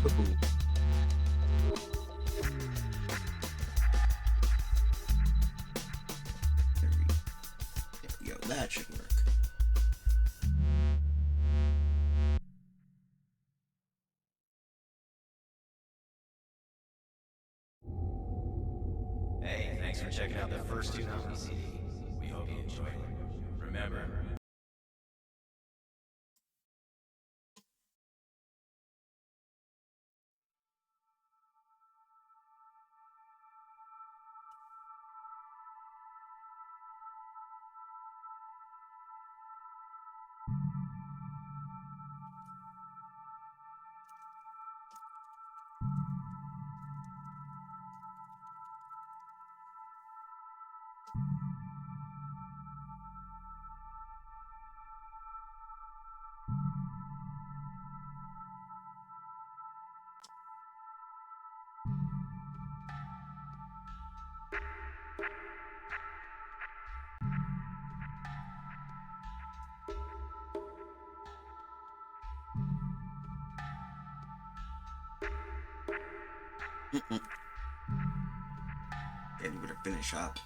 Ooh. There we go. That should work. Hey, thanks for checking out the first two Looming CD. We hope you enjoyed it. Remember, And we better finish up.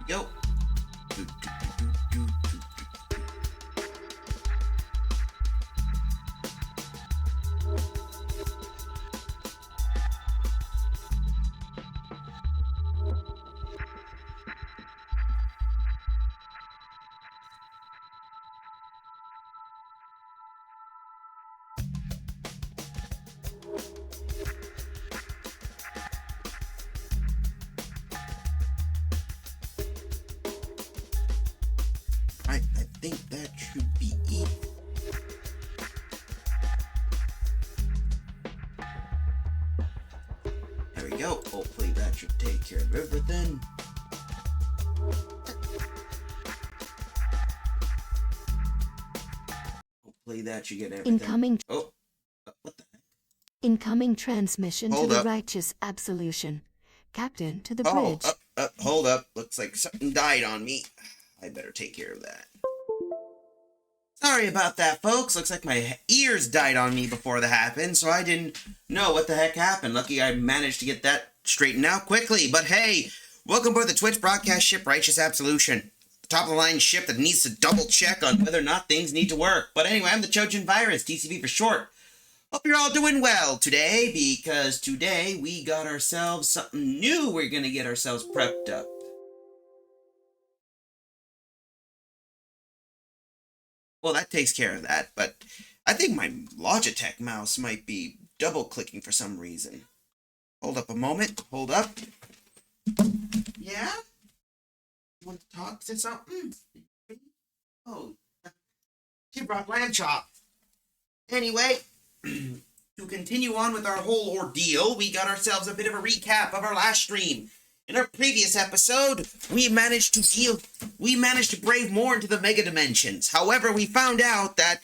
Go. I think that should be it. There we go. Hopefully that should take care of everything. Hopefully that should get everything. Incoming. Oh, what the heck? Incoming transmission Hold to up. the righteous absolution. Captain to the Oh, bridge. hold up. Looks like something died on me. I better take care of that. Sorry about that, folks. Looks like my ears died on me before that happened, so I didn't know what the heck happened. Lucky I managed to get that straightened out quickly. But hey, welcome aboard the Twitch broadcast ship Righteous Absolution. The top-of-the-line ship that needs to double-check on whether or not things need to work. But anyway, I'm the Trojan Virus, TCV for short. Hope you're all doing well today, because today we got ourselves something new we're going to get ourselves prepped up. Well, that takes care of that, but I think my Logitech mouse might be double-clicking for some reason. Hold up a moment. Hold up. Yeah? You want to talk to something? Oh, she brought lamb chop. Anyway, to continue on with our whole ordeal, we got ourselves a bit of a recap of our last stream. In our previous episode, we managed to brave more into the mega dimensions. However, we found out that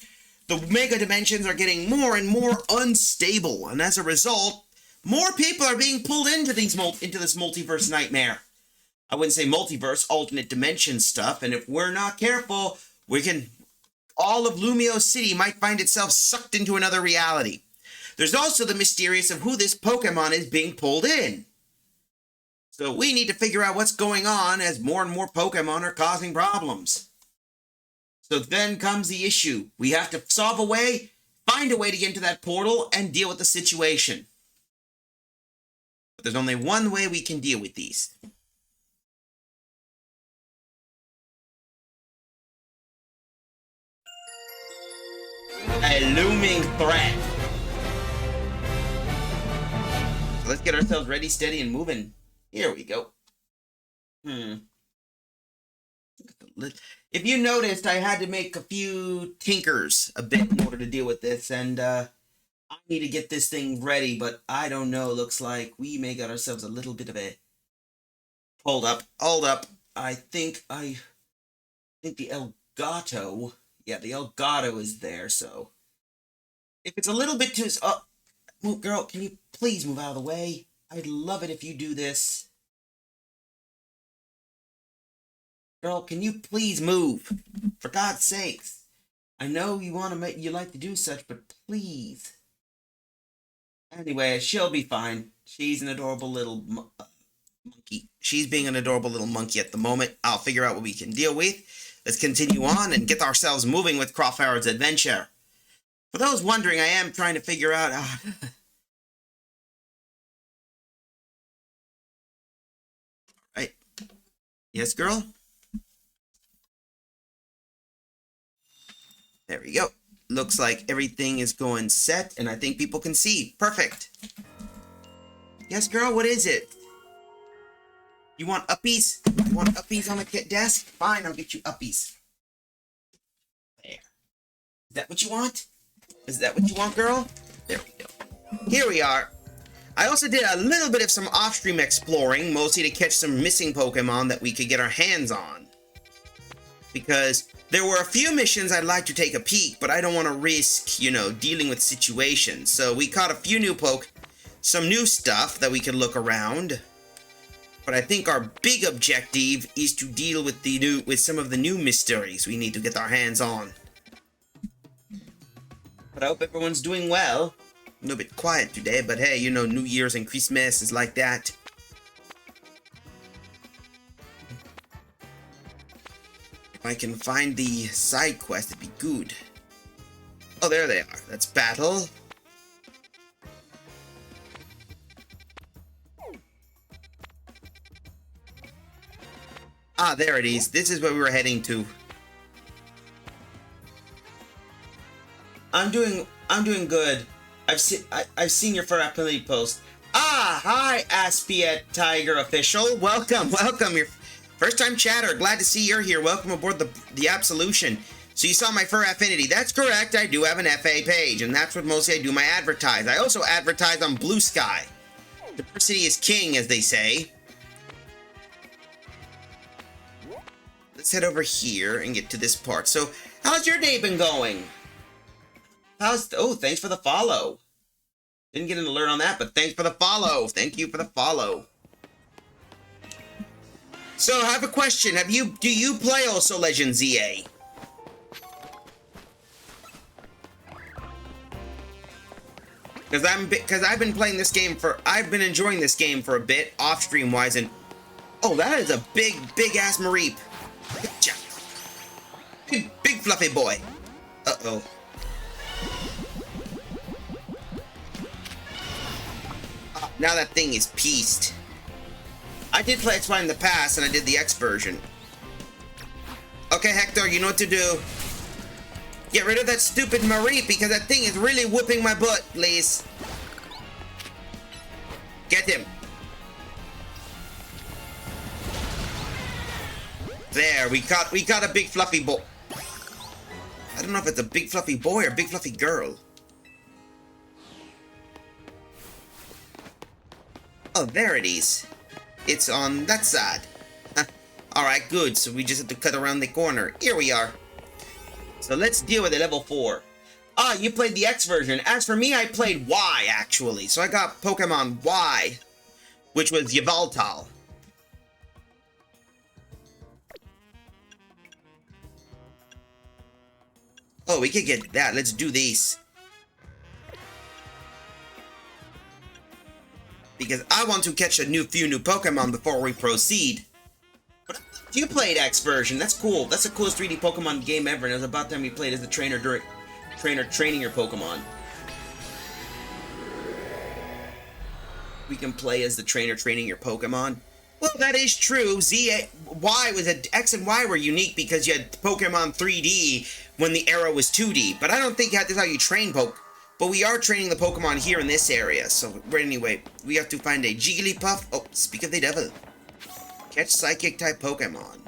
the mega dimensions are getting more and more unstable, and as a result, more people are being pulled into this multiverse nightmare. I wouldn't say multiverse, alternate dimension stuff, and if we're not careful, all of Lumio City might find itself sucked into another reality. There's also the mysterious of who this Pokemon is being pulled in. So we need to figure out what's going on as more and more Pokemon are causing problems. So then comes the issue. We have to solve a way, find a way to get into that portal, and deal with the situation. But there's only one way we can deal with these. A looming threat. So let's get ourselves ready, steady, and moving. Here we go. If you noticed, I had to make a few tinkers a bit in order to deal with this, and I need to get this thing ready, but I don't know. Looks like we may get ourselves a little bit of a... Hold up. I think the Elgato... Yeah, the Elgato is there, so... If it's a little bit too... girl, can you please move out of the way? I'd love it if you do this. Girl, can you please move? For God's sakes. I know you like to do such, but please. Anyway, she'll be fine. She's an adorable little monkey. She's being an adorable little monkey at the moment. I'll figure out what we can deal with. Let's continue on and get ourselves moving with Crawford's adventure. For those wondering, I am trying to figure out... Right. Yes, girl? There we go. Looks like everything is going set, and I think people can see. Perfect. Yes, girl, what is it? You want uppies? You want uppies on the desk? Fine, I'll get you uppies. There. Is that what you want? Is that what you want, girl? There we go. Here we are. I also did a little bit of some off-stream exploring, mostly to catch some missing Pokemon that we could get our hands on. Because there were a few missions I'd like to take a peek, but I don't want to risk, dealing with situations. So we caught a few new some new stuff that we could look around. But I think our big objective is to deal with some of the new mysteries we need to get our hands on. But I hope everyone's doing well. A little bit quiet today, but hey, New Year's and Christmas is like that. If I can find the side quest, it'd be good. Oh, there they are. That's battle. Ah, there it is. This is where we were heading to. I'm doing good. I've seen your fur affinity post. Ah, hi, Aspiet Tiger official. Welcome. Your first time chatter. Glad to see you're here. Welcome aboard the Absolution. So you saw my fur affinity. That's correct. I do have an FA page, and that's what mostly I do my advertise. I also advertise on Blue Sky. Diversity is king, as they say. Let's head over here and get to this part. So, how's your day been going? Oh, thanks for the follow. Didn't get an alert on that, but thanks for the follow. Thank you for the follow. So, I have a question. Do you play also Legend ZA? Because I've been playing this game I've been enjoying this game for a bit, off stream wise, and oh, that is a big ass Mareep. Gotcha. Big fluffy boy. Uh-oh. Now that thing is pieced. I did play X-Y in the past, and I did the X version. Okay, Hector, you know what to do. Get rid of that stupid Mareep, because that thing is really whooping my butt, please. Get him. There, we got a big fluffy boy. I don't know if it's a big fluffy boy or a big fluffy girl. Oh, there it is. It's on that side. Alright, good. So we just have to cut around the corner. Here we are. So let's deal with it, level 4. Ah, you played the X version. As for me, I played Y, actually. So I got Pokemon Y, which was Yveltal. Oh, we could get that. Let's do these. Because I want to catch a few new Pokemon before we proceed. But You played X version. That's cool. That's the coolest 3D Pokemon game ever, and it was about time you played as the trainer training your Pokemon. We can play as the trainer training your Pokemon. Well, that is true. X and Y were unique because you had Pokemon 3D when the era was 2D. But I don't think that's how you train But we are training the Pokemon here in this area. So, anyway, we have to find a Jigglypuff. Oh, speak of the devil. Catch Psychic-type Pokemon.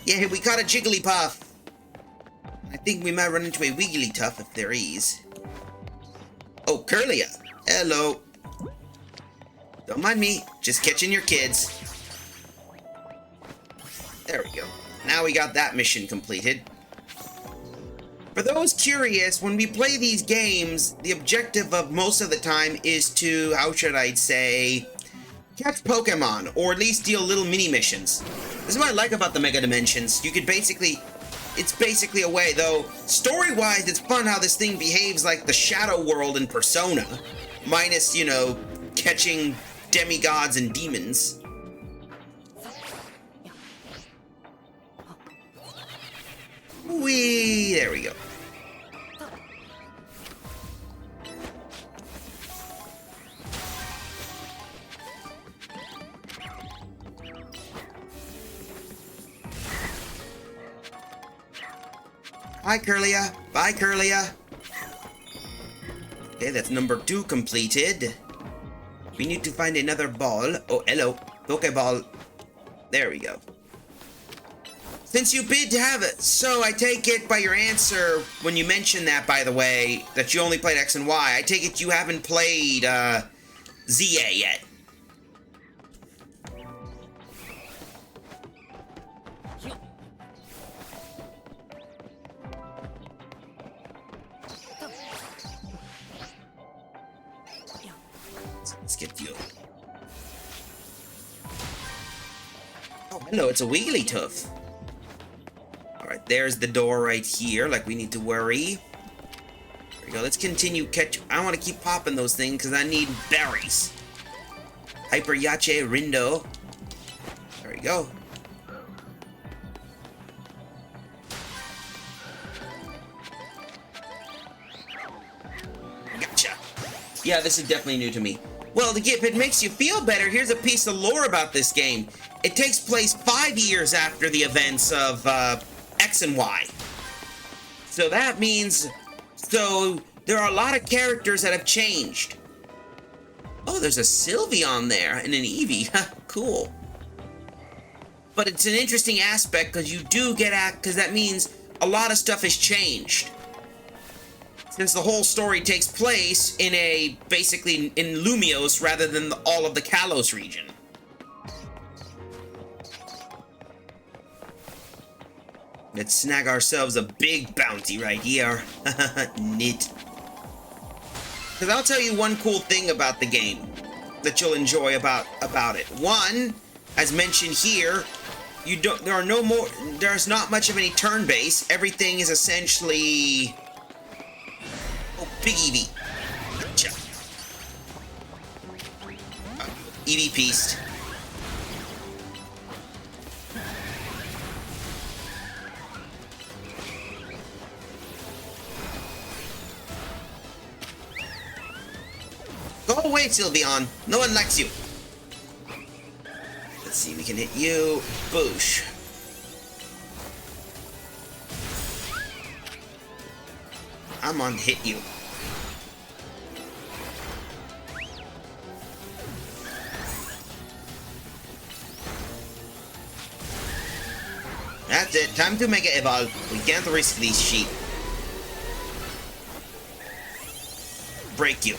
Yeah, we caught a Jigglypuff. I think we might run into a Wigglytuff if there is. Oh, Curlia. Hello. Don't mind me. Just catching your kids. There we go. Now we got that mission completed. For those curious, when we play these games, the objective of most of the time is to, how should I say, catch Pokemon, or at least deal little mini-missions. This is what I like about the Mega Dimensions. You could basically... It's basically a way, though, story-wise, it's fun how this thing behaves like the Shadow World in Persona. Minus, you know, catching demigods and demons. There we go. Hi, Curlia. Bye, Curlia. Okay, that's number 2 completed. We need to find another ball. Oh, hello. Pokeball. There we go. Since you bid to have it, so I take it by your answer, when you mentioned that, by the way, that you only played X and Y, I take it you haven't played, ZA yet. Let's get you. Oh, hello, it's a Wigglytuff. Alright, there's the door right here, like we need to worry. There we go, let's continue catch. I want to keep popping those things because I need berries. Hyper Yache Rindo. There we go. Gotcha. Yeah, this is definitely new to me. Well, if it makes you feel better, here's a piece of lore about this game. It takes place 5 years after the events of X and Y. So that means, there are a lot of characters that have changed. Oh, there's a Sylveon there and an Eevee. Cool. But it's an interesting aspect because you do get because that means a lot of stuff has changed. Since the whole story takes place in basically in Lumios rather than all of the Kalos region. Let's snag ourselves a big bounty right here. Neat. Because I'll tell you one cool thing about the game that you'll enjoy about it. One, as mentioned here, there's not much of any turn-based. Everything is essentially... Oh, big Eevee. Gotcha. Eevee Beast. Go away, Sylveon. No one likes you. Let's see, we can hit you. Boosh. I'm on hit you. That's it. Time to Mega Evolve. We can't risk these sheep. Break you.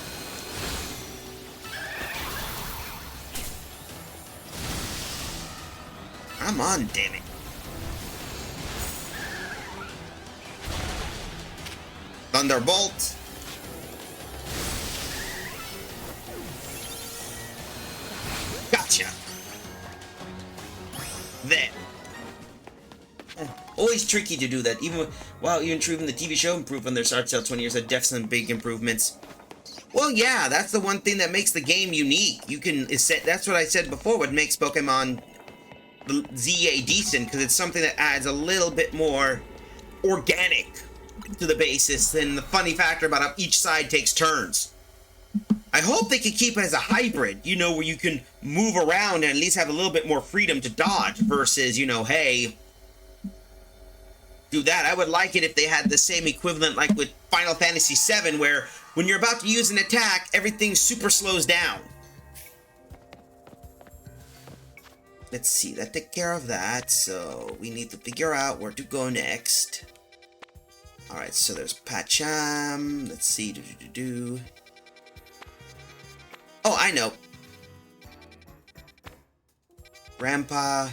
Come on, damn it. Thunderbolt. Gotcha. There. Always tricky to do that, even the TV show improved on their art style 20 years, had definitely big improvements. Well, yeah, that's the one thing that makes the game unique. That's what I said before, what makes Pokemon ZA decent, because it's something that adds a little bit more organic to the basis than the funny factor about how each side takes turns. I hope they could keep it as a hybrid, where you can move around and at least have a little bit more freedom to dodge versus, hey, do that. I would like it if they had the same equivalent like with Final Fantasy VII, where when you're about to use an attack, everything super slows down. Let's see, that took care of that, so we need to figure out where to go next. Alright, so there's Pacham. Let's see, Oh, I know. Rampa.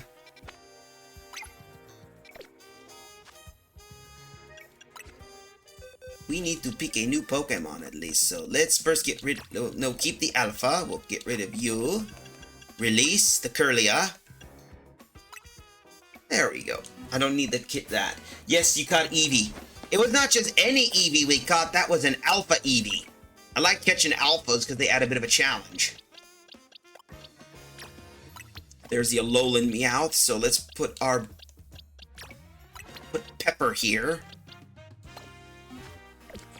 We need to pick a new Pokemon at least, so let's first get rid... No, keep the Alpha. We'll get rid of you. Release the Curlia. There we go. I don't need that. Yes, you caught Eevee. It was not just any Eevee we caught, that was an Alpha Eevee. I like catching Alphas because they add a bit of a challenge. There's the Alolan Meowth, so let's put Pepper here.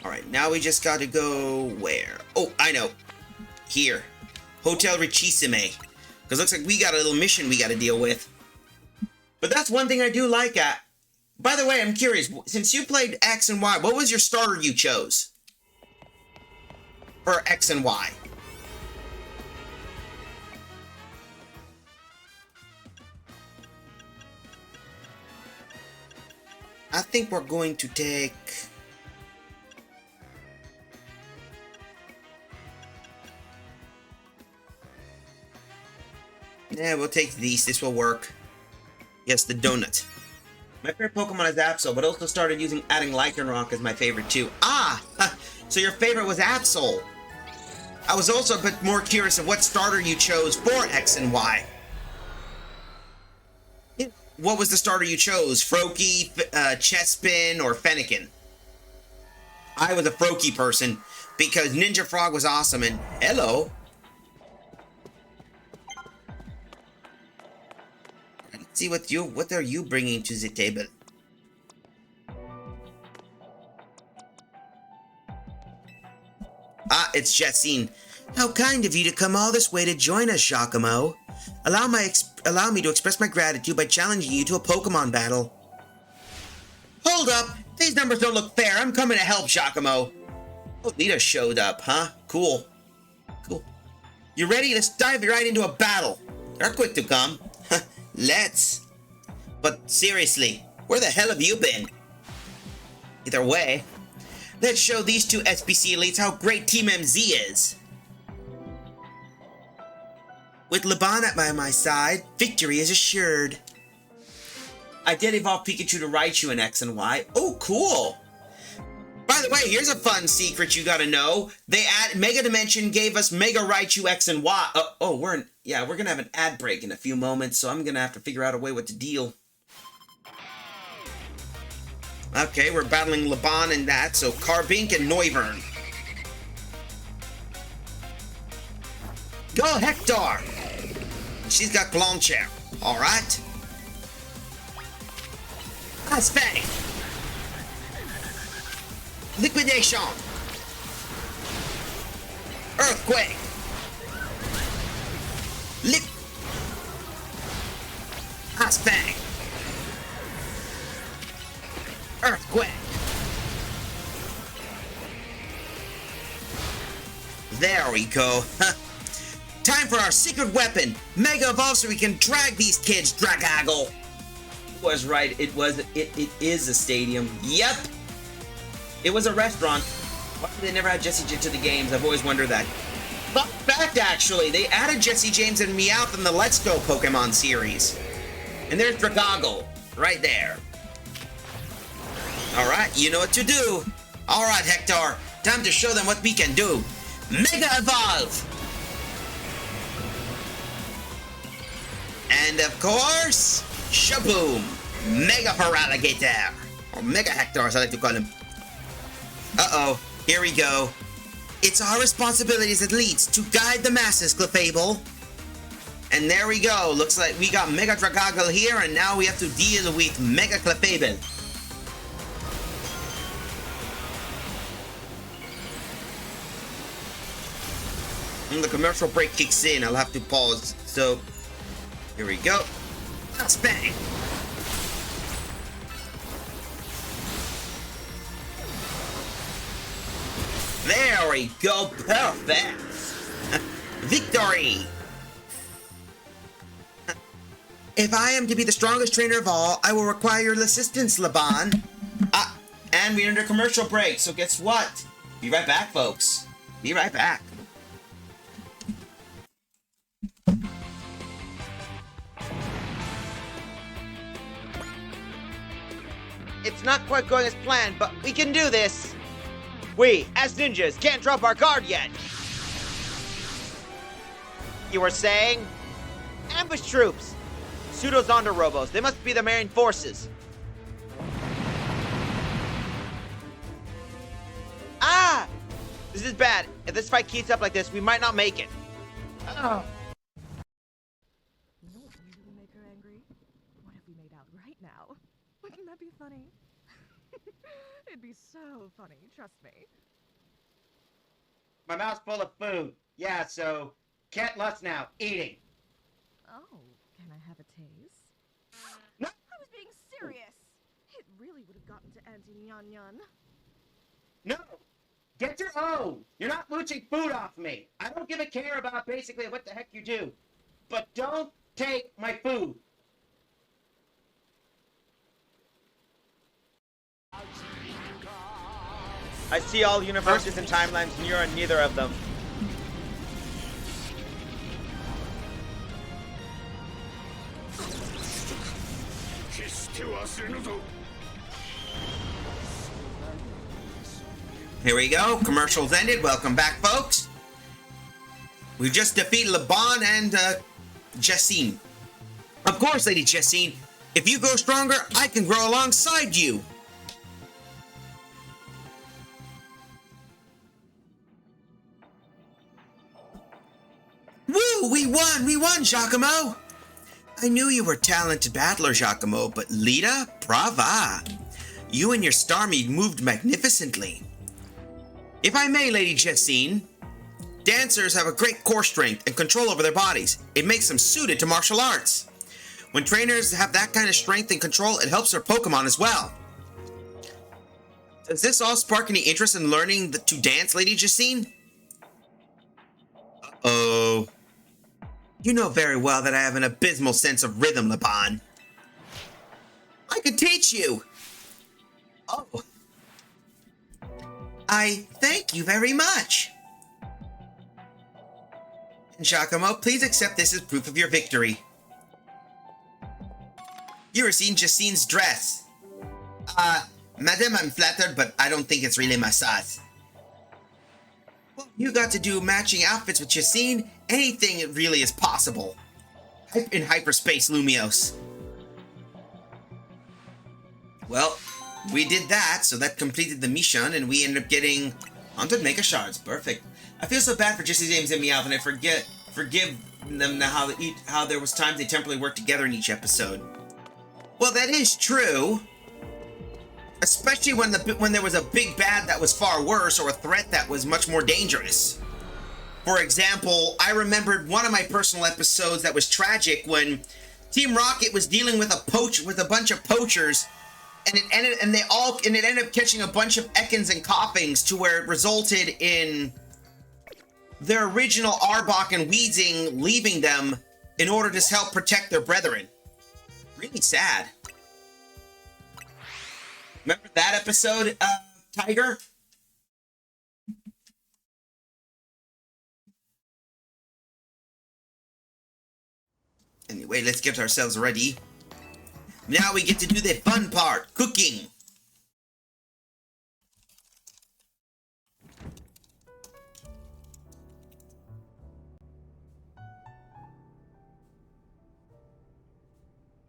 Alright, now we just gotta go where? Oh, I know. Here. Hotel Richisime. Because looks like we got a little mission we gotta deal with. But that's one thing I do like at... By the way, I'm curious, since you played X and Y, what was your starter you chose? For X and Y. I think we're going to take... Yeah, we'll take these. This will work. Yes, the donut. My favorite Pokemon is Absol, but also started adding Lycanroc as my favorite too. Ah! So your favorite was Absol. I was also a bit more curious of what starter you chose for X and Y. What was the starter you chose? Froakie, Chespin, or Fennekin? I was a Froakie person because Ninja Frog was awesome and hello. Let's see what are you bringing to the table? Ah, it's Jessine. How kind of you to come all this way to join us, Giacomo. Allow me to express my gratitude by challenging you to a Pokemon battle. Hold up! These numbers don't look fair. I'm coming to help, Giacomo. Oh, Lita showed up, huh? Cool. You ready? Let's dive right into a battle. You're quick to come. Let's. But seriously, where the hell have you been? Either way, let's show these two SPC elites how great Team MZ is. With Laban at my side, victory is assured. I did evolve Pikachu to Raichu in X and Y. Oh, cool! By the way, here's a fun secret you gotta know. Mega Dimension gave us Mega Raichu X and Y. We're gonna have an ad break in a few moments, so I'm gonna have to figure out a way what to deal. Okay, we're battling Laban and that, so Carbink and Noivern. Go, Hector! She's got Clauncher. Alright. Aspect. Liquidation. Earthquake. Aspect. Earthquake. There we go. Time for our secret weapon, Mega Evolve, so we can drag these kids, Dragaggle. Was right, it is a stadium. Yep. It was a restaurant. Why did they never add Jesse J to the games? I've always wondered that. Fun fact, actually, they added Jesse James and Meowth in the Let's Go Pokemon series. And there's Dragaggle, right there. Alright, you know what to do. Alright, Hector, time to show them what we can do. Mega Evolve! And of course, shaboom! Mega Paraligator! Or Mega Hector, as I like to call him. Uh-oh, here we go. It's our responsibility as elites to guide the masses, Clefable. And there we go. Looks like we got Mega Dragoggle here, and now we have to deal with Mega Clefable. When the commercial break kicks in, I'll have to pause. So, here we go. Let's bang! There we go. Perfect. Victory! If I am to be the strongest trainer of all, I will require your assistance, Laban. And we're under commercial break, so guess what? Be right back, folks. Be right back. It's not quite going as planned, but we can do this. We, as ninjas, can't drop our guard yet. You were saying? Ambush troops. Pseudo-Zonda robos. They must be the main forces. Ah! This is bad. If this fight keeps up like this, we might not make it. Oh. You know what would usually make her angry? What if we made out right now? Wouldn't that be funny? It'd be so funny, trust me. My mouth's full of food. Yeah, so can't lust now. Eating. Oh, can I have a taste? No. I was being serious. It really would have gotten to Auntie Nyan Nyan. No! Get your own! You're not mooching food off me. I don't give a care about basically what the heck you do. But don't take my food. I see all universes and timelines, and you're in neither of them. Here we go. Commercials ended. Welcome back, folks. We just defeated Laban and Jessine. Of course, Lady Jessine. If you grow stronger, I can grow alongside you. Woo! We won, Giacomo! I knew you were a talented battler, Giacomo, but Lita, brava! You and your Starmie moved magnificently. If I may, Lady Jessine, dancers have a great core strength and control over their bodies. It makes them suited to martial arts. When trainers have that kind of strength and control, it helps their Pokemon as well. Does this all spark any interest in learning to dance, Lady Jessine? Uh-oh. You know very well that I have an abysmal sense of rhythm, Laban. I could teach you! Oh. I thank you very much. Giacomo, please accept this as proof of your victory. You were seeing Jacine's dress. Madam, I'm flattered, but I don't think it's really my size. Well, you got to do matching outfits with Jacine. Anything really is possible. In hyperspace, Lumios. Well, we did that, so that completed the mission, and we ended up getting 100 Mega Shards. Perfect. I feel so bad for Jesse James and Meowth, and I forgive them now how there was times they temporarily worked together in each episode. Well, that is true. Especially when there was a big bad that was far worse, or a threat that was much more dangerous. For example, I remembered one of my personal episodes that was tragic when Team Rocket was dealing with a bunch of poachers, and it ended up catching a bunch of Ekans and Koffings to where it resulted in their original Arbok and Weezing leaving them in order to help protect their brethren. Really sad. Remember that episode, Tiger? Anyway, let's get ourselves ready. Now we get to do the fun part, cooking.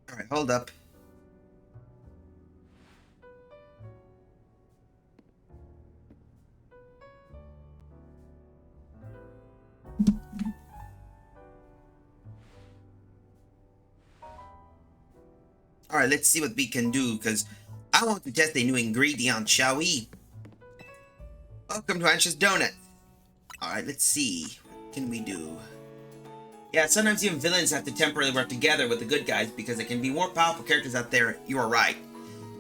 All right, hold up. Alright, let's see what we can do, because I want to test a new ingredient, shall we? Welcome to Anxious Donut. Alright, let's see. What can we do? Yeah, sometimes even villains have to temporarily work together with the good guys because there can be more powerful characters out there. You are right.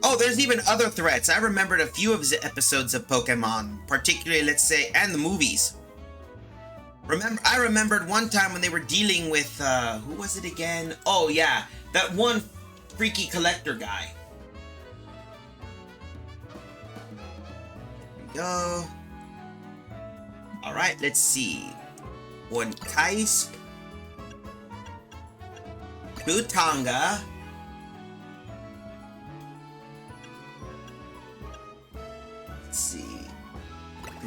Oh, there's even other threats. I remembered a few of the episodes of Pokemon, particularly, let's say, and the movies. I remembered one time when they were dealing with, who was it again? Oh, yeah, that one freaky collector guy. There we go. Alright, let's see. One Kais. Butanga. Let's see.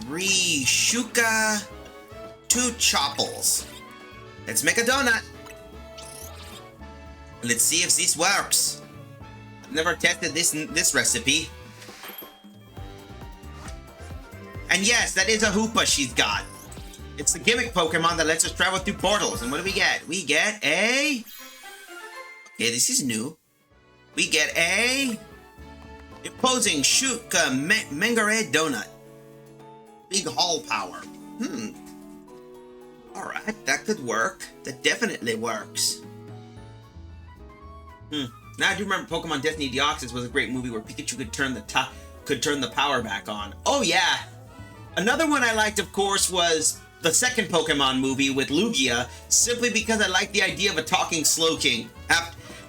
3 Shuka. 2 Chopples. Let's make a donut. Let's see if this works. I've never tested this recipe. And yes, that is a Hoopa she's got. It's the gimmick Pokemon that lets us travel through portals. And what do we get? We get a... Okay, this is new. We get a... Imposing Shuka Mengare Donut. Big Hall Power. Alright, that could work. That definitely works. Now I do remember Pokemon Destiny Deoxys was a great movie where Pikachu could turn the power back on. Oh yeah! Another one I liked, of course, was the second Pokemon movie with Lugia, simply because I liked the idea of a talking Slowking.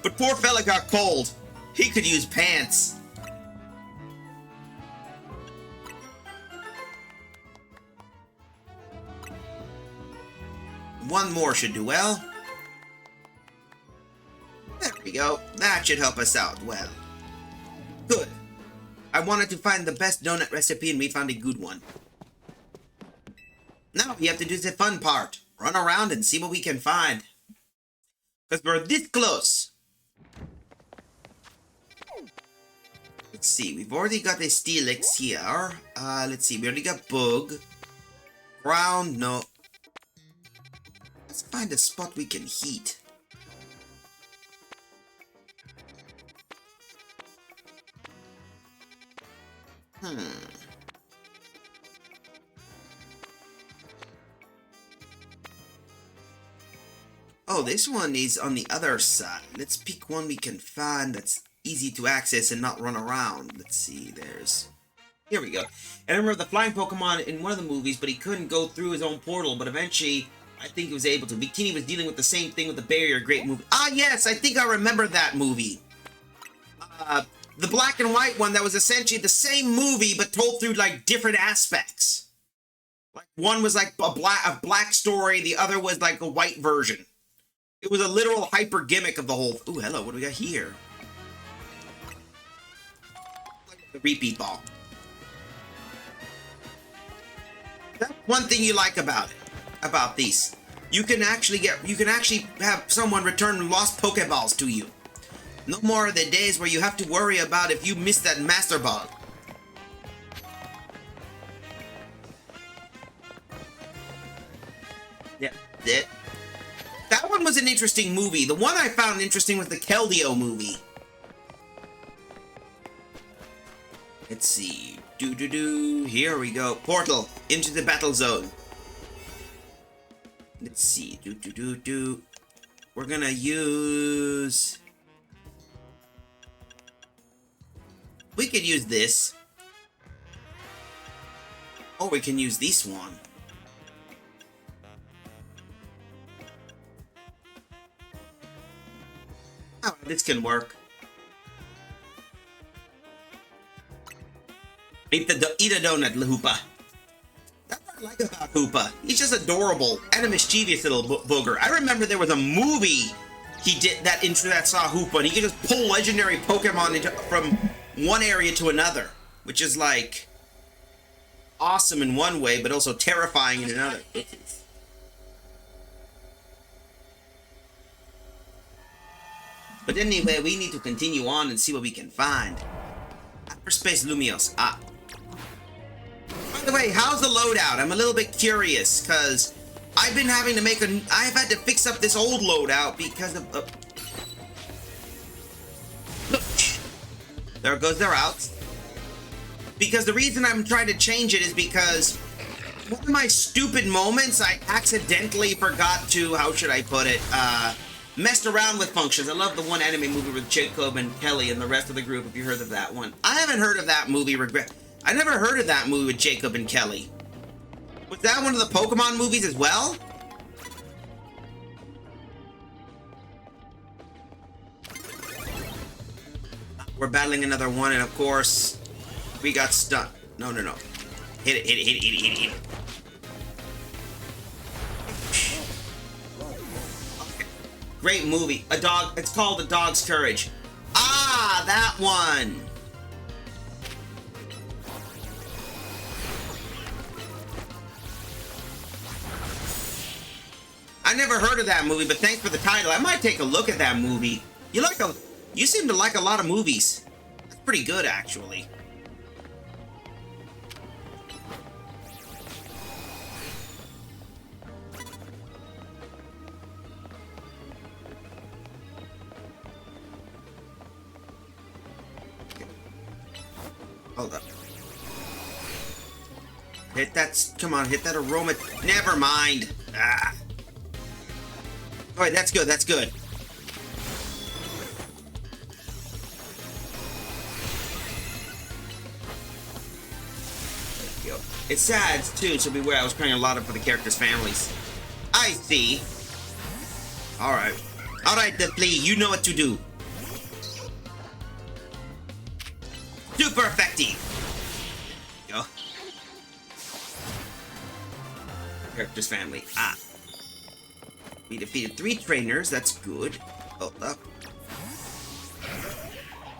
But poor fella got cold. He could use pants. One more should do well. There we go. That should help us out well. Good. I wanted to find the best donut recipe and we found a good one. Now we have to do the fun part. Run around and see what we can find. Because we're this close. Let's see. We've already got the Steelix here. Let's see. We already got Bug. Ground, no. Let's find a spot we can heat. Oh, this one is on the other side. Let's pick one we can find that's easy to access and not run around. Let's see, there's... Here we go. And I remember the flying Pokemon in one of the movies, but he couldn't go through his own portal, but eventually... I think he was able to. Bikini was dealing with the same thing with the barrier. Great movie. Ah, yes, I think I remember that movie. The black and white one that was essentially the same movie, but told through, like, different aspects. Like, one was, like, a black story. The other was, like, a white version. It was a literal hyper gimmick of the whole... Ooh, hello, what do we got here? The repeat ball. That's one thing you like about it. About these. You can actually have someone return lost Pokeballs to you. No more of the days where you have to worry about if you missed that Master Ball. Yeah, that one was an interesting movie. The one I found interesting was the Keldeo movie. Let's see. Here we go. Portal into the battle zone. Let's see. We're gonna use... We could use this. Or we can use this one. Oh, this can work. Eat a donut, Hoopa. That's what I like about Hoopa. He's just adorable and a mischievous little booger. I remember there was a movie he did that saw Hoopa, and he could just pull legendary Pokemon from one area to another, which is like awesome in one way, but also terrifying in another. But anyway, we need to continue on and see what we can find. Hyperspace Lumios. Ah. By the way, how's the loadout? I'm a little bit curious, because I've been having to I've had to fix up this old loadout because of... There goes the routes. Because the reason I'm trying to change it is because one of my stupid moments, I accidentally forgot to, how should I put it, messed around with functions. I love the one anime movie with Jacob and Kelly and the rest of the group, if you heard of that one. I haven't heard of that movie, I never heard of that movie with Jacob and Kelly. Was that one of the Pokemon movies as well? We're battling another one, and of course, we got stuck. No. Hit it. Okay. Great movie. It's called A Dog's Courage. Ah, that one. I never heard of that movie, but thanks for the title. I might take a look at that movie. You seem to like a lot of movies. That's pretty good, actually. Hold up. Hit that. Come on, hit that aroma. Never mind. Ah. Alright, that's good. That's good. It's sad, too, so beware. I was crying a lot for the characters' families. I see. Alright. Alright, Deathly, you know what to do. Super effective. Go. Character's family. Ah. We defeated 3 trainers. That's good. Hold up.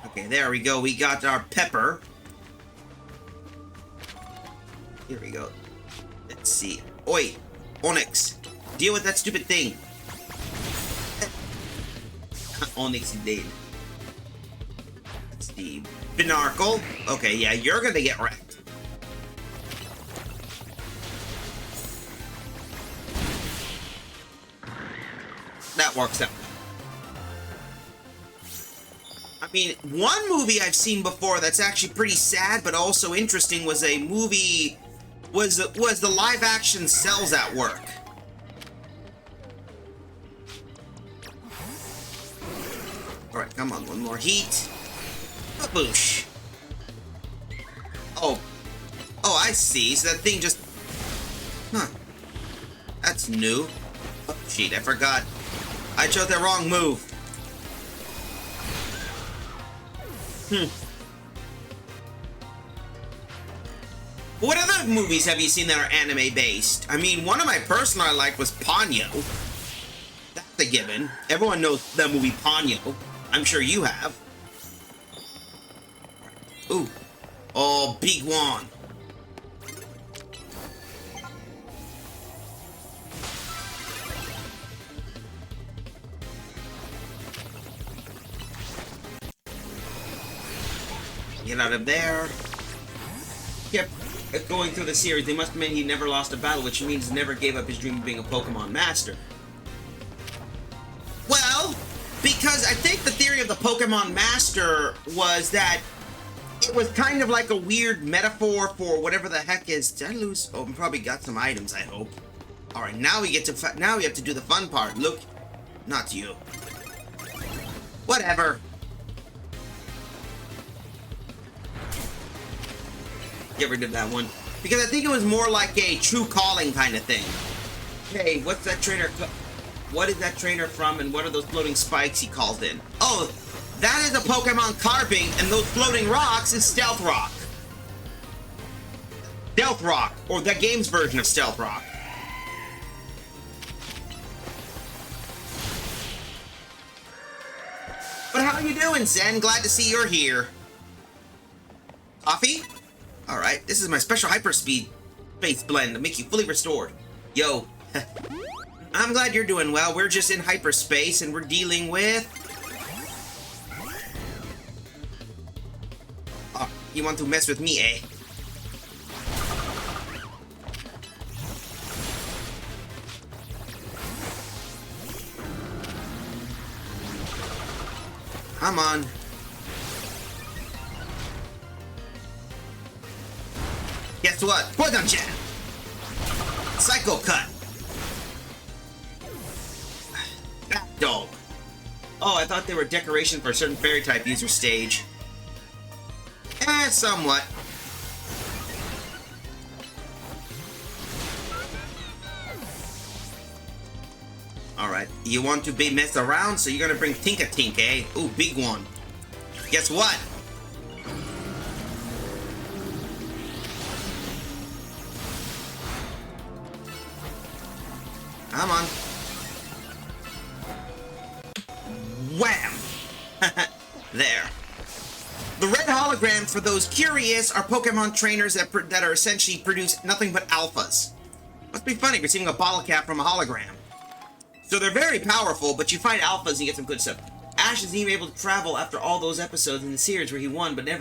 Okay, there we go. We got our pepper. Here we go. Let's see. Oi, Onyx. Deal with that stupid thing. Onyx indeed. That's the Binarcle. Okay, yeah, you're gonna get wrecked. That works out. I mean, one movie I've seen before that's actually pretty sad but also interesting was a movie... was the live-action Cells at Work. Alright, come on, one more heat. Baboosh. Oh, I see. So that thing just... Huh. That's new. Oh, shit, I forgot. I chose the wrong move. What other movies have you seen that are anime-based? I mean, one of my personal I liked was Ponyo. That's a given. Everyone knows the movie Ponyo. I'm sure you have. Ooh. Oh, big one. Get out of there. Yep. Going through the series, they must mean he never lost a battle, which means he never gave up his dream of being a Pokemon master. Well, because I think the theory of the Pokemon master was that it was kind of like a weird metaphor for whatever the heck is. Did I lose? Oh, we probably got some items, I hope. All right, now we have to do the fun part. Look, not you. Whatever. Get rid of that one. Because I think it was more like a true calling kind of thing. Hey, what's that trainer? What is that trainer from, and what are those floating spikes he called in? Oh, that is a Pokemon carving, and those floating rocks is Stealth Rock. Stealth Rock, or the game's version of Stealth Rock. But how you doing, Zen? Glad to see you're here. Coffee? Alright, this is my special hyperspeed space blend to make you fully restored. Yo. I'm glad you're doing well. We're just in hyperspace and we're dealing with... Oh, you want to mess with me, eh? Come on. guess what? Poison Jab! Psycho Cut! Bat Dog. Oh, I thought they were decoration for a certain fairy type user stage. Somewhat. Alright, you want to be messed around, so you're gonna bring Tink-a-Tink, eh? Ooh, big one. Guess what? Come on. Wham! There. The red holograms, for those curious, are Pokemon trainers that are essentially produce nothing but alphas. Must be funny receiving a bottle cap from a hologram. So they're very powerful, but you find alphas and you get some good stuff. Ash isn't even able to travel after all those episodes in the series where he won, but also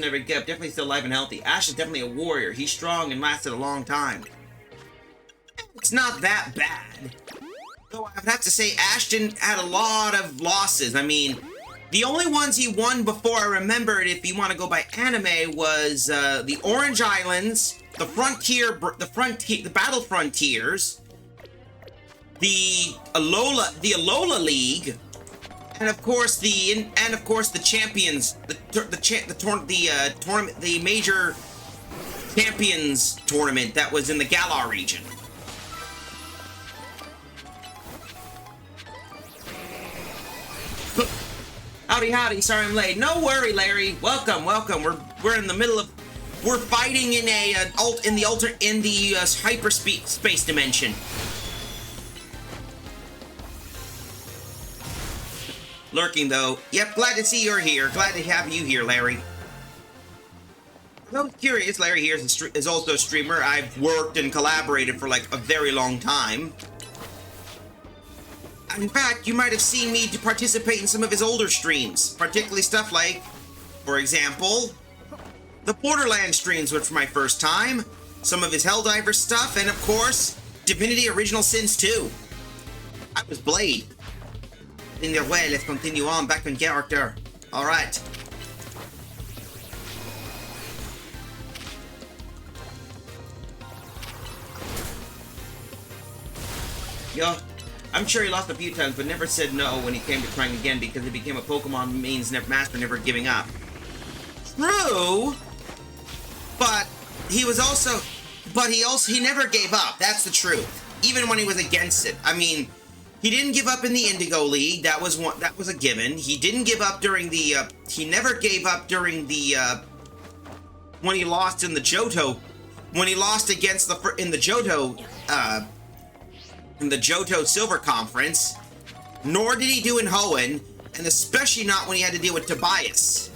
never gave up. Definitely still alive and healthy. Ash is definitely a warrior. He's strong and lasted a long time. It's not that bad. Though I would have to say Ashton had a lot of losses. I mean, the only ones he won before I remembered, if you want to go by anime, was the Orange Islands, the Battle Frontiers, the Alola League, and of course the Champions, the major Champions tournament that was in the Galar region. Howdy, howdy. Sorry I'm late. No worry, Larry. Welcome. We're in the middle of. We're fighting in the hyperspace dimension. Lurking though. Yep. Glad to see you're here. Glad to have you here, Larry. I'm curious. Larry here is also a streamer. I've worked and collaborated for like a very long time. In fact, you might have seen me to participate in some of his older streams, particularly stuff like, for example, the Borderlands streams, which were my first time, some of his Helldiver stuff, and of course, Divinity Original Sins 2. I was Blade. In their way, let's continue on, back in character. Alright. Yo. I'm sure he lost a few times, but never said no when he came to trying again because he became a Pokemon master, never giving up. True, but he never gave up. That's the truth. Even when he was against it. I mean, he didn't give up in the Indigo League. That was a given. He didn't give up during the. He never gave up during the. When he lost in the Johto, when he lost against in the Johto Silver Conference, nor did he do in Hoenn, and especially not when he had to deal with Tobias.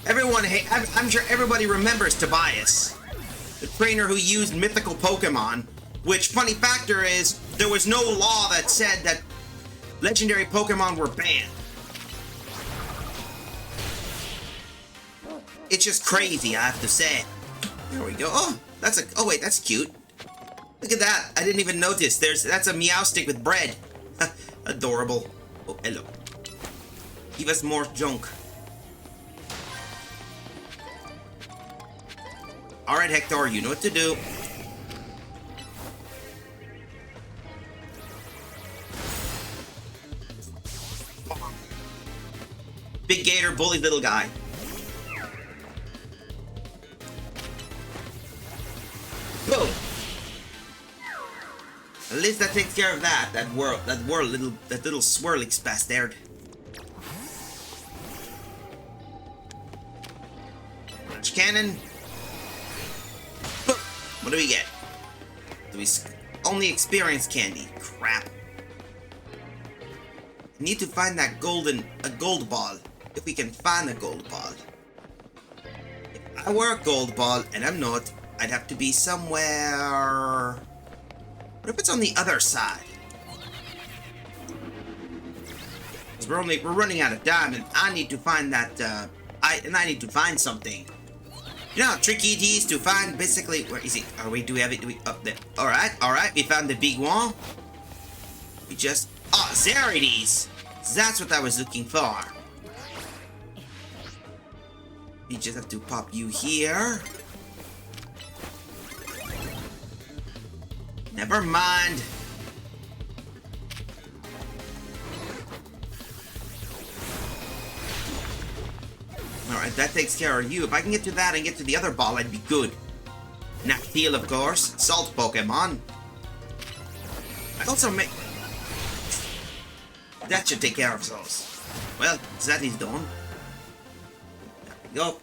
I'm sure everybody remembers Tobias, the trainer who used mythical Pokemon, which, funny factor is, there was no law that said that legendary Pokemon were banned. It's just crazy, I have to say. There we go. Oh wait, that's cute. Look at that. I didn't even notice. That's a meow stick with bread. Adorable. Oh, hello. Give us more junk. Alright, Hector, you know what to do. Big Gator, bully little guy. Boom! At least that takes care of that. That little swirly bastard. Launch cannon. Boom! What do we get? Only experience candy. Crap. I need to find that gold ball. If we can find a gold ball. If I were a gold ball, and I'm not, I'd have to be somewhere. What if it's on the other side? Because we're running out of time, and I need to find that. I need to find something. You know how tricky it is to find. Basically, where is it? Do we have it? Up there? All right. We found the big one. We just. Oh, there it is. That's what I was looking for. We just have to pop you here. Never mind. Alright, that takes care of you. If I can get to that and get to the other ball, I'd be good. Nactil, of course. Salt Pokemon. I also make... That should take care of those. Well, that is done. There we go.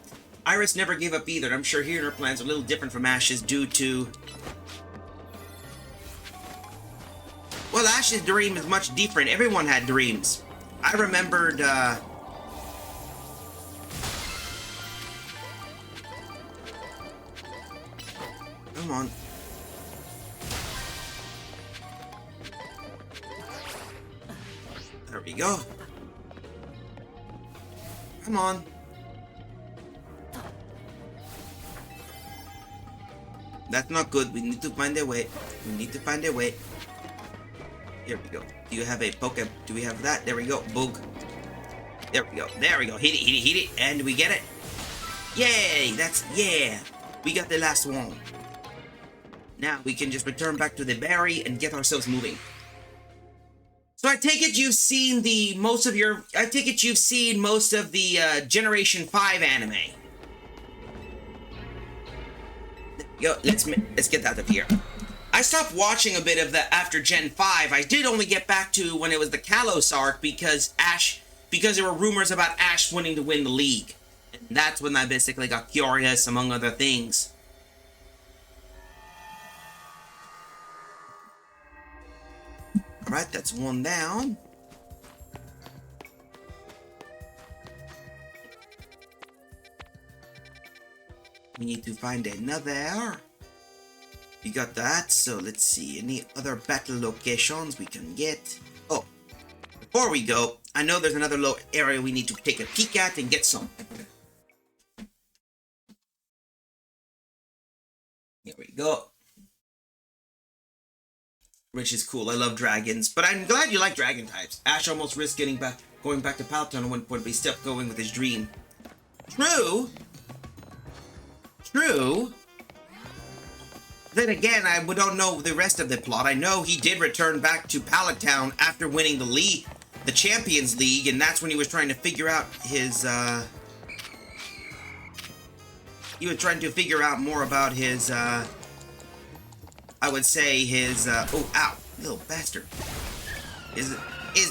Iris never gave up either. I'm sure here her plans are a little different from Ash's due to... Well, Ash's dream is much different. Everyone had dreams. I remembered, Come on. There we go. Come on. That's not good. We need to find a way. We need to find a way. Here we go. Do you have a Poke? Do we have that? There we go. Bug. There we go. There we go. Hit it, hit it, hit it. And we get it. Yay! That's... Yeah! We got the last one. Now we can just return back to the berry and get ourselves moving. So I take it you've seen most of the Generation 5 anime. Yo, let's get out of here. I stopped watching a bit of the after Gen 5. I did only get back to when it was the Kalos arc because there were rumors about Ash wanting to win the league. And that's when I basically got curious, among other things. Alright, that's one down. We need to find another. We got that, so let's see. Any other battle locations we can get? Oh, before we go, I know there's another low area we need to take a peek at and get some. Here we go. Which is cool. I love dragons, but I'm glad you like dragon types. Ash almost risked going back to Paltown at one point, but he still going with his dream. True. Then again, I don't know the rest of the plot. I know he did return back to Pallet Town after winning the Champions League, and that's when he was trying to figure out his, he was trying to figure out more about his, I would say his, oh, ow, little bastard. Is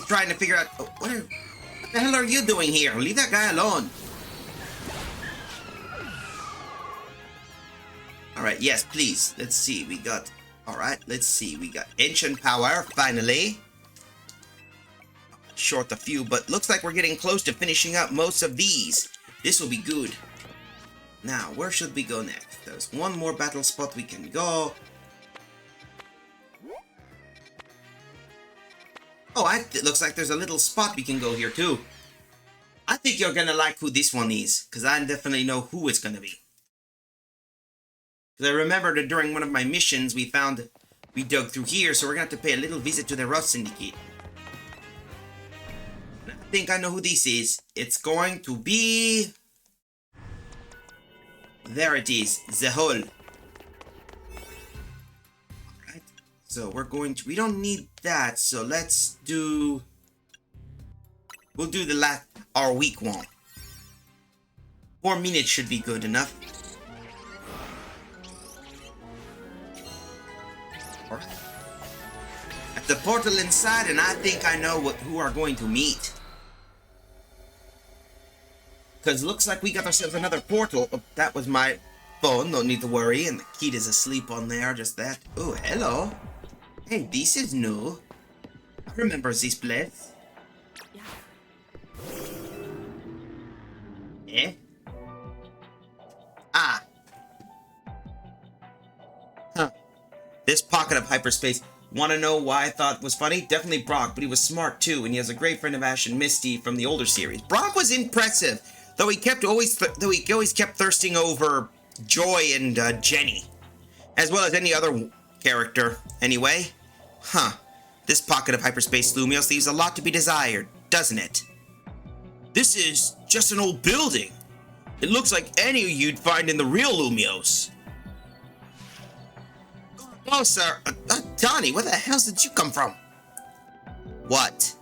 trying to figure out, oh, what the hell are you doing here? Leave that guy alone. Alright, yes, please. Let's see, we got, alright, let's see, we got Ancient Power, finally. Short a few, but looks like we're getting close to finishing up most of these. This will be good. Now, where should we go next? There's one more battle spot we can go. Oh, it looks like there's a little spot we can go here too. I think you're gonna like who this one is, because I definitely know who it's gonna be. Because I remember that during one of my missions, we dug through here, so we're gonna have to pay a little visit to the Rust Syndicate. And I think I know who this is. It's going to be... There it is, the hole. Alright, so we're going to... We don't need that, so let's do... We'll do our weak one. 4 minutes should be good enough. At the portal inside, and I think I know who are going to meet. Because looks like we got ourselves another portal. Oh, that was my phone, no need to worry. And the kid is asleep on there, just that. Oh, hello. Hey, this is new. I remember this place. Eh? Ah. Huh. This pocket of hyperspace. Want to know why I thought was funny? Definitely Brock, but he was smart too, and he has a great friend of Ash and Misty from the older series. Brock was impressive, though he always kept thirsting over Joy and Jenny, as well as any other character. Anyway, this pocket of hyperspace Lumios leaves a lot to be desired, doesn't it? This is just an old building. It looks like any you'd find in the real Lumios. Oh, sir. Donnie, where the hell did you come from? What?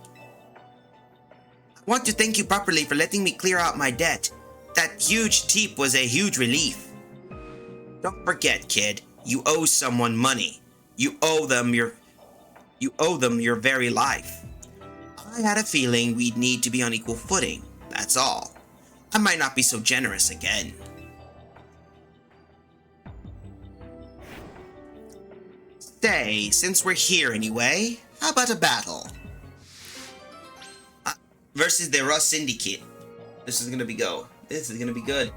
I want to thank you properly for letting me clear out my debt. That huge tip was a huge relief. Don't forget, kid. You owe someone money. You owe them your very life. I had a feeling we'd need to be on equal footing. That's all. I might not be so generous again. Say, since we're here anyway, how about a battle? Versus the Rust Syndicate. This is gonna be good.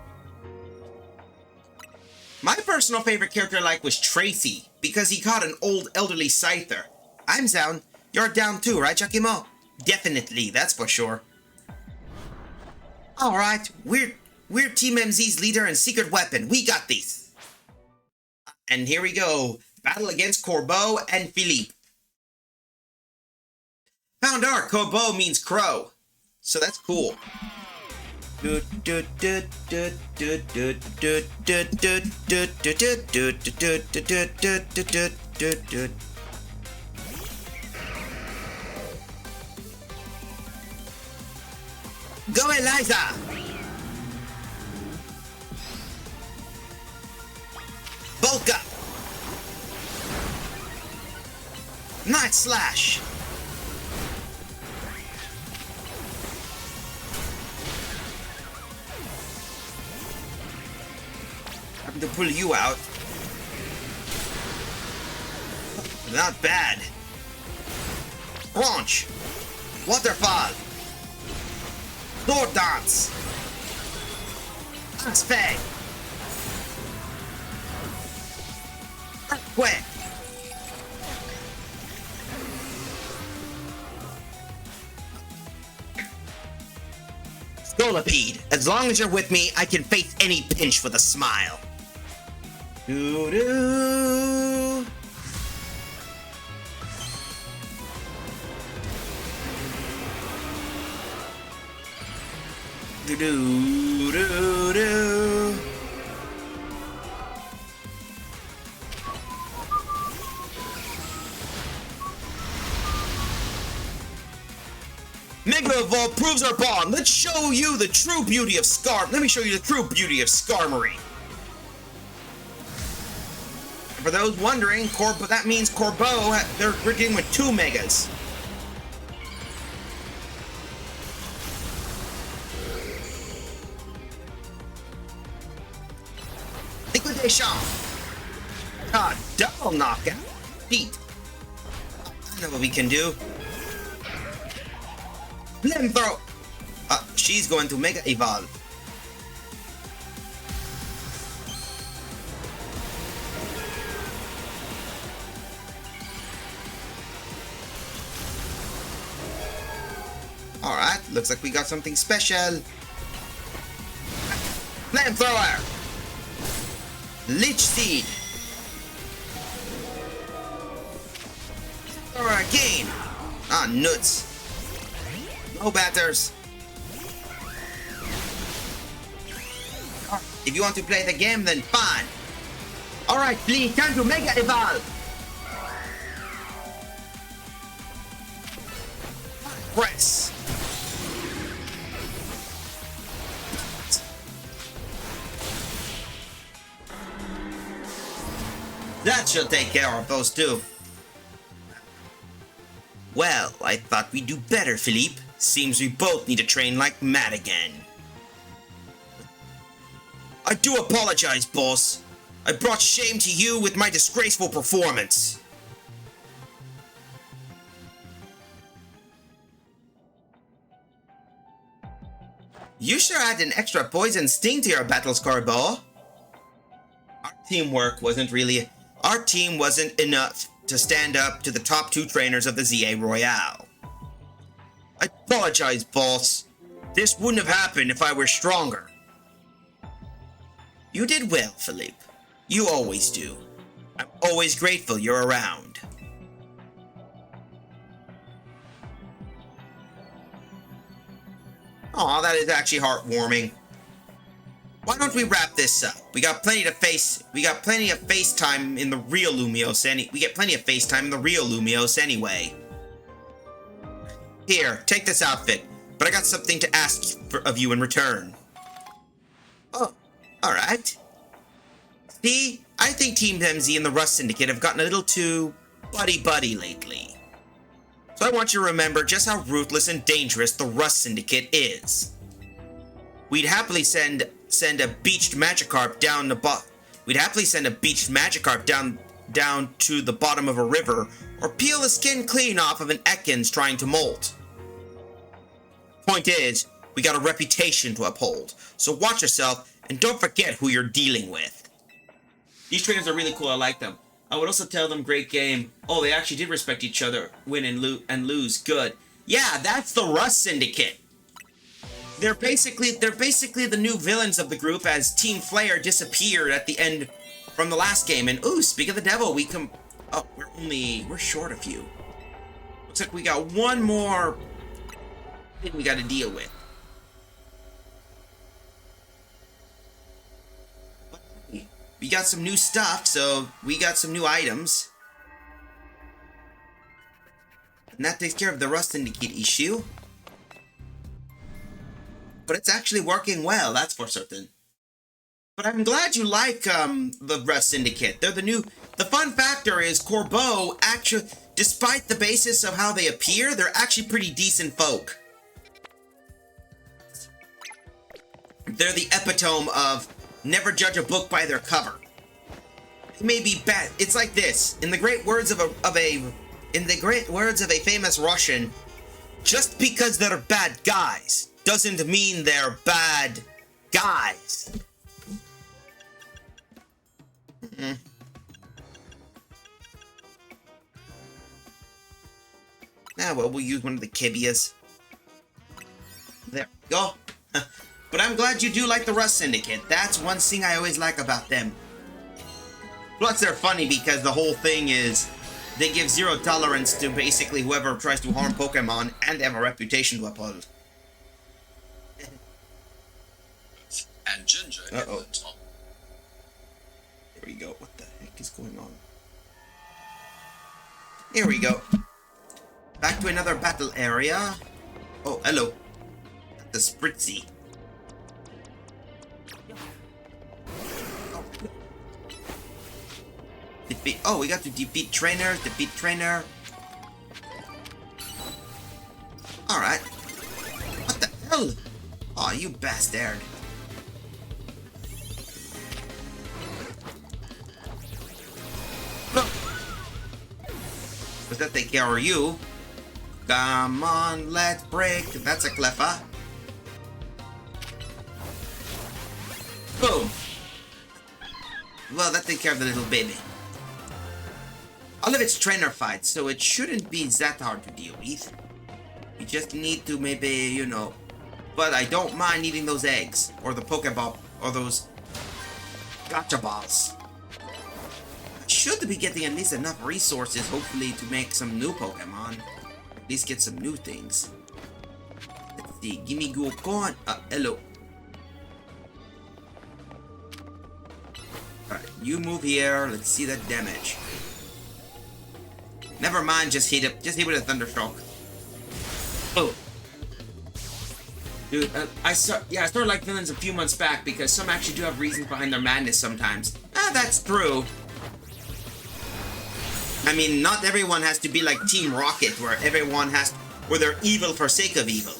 My personal favorite character I like was Tracy, because he caught an old elderly scyther. I'm down. You're down too, right, Giacomo? Definitely, that's for sure. Alright, we're Team MZ's leader and secret weapon. We got these. And here we go. Battle against Corbeau and Philippe. Found art, Corbeau means crow. So that's cool. Go, Eliza! Bulk up! Night slash! I'm to pull you out. Not bad. Launch! Waterfall! Sword dance! Dance fang! Earthquake! Scolipede, as long as you're with me, I can face any pinch with a smile. Doo-doo. Do-do-do-do. Mega Evolve proves our bond. Let's show you the true beauty of Let me show you the true beauty of Skarmory. For those wondering, that means Corbeau, we're dealing with 2 Megas. Liquidation! Double knockout. Beat. I know what we can do. Flamethrower! She's going to Mega Evolve. Alright, looks like we got something special. Flamethrower! Leech Seed! Flamethrower again! Nuts! No batters! If you want to play the game, then fine! Alright, please, time to Mega Evolve! Press! That should take care of those two. Well, I thought we'd do better, Philippe. Seems we both need to train like mad again. I do apologize, boss. I brought shame to you with my disgraceful performance. You sure add an extra poison sting to your battles, Corbeau. Our team wasn't enough to stand up to the top 2 trainers of the ZA Royale. I apologize, boss. This wouldn't have happened if I were stronger. You did well, Philippe. You always do. I'm always grateful you're around. Aw, that is actually heartwarming. why don't we wrap this up? We got plenty of FaceTime in the real Lumios anyway. Here, take this outfit, but I got something to ask of you in return. Oh, alright. See, I think Team MZ and the Rust Syndicate have gotten a little too buddy-buddy lately. So I want you to remember just how ruthless and dangerous the Rust Syndicate is. We'd happily send a beached Magikarp down to the bottom of a river, or peel the skin clean off of an Ekans trying to molt. Point is, we got a reputation to uphold, so watch yourself and don't forget who you're dealing with. These trainers are really cool, I like them. I would also tell them great game. Oh, they actually did respect each other, win and lose, good. Yeah, that's the Rust Syndicate. They're basically the new villains of the group as Team Flare disappeared at the end from the last game. And ooh, speak of the devil, we're short a few. Looks like we got one more thing we got to deal with. We got some new stuff, so we got some new items. And that takes care of the Rust Syndicate issue. But it's actually working well, that's for certain. But I'm glad you like the Rust Syndicate. They're the fun factor is Corbeau actually, despite the basis of how they appear, they're actually pretty decent folk. They're the epitome of never judge a book by their cover. It may be bad. It's like this. In the great words of a famous Russian, just because they're bad guys doesn't mean they're bad guys. Well, we'll use one of the Kibias. There we go. But I'm glad you do like the Rust Syndicate. That's one thing I always like about them. Plus, they're funny because the whole thing is they give zero tolerance to basically whoever tries to harm Pokemon, and they have a reputation to uphold. And Ginger in the top. There we go. What the heck is going on? Here we go. Back to another battle area. Oh, hello. The Spritzy. Oh, we got to defeat trainers, defeat trainer. Alright. What the hell? Oh, you bastard. Does that take care of you? Come on, let's break. That's a Cleffa. Boom. Well, that takes care of the little baby. All of it's trainer fights, so it shouldn't be that hard to deal with. You just need to maybe, you know... But I don't mind eating those eggs. Or the Pokeball. Or those... Gotcha balls. I should be getting at least enough resources, hopefully, to make some new Pokemon. At least get some new things. Let's see. Gimme Gulcon. Hello. Alright, you move here. Let's see that damage. Never mind, just hit it. Just hit with a Thundershock. Oh. Dude, I started like villains a few months back because some actually do have reasons behind their madness sometimes. That's true. I mean, not everyone has to be like Team Rocket, where they're evil for sake of evil.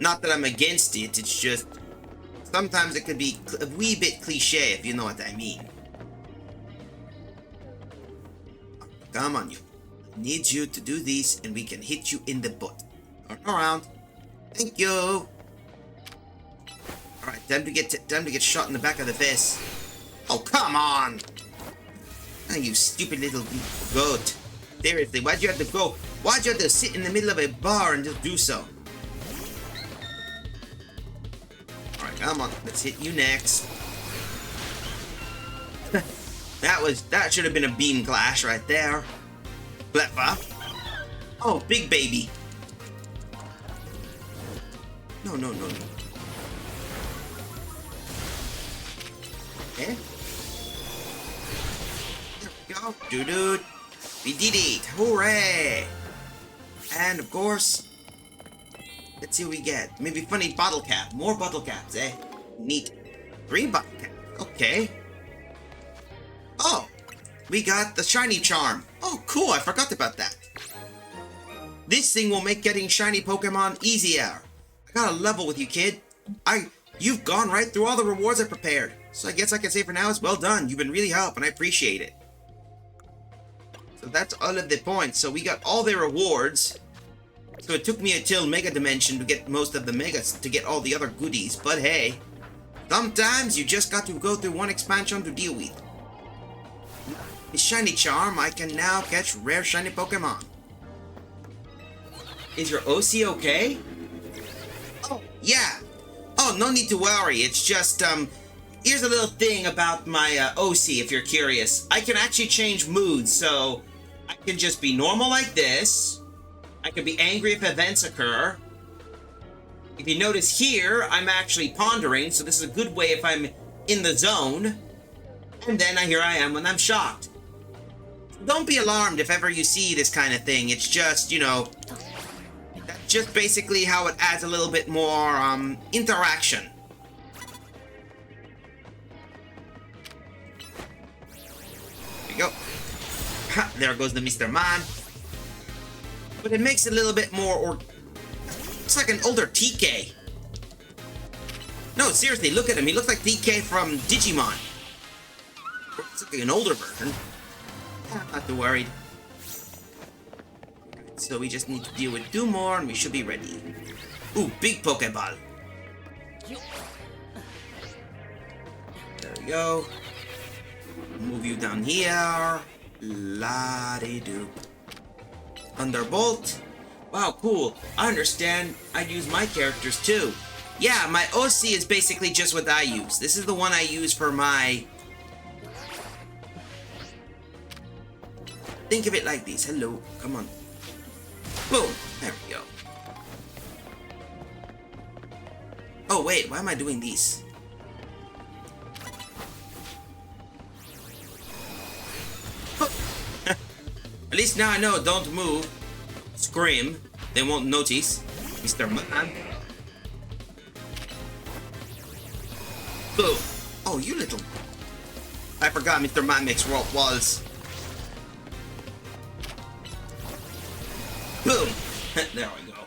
Not that I'm against it, it's just... Sometimes it could be a wee bit cliche, if you know what I mean. Come on, you. I need you to do this, and we can hit you in the butt. Turn around. Thank you. Alright, time to get shot in the back of the face. Oh, come on! Oh, you stupid little goat. Seriously, why'd you have to go? Why'd you have to sit in the middle of a bar and just do so? Alright, come on. Let's hit you next. That should have been a beam clash right there. Cleffa. Oh, big baby. No. Okay. There we go. Doo-doo. We did it. Hooray! And of course, let's see what we get. Maybe funny bottle cap. More bottle caps, eh? Neat. 3 bottle caps. Okay. Oh, we got the shiny charm. Oh, cool. I forgot about that. This thing will make getting shiny Pokemon easier. I got a level with you, kid. You've gone right through all the rewards I prepared. So I guess I can say for now it's well done. You've been really helping. I appreciate it. So that's all of the points. So we got all the rewards. So it took me until Mega Dimension to get most of the Megas to get all the other goodies. But hey, sometimes you just got to go through one expansion to deal with. With Shiny Charm, I can now catch rare shiny Pokemon. Is your OC okay? Oh, yeah. Oh, no need to worry. It's just, here's a little thing about my OC, if you're curious. I can actually change moods, so I can just be normal like this. I can be angry if events occur. If you notice here, I'm actually pondering, so this is a good way if I'm in the zone. And then here I am when I'm shocked. Don't be alarmed if ever you see this kind of thing. It's just, you know, that's just basically how it adds a little bit more interaction. There we go. Ha, there goes the Mr. Man. But it makes it a little bit more, it's like an older TK. No, seriously, look at him. He looks like TK from Digimon. It's like an older version. Not too worried. So we just need to deal with 2 more and we should be ready. Ooh, big Pokeball. There we go. Move you down here. La-de-doo. Thunderbolt. Wow, cool. I understand. I'd use my characters too. Yeah, my OC is basically just what I use. This is the one I use for my... Think of it like this. Hello. Come on. Boom. There we go. Oh, wait. Why am I doing these? At least now I know. Don't move. Scream. They won't notice. Mr. Man. Boom. Oh, you little... I forgot Mr. Man makes walls. Boom! There we go.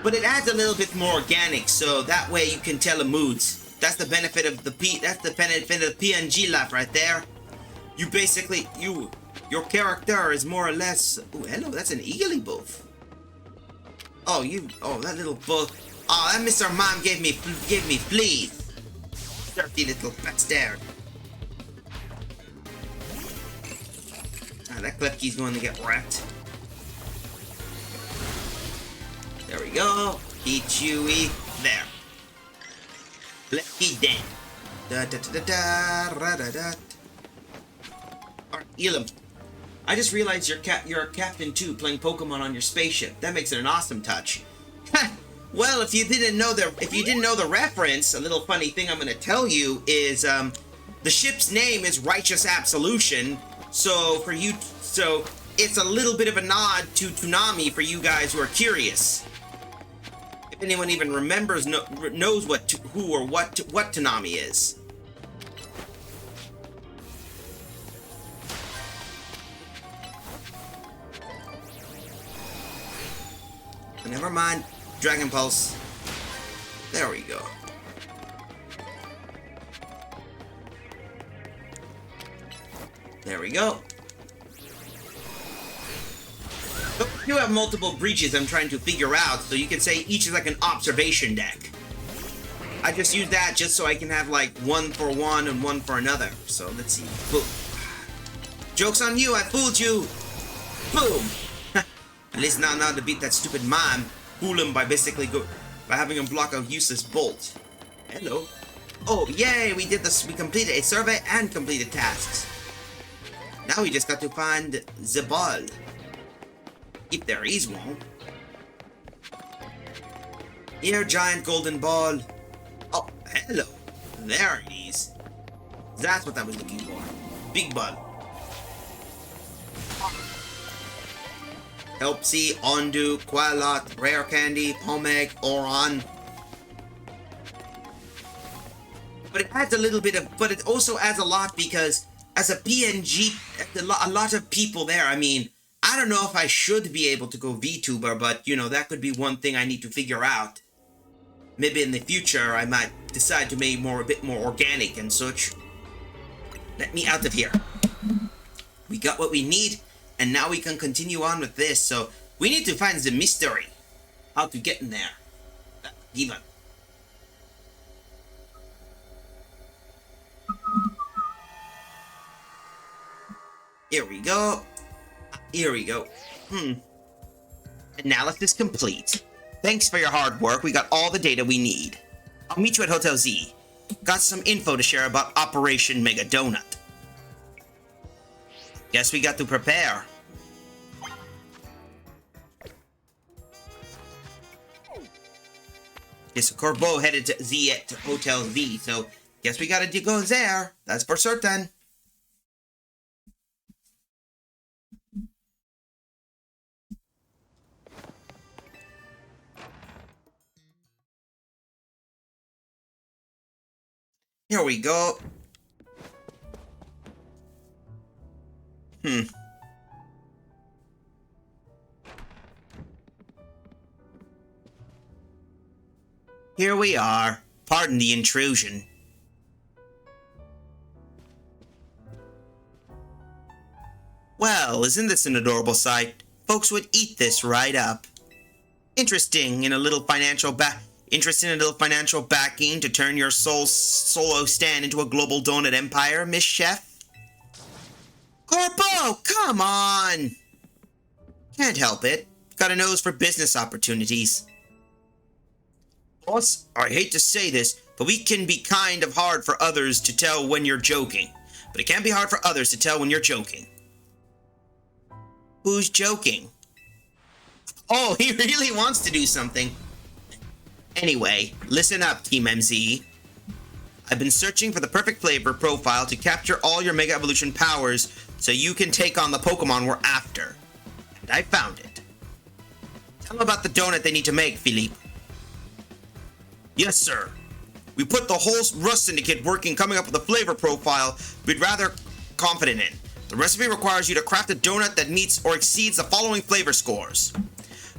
But it adds a little bit more organic, so that way you can tell the moods. That's the benefit of the benefit of the PNG life right there. You basically, your character is more or less... Oh, hello, that's an Eagly-Buff. Oh, that little buff. Oh, that Mr. Mom gave me fleas. Dirty little bastard. Ah, that Klefki's going to get wrecked. There we go. Eat Chewy. There. Klefki dead. Da-da-da-da-da-da-da. Alright, Elam. I just realized you're a captain too, playing Pokemon on your spaceship. That makes it an awesome touch. Well, if you didn't know the reference, a little funny thing I'm gonna tell you is the ship's name is Righteous Absolution. So it's a little bit of a nod to Toonami for you guys who are curious. If anyone even remembers, knows what Toonami is. Never mind. Dragon Pulse. There we go. There we go. So you have multiple breaches I'm trying to figure out, so you can say each is like an observation deck. I just use that just so I can have like one for one and one for another. So let's see. Boom. Joke's on you, I fooled you. Boom. At least now to beat that stupid mime, fool him by by having him block a useless bolt. Hello. Oh, yay, we did this. We completed a survey and completed tasks. Now we just got to find the ball. If there is one. Here, giant golden ball. Oh, hello. There it is. That's what I was looking for. Big bud. Helpsy, Ondu, Qualot, Rare Candy, Pomeg, Oron. But it adds a little bit of... But it also adds a lot because as a PNG, a lot of people there, I mean, I don't know if I should be able to go VTuber, but, you know, that could be one thing I need to figure out. Maybe in the future I might decide to make a bit more organic and such. Let me out of here. We got what we need, and now we can continue on with this. So we need to find the mystery. How to get in there. Even. Here we go. Here we go. Analysis complete. Thanks for your hard work. We got all the data we need. I'll meet you at Hotel Z. Got some info to share about Operation Mega Donut. Guess we got to prepare. Yes, Corbeau headed to Hotel Z, so guess we gotta go there. That's for certain. Here we go. Here we are. Pardon the intrusion. Well, isn't this an adorable sight? Folks would eat this right up. Interesting in a little financial backing to turn your solo stand into a global donut empire, Miss Chef? Corpo, come on! Can't help it. Got a nose for business opportunities. Boss, I hate to say this, but we can be kind of hard for others to tell when you're joking. But it can't be hard for others to tell when you're joking. Who's joking? Oh, he really wants to do something. Anyway, listen up, Team MZ. I've been searching for the perfect flavor profile to capture all your Mega Evolution powers so you can take on the Pokemon we're after. And I found it. Tell them about the donut they need to make, Philippe. Yes, sir. We put the whole Rust Syndicate working coming up with a flavor profile we'd rather confident in. The recipe requires you to craft a donut that meets or exceeds the following flavor scores.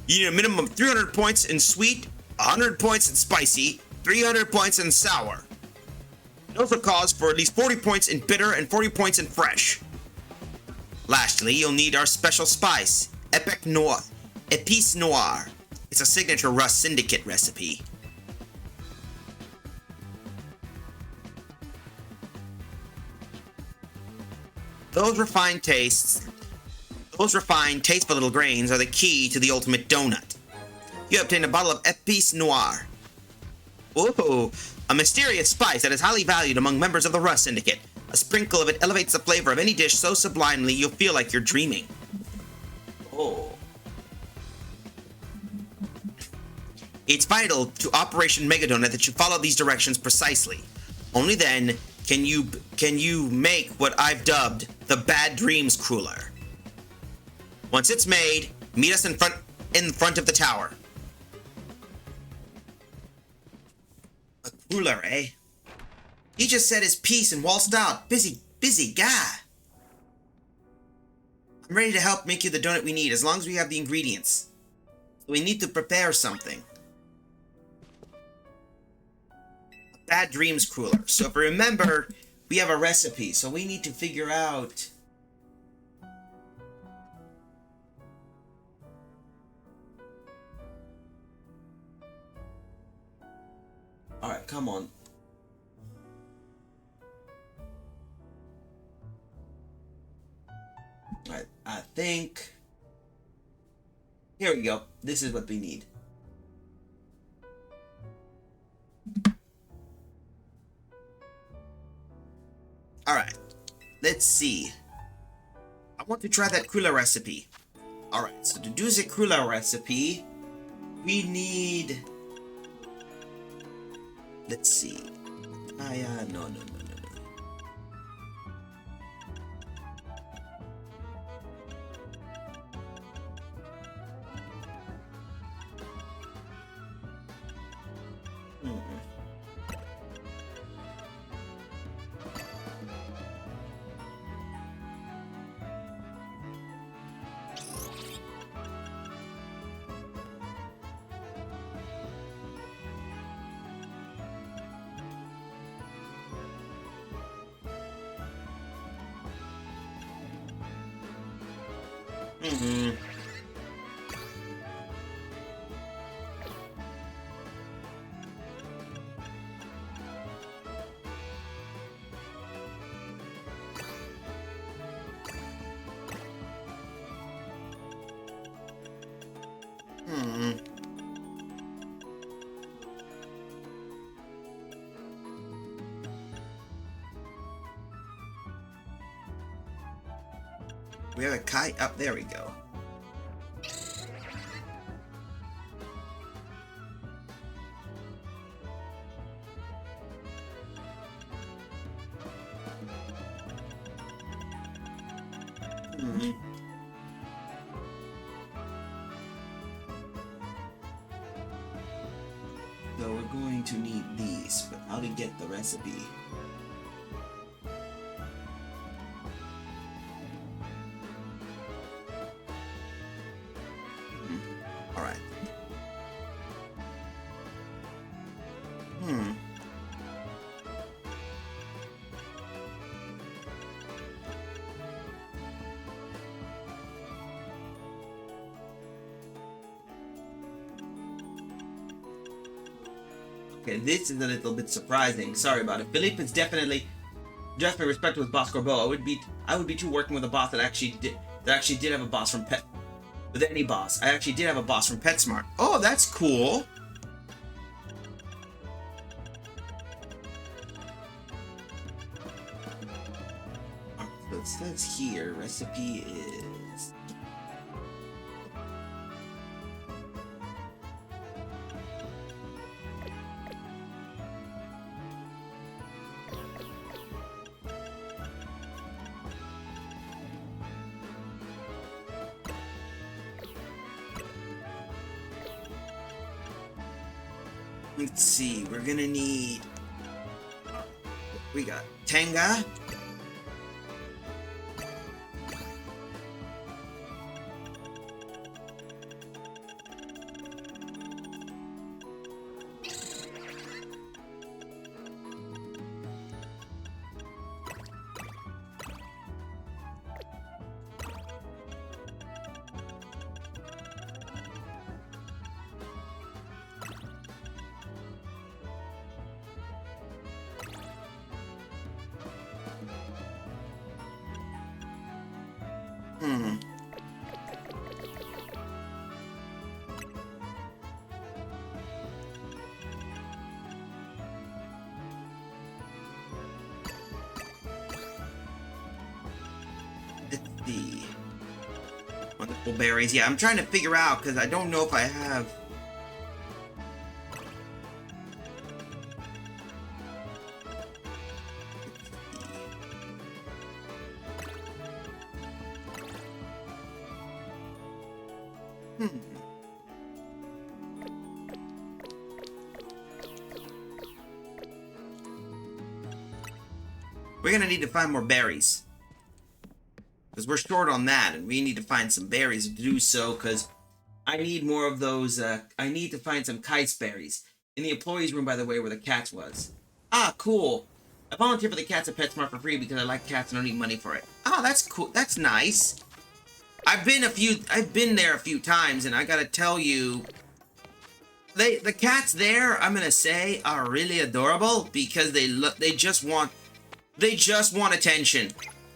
You need a minimum of 300 points in sweet, 100 points in spicy, 300 points in sour. It also calls for at least 40 points in bitter and 40 points in fresh. Lastly, you'll need our special spice, Épice Noire. It's a signature Rust Syndicate recipe. Those refined, tasteful little grains are the key to the ultimate donut. You obtain a bottle of Épice Noire. Ooh, a mysterious spice that is highly valued among members of the Rust Syndicate. A sprinkle of it elevates the flavor of any dish so sublimely you'll feel like you're dreaming. Oh. It's vital to Operation Mega Donut that you follow these directions precisely. Only then can you make what I've dubbed the Bad Dreams Cooler. Once it's made, meet us in front of the tower. A cooler, eh? He just said his piece and waltzed out. Busy guy. I'm ready to help make you the donut we need as long as we have the ingredients. So we need to prepare something. Bad Dreams Cooler. So if you remember, we have a recipe, so we need to figure out... Alright, come on. Alright, I think... Here we go. This is what we need. Alright, let's see. I want to try that cooler recipe. Alright, so to do the cooler recipe, we need... Let's see. No. Hmm. Hmm. Hmm. We have a kite. Up there we go. Hmm. So we're going to need these, but how to get the recipe? All right. Hmm. Okay, this is a little bit surprising. Sorry about it. Philippe is definitely just my respect with Boss Corbeau. I would be too working with a boss that actually did have a boss from Pet with any boss. I actually did have a boss from PetSmart. Oh, that's cool. So it says here recipe is let's see, we're gonna need we got Tenga. Hmm. Let's see. Wonderful berries. Yeah, I'm trying to figure out because I don't know if I have. Hmm. We're gonna need to find more berries. Because we're short on that, and we need to find some berries to do so, because I need more of those, I need to find some kite berries. In the employees room, by the way, where the cats was. Ah, cool. I volunteer for the cats at PetSmart for free because I like cats and don't need money for it. Oh, that's cool. That's nice. I've been there a few times, and I gotta tell you, the cats there, I'm gonna say, are really adorable because they just want attention.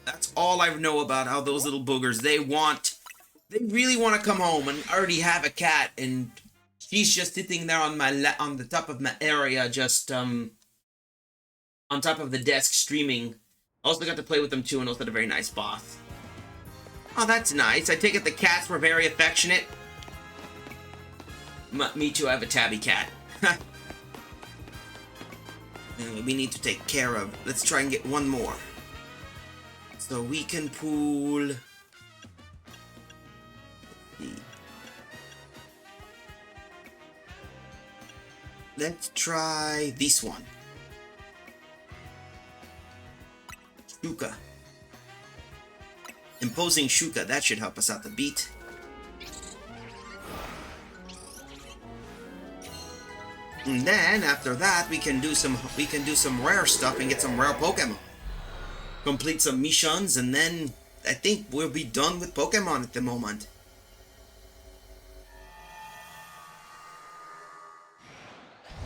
That's all I know about how those little boogers, they really want to come home, and I already have a cat, and she's just sitting there on on the top of my area, just on top of the desk streaming. Also got to play with them too, and also had a very nice boss. Oh, that's nice. I take it the cats were very affectionate. Me too, I have a tabby cat. We need to take care of. Let's try and get one more. So we can pull. Let's try this one. Shuka. Imposing Shuka, that should help us out a bit. And then after that we can do some rare stuff and get some rare Pokemon. Complete some missions and then I think we'll be done with Pokemon at the moment.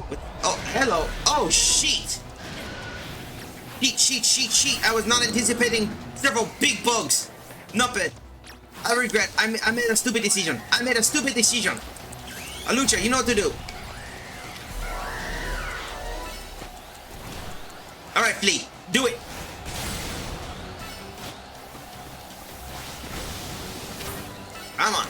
What? Oh, hello. Oh, shit. Sheet. I was not anticipating several big bugs. Nuppet. I regret. I made a stupid decision. Alucha, you know what to do. Alright, Flea. Do it. Come on.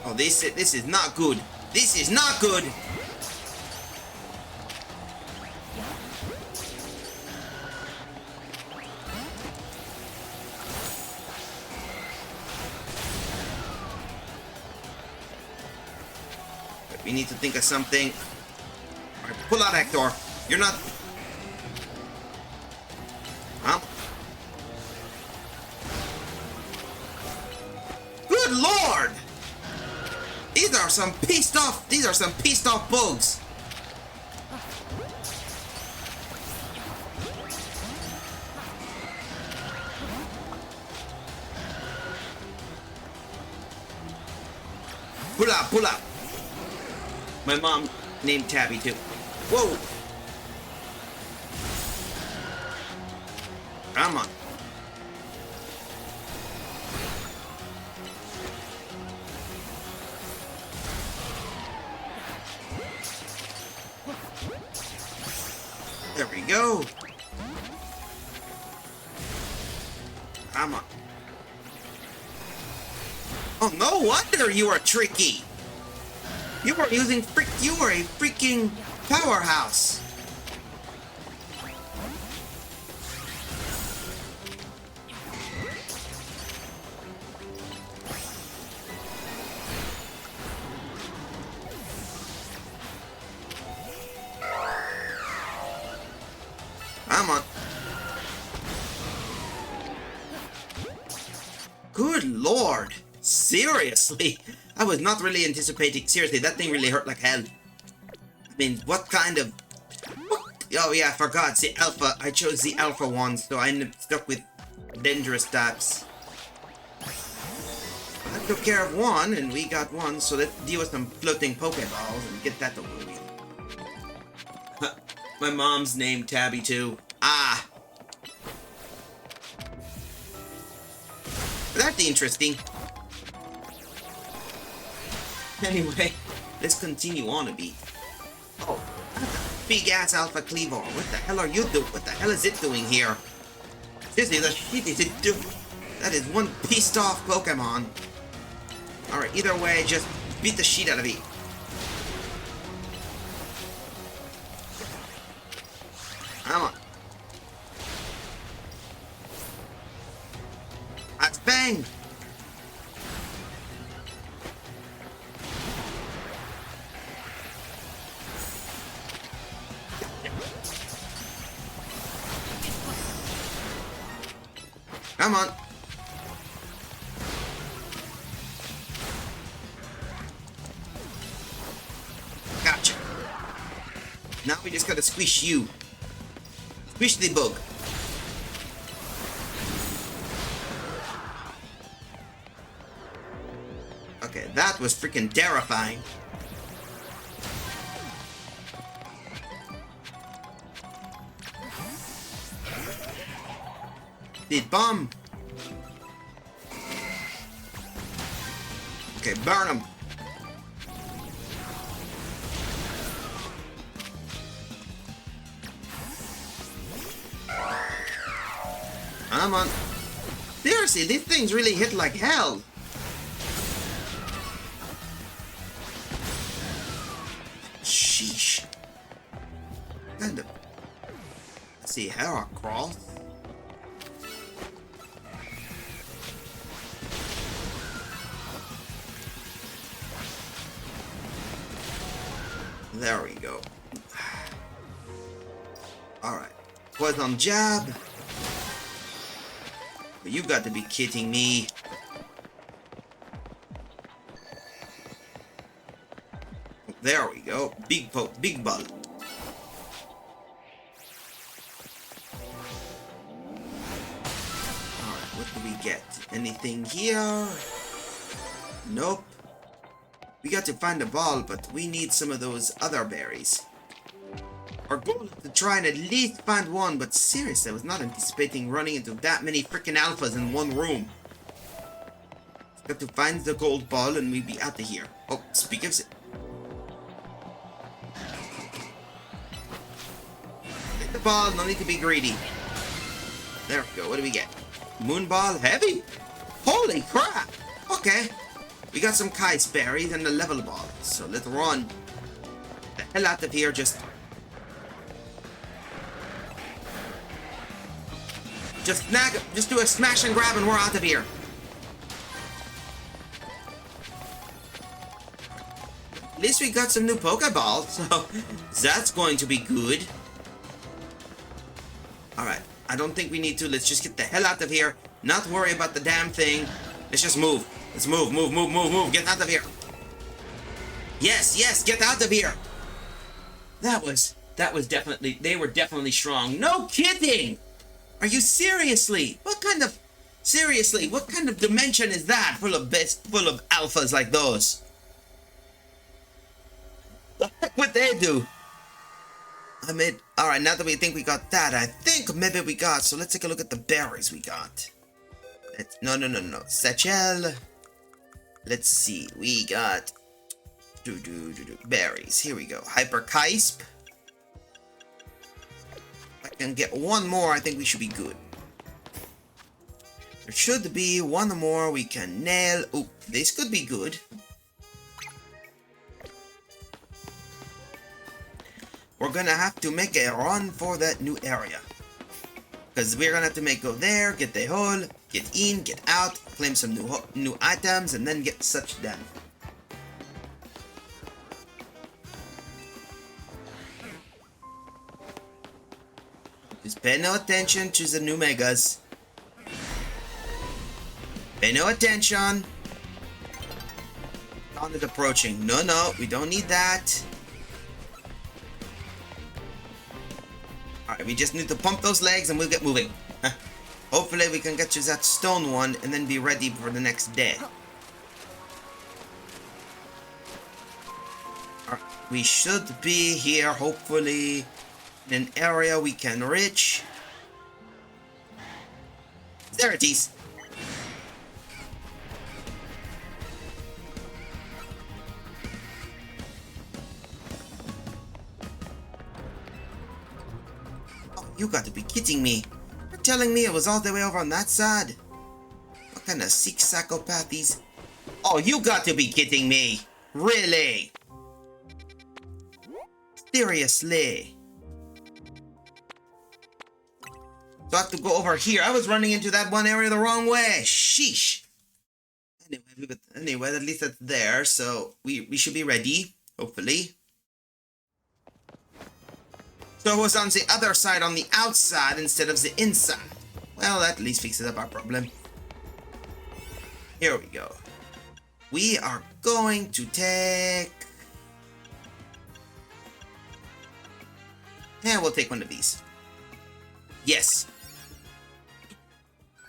Oh, this is not good. This is not good. We need to think of something. All right, pull out, Hector. You're not. Huh? Good lord! These are some pissed off bugs. Pull up. My mom named Tabby too. Whoa! Come on. There we go. Come on. Oh, no wonder you are tricky. You were a freaking powerhouse. Come on. Good lord. Seriously? I was not really anticipating. Seriously, that thing really hurt like hell. I mean, what kind of... Oh yeah, I forgot. See, Alpha. I chose the Alpha one, so I ended up stuck with dangerous types. I took care of one, and we got one, so let's deal with some floating Pokeballs and get that over with. My mom's named Tabby too. Ah! That's interesting. Anyway, let's continue on a bit. Oh, big ass Alpha Cleaver. What the hell are you doing? What the hell is it doing here? Seriously, the shit is it doing? That is one pissed off Pokemon. Alright, either way, just beat the shit out of it. Come on. That's bang! Come on. Gotcha. Now we just gotta squish you. Squish the bug. Okay, that was freaking terrifying. Did bomb. Okay, burn him. Come on. Seriously, these things really hit like hell. Sheesh. Kind of. Let's see, Heracross. There we go. Alright. Poison jab. You got to be kidding me. There we go. Big poke, big ball. Alright, what do we get? Anything here? Nope. We got to find a ball, but we need some of those other berries. Our goal is to try and at least find one, but seriously, I was not anticipating running into that many freaking alphas in one room. Got to find the gold ball and we'll be out of here. Oh, speak of... Take the ball, no need to be greedy. There we go, what do we get? Moon ball, heavy? Holy crap! Okay. We got some Kai's berries and a level ball, so let's run the hell out of here. Just snag, just do a smash and grab and we're out of here. At least we got some new Pokeballs, so that's going to be good. Alright, I don't think we need to. Let's just get the hell out of here. Not worry about the damn thing. Let's just move. Let's move. Get out of here. Yes, get out of here. That was definitely, they were definitely strong. No kidding. Are you seriously? What kind of dimension is that full of alphas like those? The heck would they do? Alright, now that we think we got that, I think maybe we got, so let's take a look at the berries we got. No. Satchel. Let's see, we got berries. Here we go. Hyper Kaisp. If I can get one more, I think we should be good. There should be one more we can nail. Oh, this could be good. We're gonna have to make a run for that new area. Because we're gonna have to go there, get the hole, get in, get out, claim some new items, and then get such done. Just pay no attention to the new megas. Pay no attention. Dawn is approaching. No, we don't need that. Alright, we just need to pump those legs and we'll get moving. Hopefully we can get to that stone one and then be ready for the next day. Alright, we should be here, hopefully, in an area we can reach. There it is. You got to be kidding me. You're telling me it was all the way over on that side? What kind of sick psychopath is... Oh, you got to be kidding me. Really? Seriously? So I have to go over here. I was running into that one area the wrong way. Sheesh. Anyway, at least it's there. So we should be ready. Hopefully. So it was on the other side, on the outside, instead of the inside. Well, that at least fixes up our problem. Here we go. We are going to take... Yeah, we'll take one of these. Yes.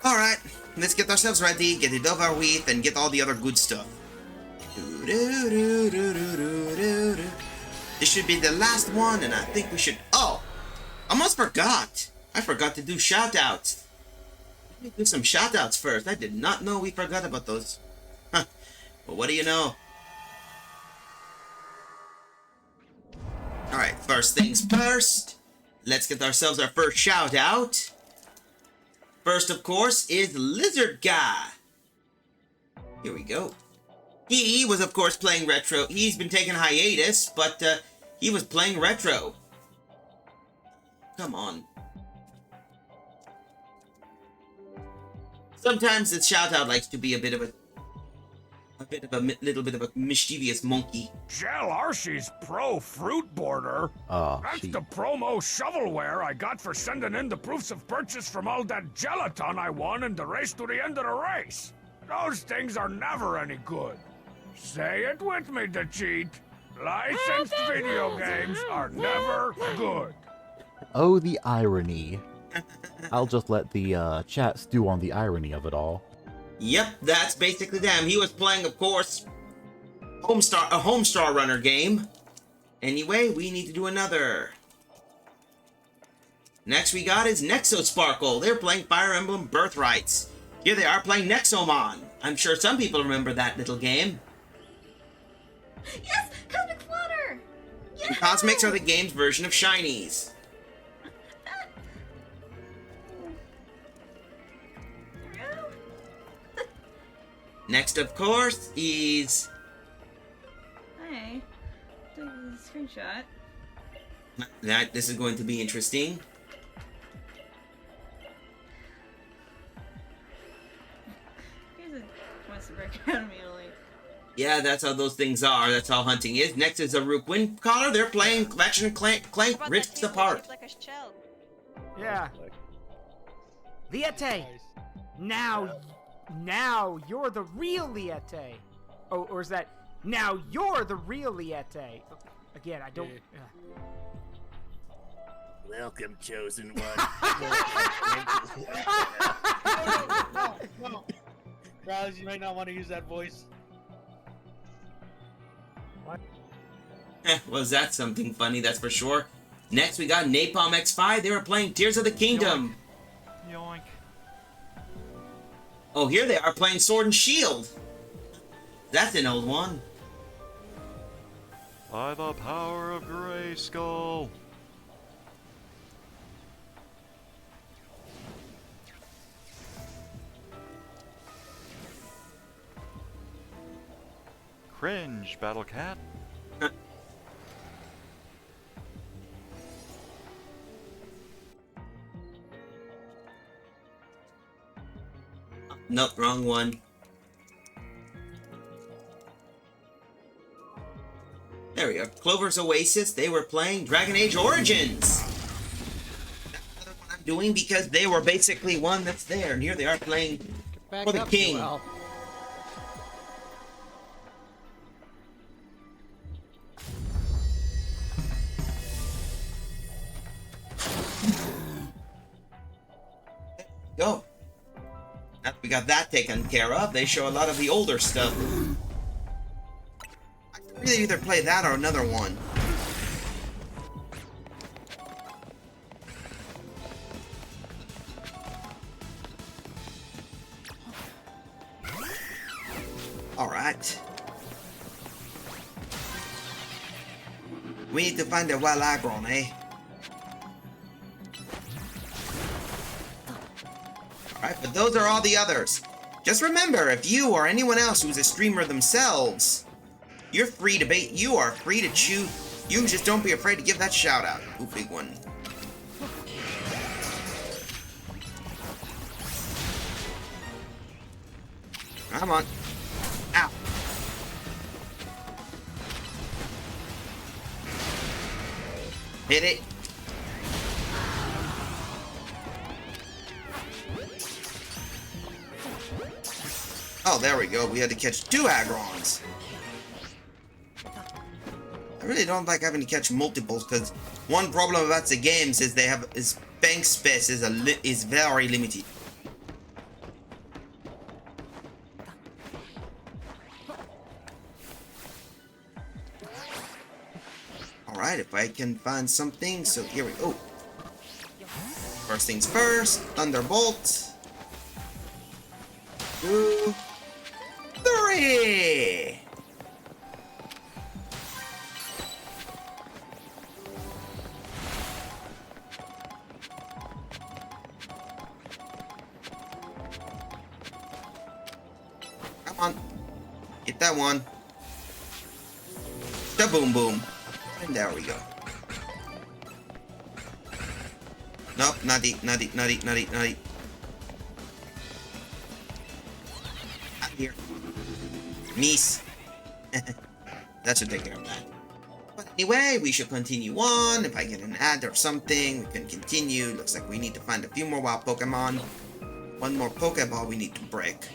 Alright, let's get ourselves ready, get it over with, and get all the other good stuff. This should be the last one, and I think we should... Oh! Almost forgot! I forgot to do shoutouts. Let me do some shoutouts first. I did not know we forgot about those. Huh. Well, what do you know? Alright, first things first. Let's get ourselves our first shoutout. First, of course, is Lizard Guy. Here we go. He was, of course, playing retro. He's been taking hiatus, but he was playing retro. Come on. Sometimes the shoutout likes to be a bit of a little bit of a mischievous monkey. Gel Archie's Pro Fruit Border. That's the promo shovelware I got for sending in the proofs of purchase from all that gelatin I won in the race to the end of the race. Those things are never any good. Say it with me, the cheat. Licensed video games are never good. Oh, the irony. I'll just let the chat stew on the irony of it all. Yep, that's basically them. He was playing, of course, a Homestar Runner game. Anyway, we need to do another. Next we got is Nexo Sparkle. They're playing Fire Emblem Birthrights. Here they are playing Nexomon. I'm sure some people remember that little game. Yes! Cosmic Flutter! Yes! And Cosmics are the game's version of Shinies. Next, of course, is... Hey, took a screenshot. This is going to be interesting. Here's a wants to break out immediately. Yeah, that's how those things are. That's how hunting is. Next is a Rook Wind Caller. They're playing Ratchet and Clank Rift Apart. Like a shell. Yeah. Liete! Now you're the real Liete. Oh, or is that now you're the real Liete? Again, I don't. Welcome, chosen one. No. Raz, you might not want to use that voice. Was that something funny? That's for sure. Next, we got Napalm X5. They were playing Tears of the Kingdom. Yoink. Oh, here they are playing Sword and Shield. That's an old one. By the power of Grayskull. Cringe, Battle Cat. Nope, wrong one. There we go. Clover's Oasis, they were playing Dragon Age Origins. That's what I'm doing because they were basically one that's there. And here they are playing for the king. Well. Go. Now that we got that taken care of, they show a lot of the older stuff. I could really either play that or another one. Alright. We need to find a wild Agron, eh? Alright, but those are all the others. Just remember, if you or anyone else who's a streamer themselves, you are free to choose. You just don't be afraid to give that shout out. Ooh, big one. Come on. Ow. Hit it. Oh, there we go. We had to catch 2 Agrons. I really don't like having to catch multiples because one problem about the games is bank space is very limited. Alright, if I can find something, so here we go. First things first, Thunderbolt. 2, 3! Come on. Get that one. Da boom boom. And there we go. Nope, nutty. Out here. Miss. That should take care of that. But anyway, we should continue on. If I get an ad or something, we can continue. Looks like we need to find a few more wild Pokemon. One more Pokeball we need to break.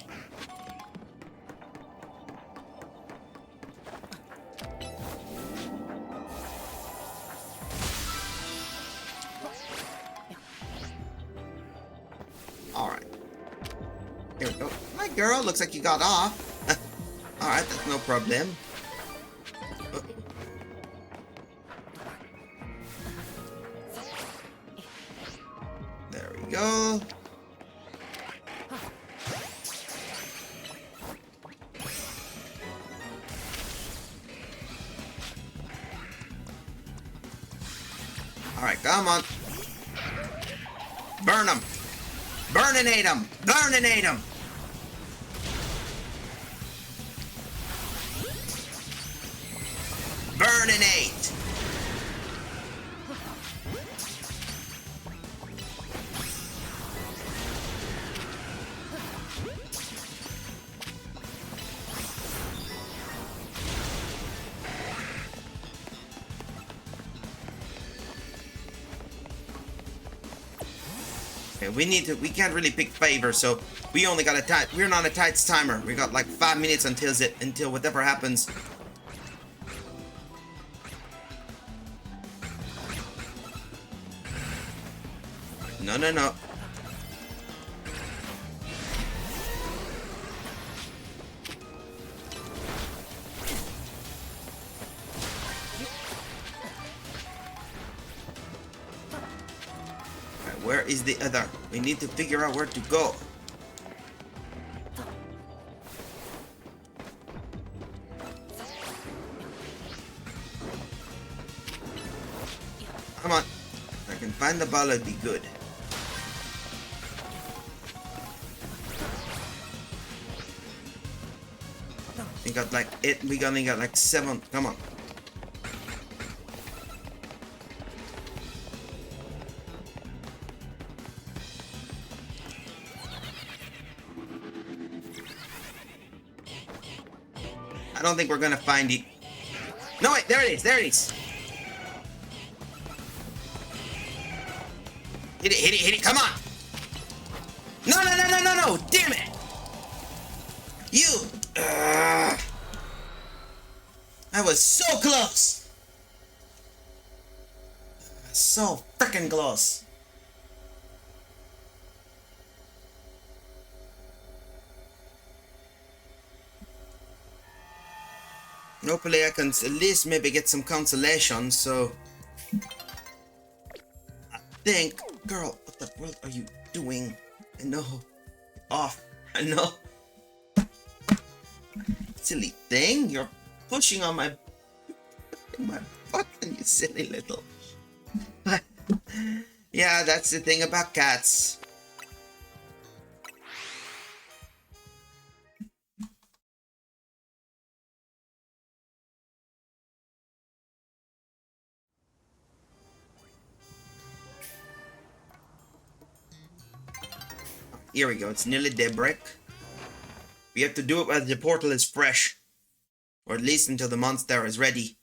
Alright. Here we go. Hi girl, looks like you got off. Alright, that's no problem. There we go. Alright, come on. Burn them. Burninate them. Burninate them. Burninate. Okay, we can't really pick favor, so we only got we're on a tight timer. We got like 5 minutes until whatever happens. No, no, no. Alright, where is the other? We need to figure out where to go. Come on. If I can find the ball, it'd be good. We got like we only got like 7. Come on. I don't think we're gonna find it. No, wait, there it is, there it is. Hit it, hit it, hit it, come on. No, no, no, no, no, no, damn it. You. I was so close. So freaking close. Hopefully I can at least maybe get some consolation, so... I think... Girl, what the world are you doing? I know. Off. I know. Silly thing, you're pushing on my button, you silly little... Yeah, that's the thing about cats. Here we go, it's nearly daybreak. We have to do it while the portal is fresh. Or at least until the monster is ready.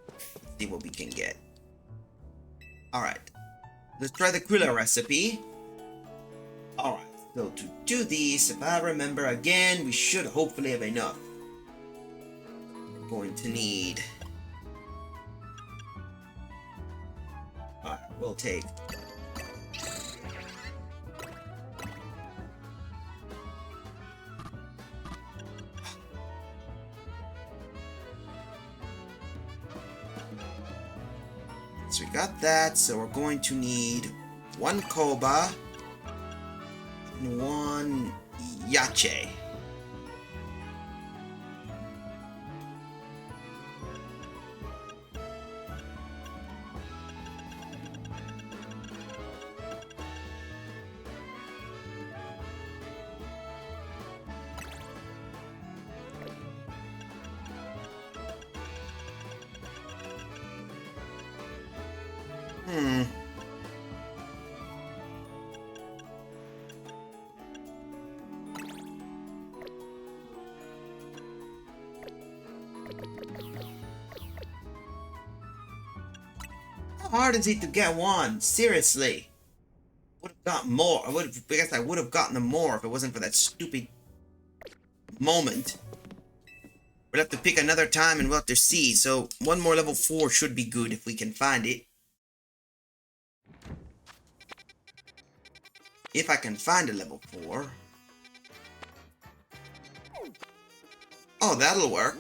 Let's see what we can get. Alright. Let's try the Quilla recipe. Alright, so to do these, if I remember again, we should hopefully have enough. We're going to need... Alright, we'll take... So we got that, so we're going to need 1 Koba and 1 Yache. hard is it to get one? Seriously. Would have got more. I guess I would have gotten them more if it wasn't for that stupid moment. We'll have to pick another time and we'll have to see. So one more level 4 should be good if we can find it. If I can find a level 4. Oh, that'll work.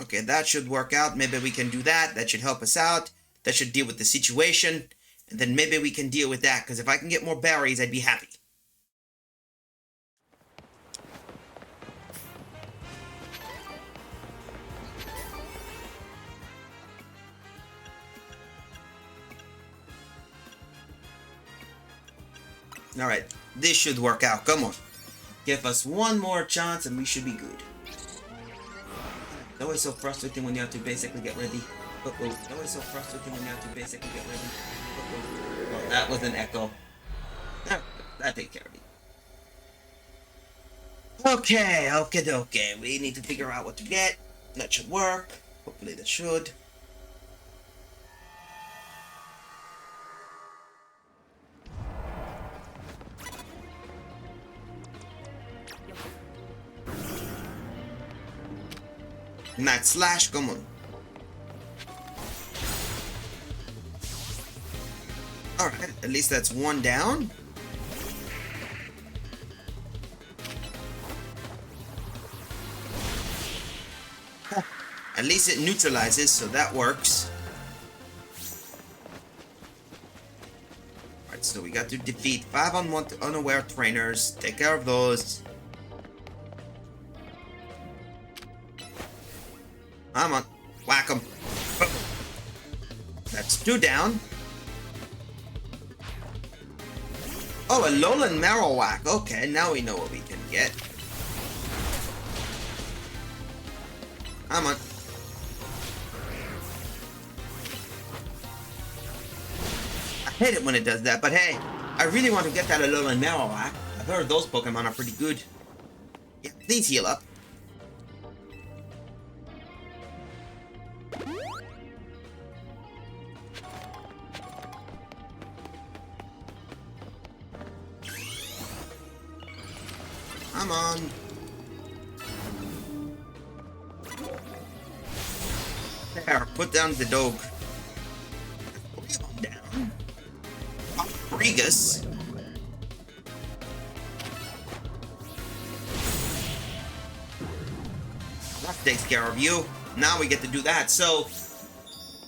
Okay, that should work out. Maybe we can do that. That should help us out. That should deal with the situation. And then maybe we can deal with that. Because if I can get more berries, I'd be happy. Alright, this should work out. Come on. Give us one more chance and we should be good. It's always so frustrating when you have to basically get ready. Uh-oh. It's always so frustrating when you have to basically get ready. Uh-oh. Well, that was an echo. That takes care of it. Okay, okay. We need to figure out what to get. That should work. Hopefully that should. Not slash, come on. Alright, at least that's one down. At least it neutralizes, so that works. Alright, so we got to defeat 5 unaware trainers. Take care of those. Come on. Whack them. That's 2 down. Oh, a Lowland Marowak. Okay, now we know what we can get. Come on. I hate it when it does that, but hey, I really want to get that Alolan Marowak. I've heard those Pokemon are pretty good. Yeah, please heal up. Come on. There, put down the dog. Down. Regus. That takes care of you. Now we get to do that. So,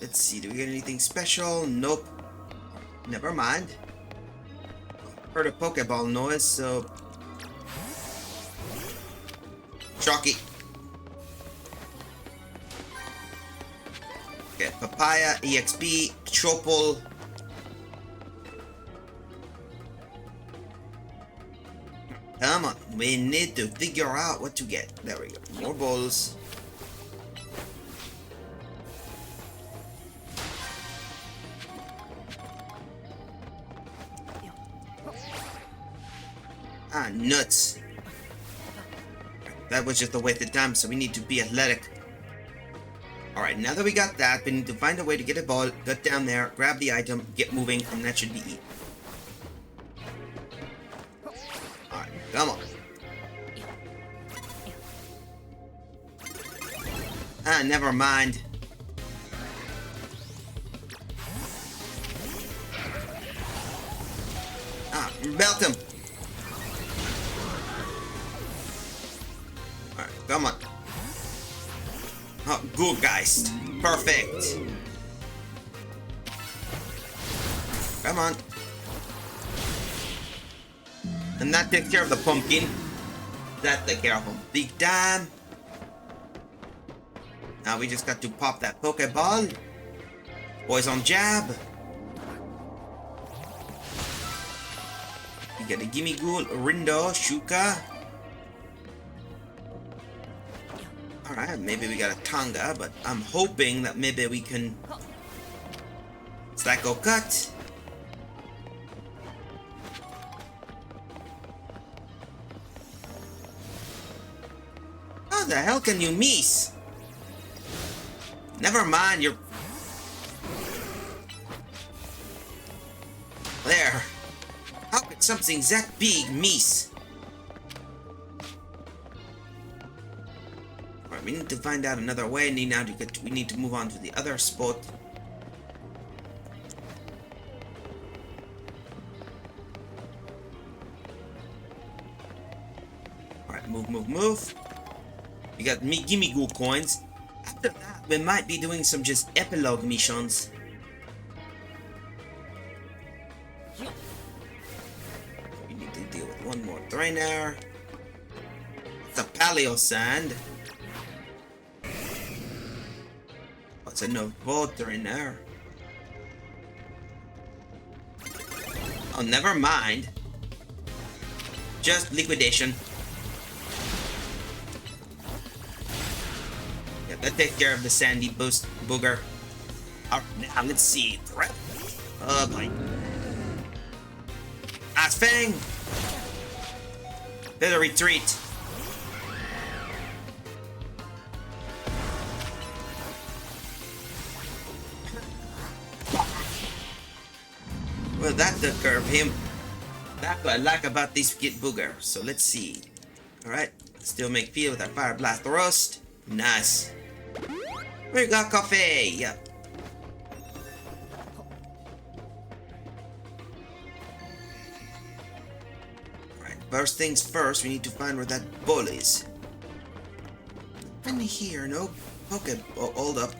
let's see. Do we get anything special? Nope. Never mind. Heard a Pokeball noise, so... Chalky. Okay, Papaya, EXP, Chopal. Come on, we need to figure out what to get. There we go. More balls. Ah, nuts. That was just a waste of time, so we need to be athletic. Alright, now that we got that, we need to find a way to get a ball, get down there, grab the item, get moving, and that should be it. Alright, come on. Ah, never mind. Ah, belt him. Alright, come on. Oh, good guys. Perfect. Come on. And that takes care of the pumpkin. That takes care of him. Big time. Now we just got to pop that Pokeball. Poison jab. We get a Gimmighoul, Rindo, Shuka. Alright, maybe we got a Tonga, but I'm hoping that maybe we can... Psycho Cut. the hell can you miss? Never mind, you're... There. How could something that big miss? Alright, we need to find out another way. We need to move on to the other spot. Alright, move. We got gimme goo coins. After that, we might be doing some just epilogue missions. We need to deal with one more trainer. It's a paleo sand. What's a no water in there? Oh, never mind. Just liquidation. Yeah, that takes care of the sandy booger. Alright, now let's see. Threat. Oh boy. Ass Fang! Better retreat. Well, that took care of him. That's what I like about this kid booger. So let's see. Alright, still make feel with our fire blast roast. Nice. We got coffee. Yeah. Alright, first things first, we need to find where that ball is. Nothing here, no. Okay, hold up.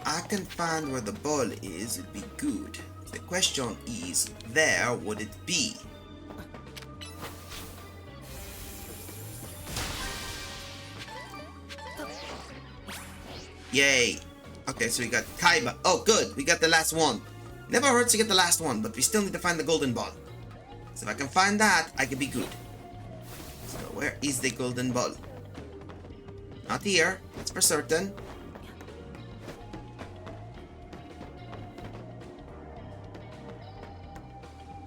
I can find where the ball is, it'd be good. The question is, where would it be? Yay! Okay, so we got Kaiba. Oh, good, we got the last one. Never hurts to get the last one, but we still need to find the golden ball. So if I can find that, I can be good. So where is the golden ball? Not here, that's for certain.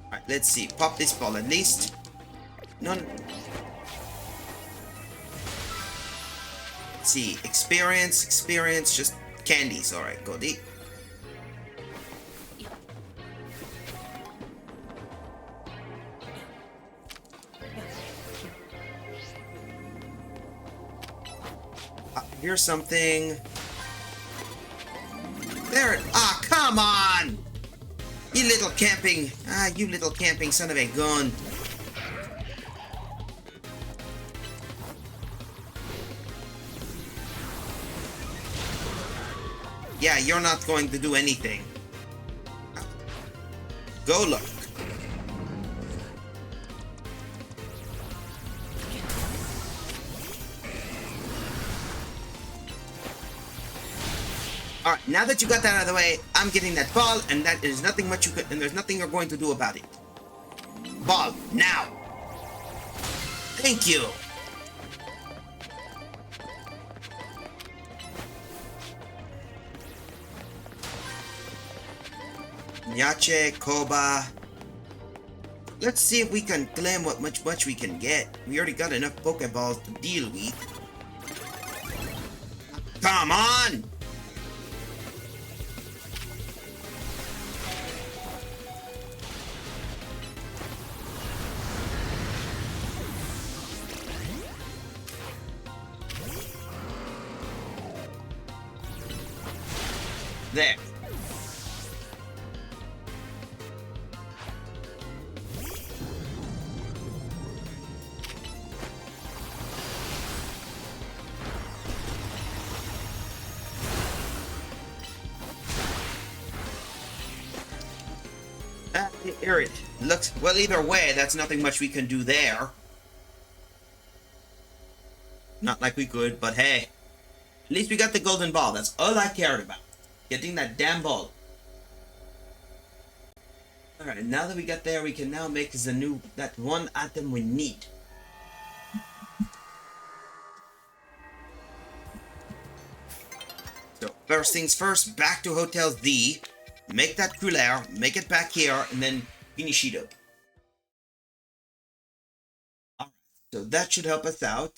Alright, let's see. Pop this ball at least. None. Let's see. Experience, just candies. Alright, go deep. Here's something. There it. Ah, come on! You little camping son of a gun. Yeah, you're not going to do anything. Go look. Alright, now that you got that out of the way, I'm getting that ball, and that is nothing much you could, and there's nothing you're going to do about it. Ball, now! Thank you! Nyache, Koba. Let's see if we can claim what much we can get. We already got enough Pokeballs to deal with. Come on! There. Here it looks. Well, either way, that's nothing much we can do there. Not like we could, but hey. At least we got the golden ball. That's all I cared about. Getting that damn ball. Alright, now that we got there, we can now make that one item we need. So, first things first, back to Hotel Z. Make that cooler, make it back here, and then finish it up. that should help us out.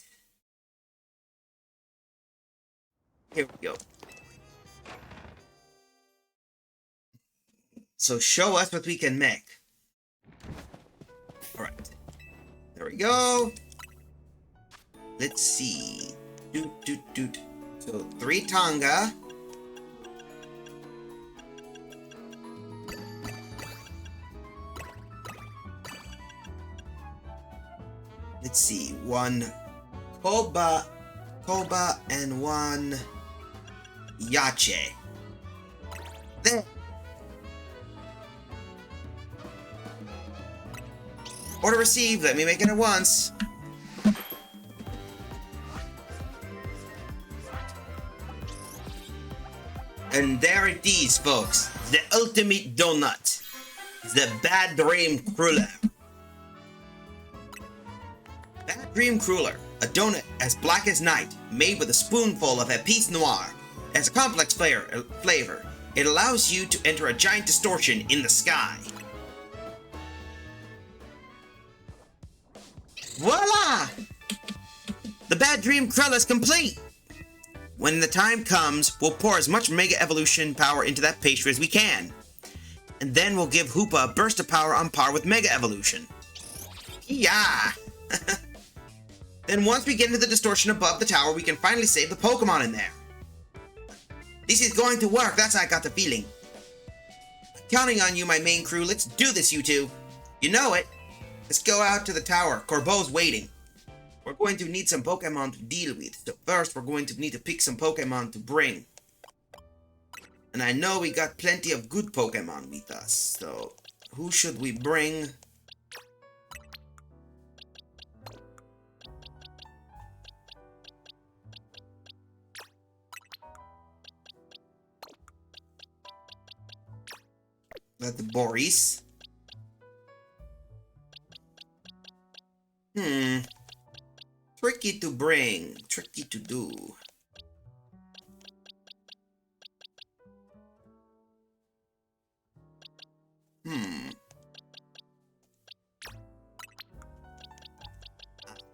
Here we go. So show us what we can make. Alright. There we go. Let's see. Doot. So 3 Tonga. Let's see. 1 Koba, and 1 Yache. There. Order received. Let me make it at once. And there it is, folks. The ultimate donut. The Bad Dream Cruller. Bad Dream Cruller. A donut as black as night, made with a spoonful of épice noire. It has a complex flavor. It allows you to enter a giant distortion in the sky. Voila! The Bad Dream Cruller is complete! When the time comes, we'll pour as much Mega Evolution power into that pastry as we can. And then we'll give Hoopa a burst of power on par with Mega Evolution. Yeah! Then once we get into the distortion above the tower, we can finally save the Pokemon in there. This is going to work, that's how I got the feeling. I'm counting on you, my main crew. Let's do this, you two. You know it. Let's go out to the tower. Corbeau's waiting. We're going to need some Pokemon to deal with. So first, we're going to need to pick some Pokemon to bring. And I know we got plenty of good Pokemon with us. So, who should we bring? That's Boris. Tricky to bring, tricky to do. I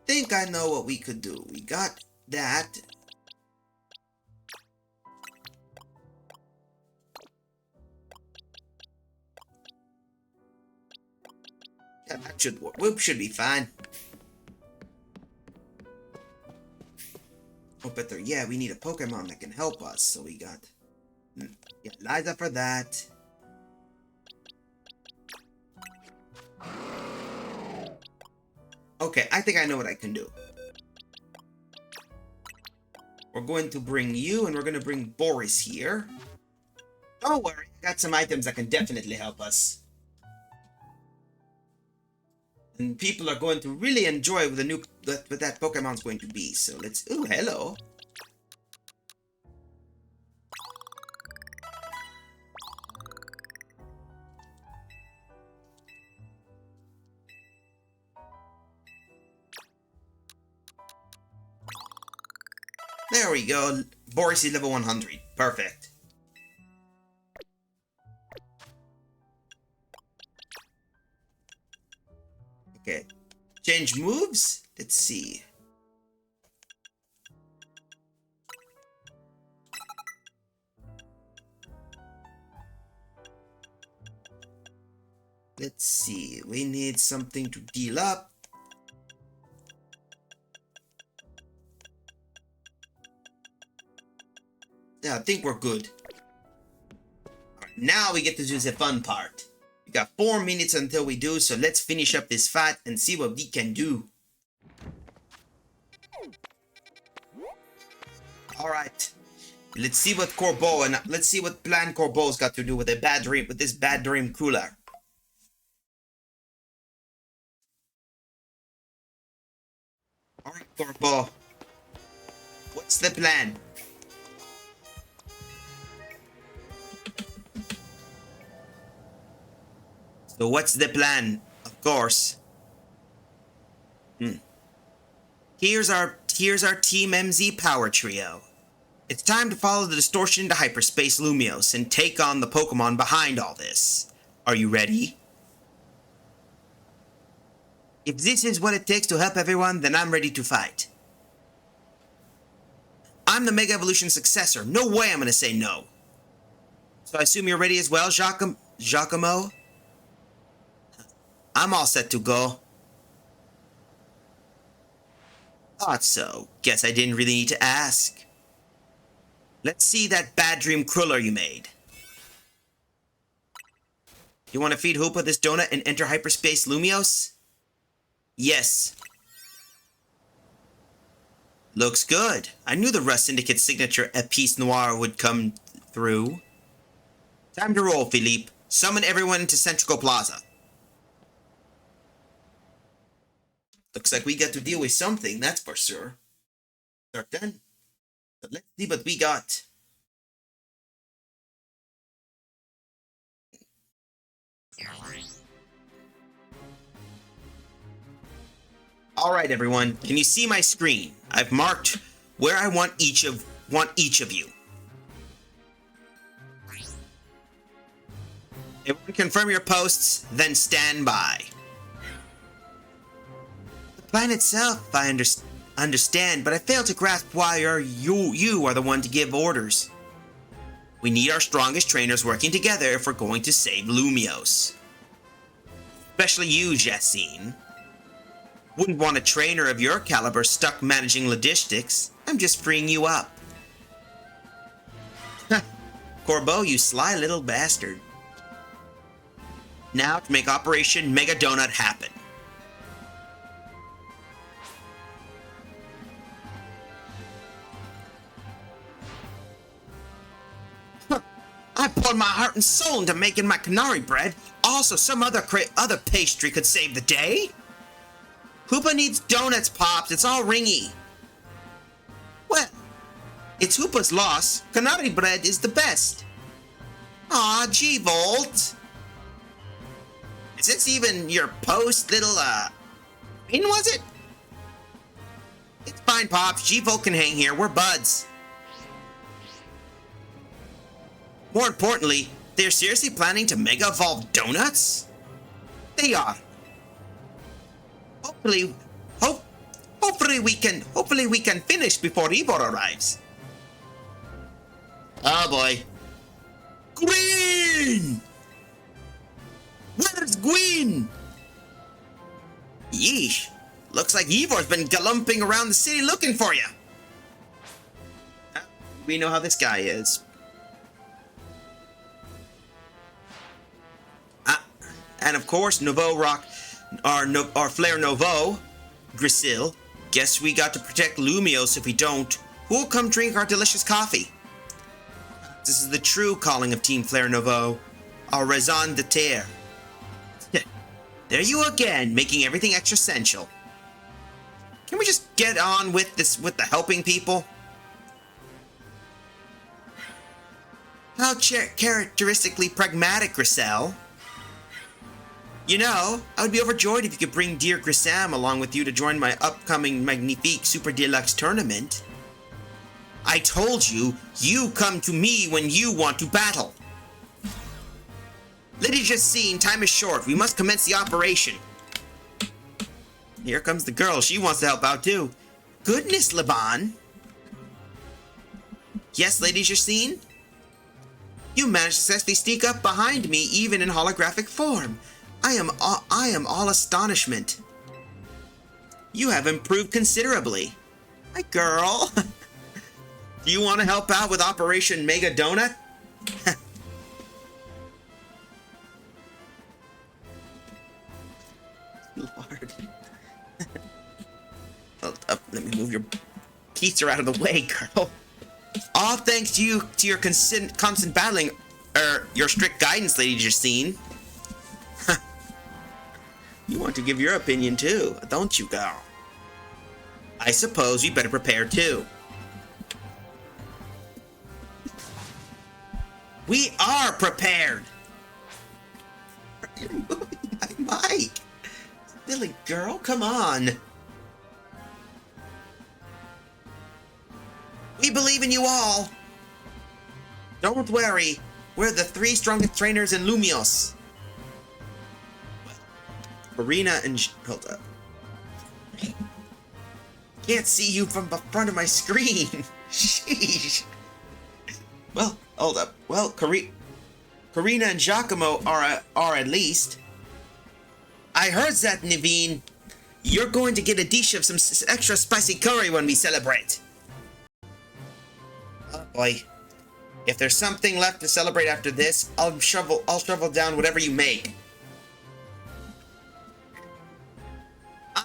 think I know what we could do. We got that. Yeah, that should work. Whoop should be fine. Oh, but there, yeah, we need a Pokemon that can help us. So we got Liza for that. Okay, I think I know what I can do. We're going to bring you, and we're going to bring Boris here. Don't worry, I got some items that can definitely help us. And people are going to really enjoy what that Pokemon's going to be. So let's... Ooh, hello. There we go. Boris is level 100. Perfect. Okay. Change moves? Let's see. Let's see. We need something to deal up. Yeah, I think we're good. Alright, now we get to do the fun part. We got 4 minutes until we do, so let's finish up this fight and see what we can do. Alright. Let's see what Corbeau and let's see what plan Corbeau's got to do with this bad dream cooler. Alright, Corbeau. What's the plan? So what's the plan? Of course. Here's our Team MZ power trio. It's time to follow the distortion into hyperspace Lumios and take on the Pokemon behind all this. Are you ready? If this is what it takes to help everyone, then I'm ready to fight. I'm the Mega Evolution successor. No way I'm gonna say no. So I assume you're ready as well, Giacomo? I'm all set to go. Thought so. Guess I didn't really need to ask. Let's see that bad dream cruller you made. You want to feed Hoopa this donut and enter hyperspace Lumios? Yes. Looks good. I knew the Rust Syndicate signature Epice Noir would come through. Time to roll, Philippe. Summon everyone into Centrical Plaza. Looks like we got to deal with something, that's for sure. Start done. But let's see what we got. Alright everyone, can you see my screen? I've marked where I want each of you. Everyone confirm your posts, then stand by. The plan itself I understand, but I fail to grasp why you are the one to give orders. We need our strongest trainers working together if we're going to save Lumios. Especially you, Jacine. Wouldn't want a trainer of your caliber stuck managing logistics. I'm just freeing you up. Corbeau, you sly little bastard. Now to make Operation Mega Donut happen. I poured my heart and soul into making my canary bread. Also, some other pastry could save the day. Hoopa needs donuts, Pops. It's all ringy. Well, it's Hoopa's loss. Canary bread is the best. Aw, G-Volt. Is this even your post, little, pin, was it? It's fine, Pops. G-Volt can hang here. We're buds. More importantly, they're seriously planning to Mega Evolve donuts? They are. Hopefully we can finish before Ivor arrives. Oh boy. Gwyn! Where's Gwyn? Yeesh. Looks like Ivor's been galumping around the city looking for you. We know how this guy is. And of course, Nouveau Rock, our Flare Nouveau, Grisil. Guess we got to protect Lumios if we don't. Who'll come drink our delicious coffee? This is the true calling of Team Flare Nouveau, our raison d'etre. There you again, making everything extra essential. Can we just get on with this, with the helping people? How characteristically pragmatic, Grisel. You know, I would be overjoyed if you could bring dear Grisam along with you to join my upcoming Magnifique Super Deluxe tournament. I told you, you come to me when you want to battle. Lady Justine, time is short. We must commence the operation. Here comes the girl. She wants to help out too. Goodness, Laban. Yes, Lady Justine? You managed to successfully sneak up behind me even in holographic form. I am all astonishment. You have improved considerably. Hi, girl. Do you want to help out with Operation Mega Donut? Lord. Let me move your keister out of the way, girl. All thanks to you, to your constant battling, your strict guidance, Lady Justine. You want to give your opinion too, don't you, girl? I suppose you better prepare too. We are prepared! You're moving my mic! Silly girl, come on! We believe in you all! Don't worry, we're the 3 strongest trainers in Lumios. Arena and... hold up. Can't see you from the front of my screen. Sheesh. Well, hold up. Well, Karina and Giacomo are at least. I heard that, Naveen. You're going to get a dish of some extra spicy curry when we celebrate. Oh boy. If there's something left to celebrate after this, I'll shovel down whatever you make.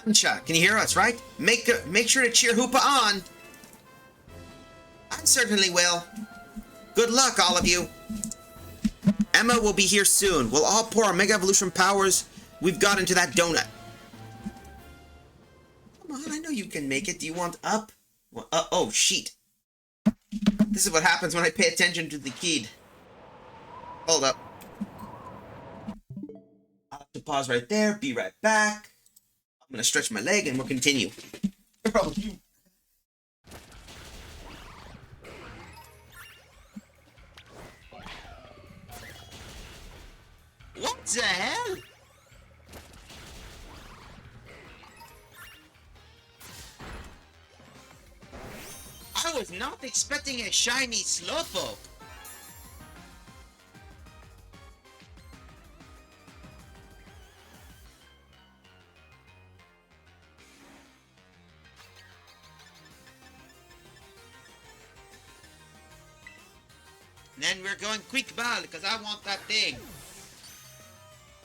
Ancha, can you hear us, right? Make sure to cheer Hoopa on. I certainly will. Good luck, all of you. Emma will be here soon. We'll all pour our Mega Evolution powers we've got into that donut. Come on, I know you can make it. Do you want up? Well, oh, sheet. This is what happens when I pay attention to the kid. Hold up. I'll have to pause right there. Be right back. I'm gonna stretch my leg and we'll continue. Bro, you... What the hell? I was not expecting a shiny Slowpoke. Then we're going quick ball because I want that thing.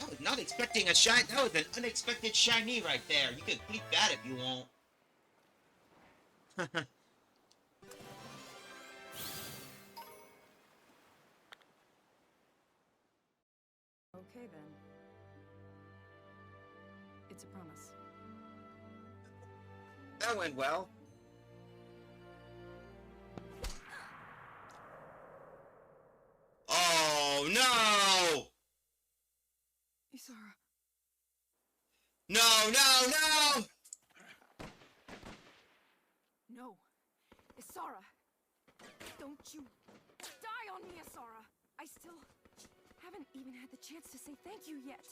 I was not expecting a shiny. That was an unexpected shiny right there. You can click that if you want. Okay then. It's a promise. That went well. Oh no! Isara. No, no, no! No. Isara. Don't you die on me, Isara. I still haven't even had the chance to say thank you yet.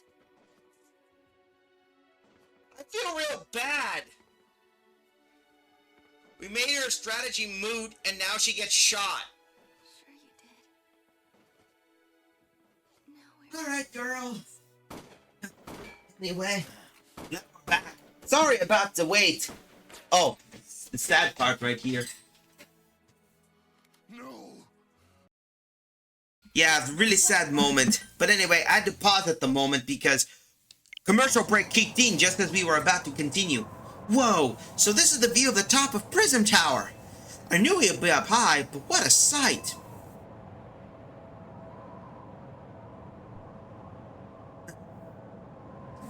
I feel real bad. We made her strategy moot and now she gets shot. Sure you did. Alright, girl. Anyway, now we're back. Sorry about the wait. Oh, the sad part right here. No. Yeah, really sad moment. But anyway, I had to pause at the moment because commercial break kicked in just as we were about to continue. Whoa, so this is the view of the top of Prism Tower. I knew he'd be up high, but what a sight.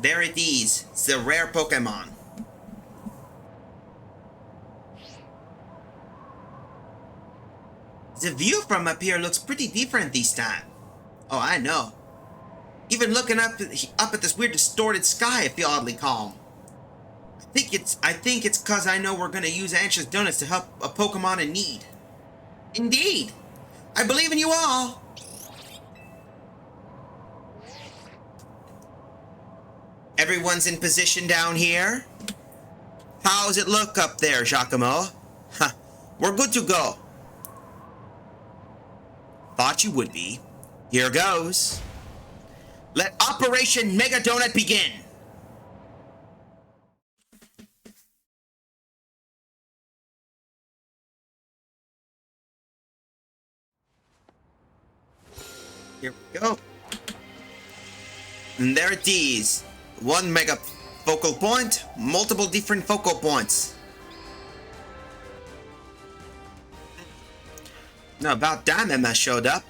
There it is, the rare Pokemon. The view from up here looks pretty different this time. Oh, I know. Even looking up at this weird distorted sky, I feel oddly calm. I think it's cause I know we're gonna use Anxious Donuts to help a Pokemon in need. Indeed! I believe in you all! Everyone's in position down here? How's it look up there, Giacomo? Huh, we're good to go. Thought you would be. Here goes. Let Operation Mega Donut begin! Here we go. And there it is. One mega focal point, multiple different focal points. Now about damn Emma showed up.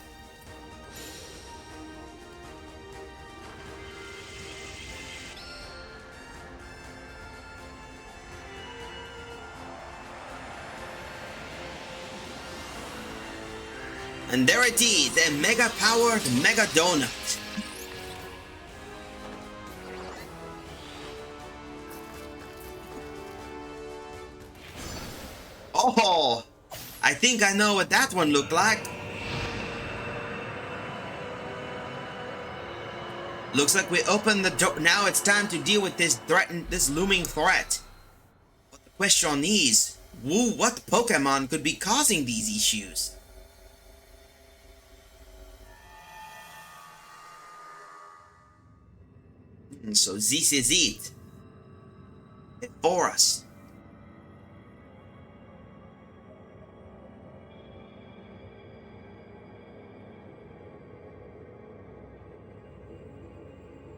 And there it is, a mega-powered Mega Donut. Oh, I think I know what that one looked like. Looks like we opened the door. Now it's time to deal with this looming threat. question is, what Pokemon could be causing these issues? So this is it. Before us.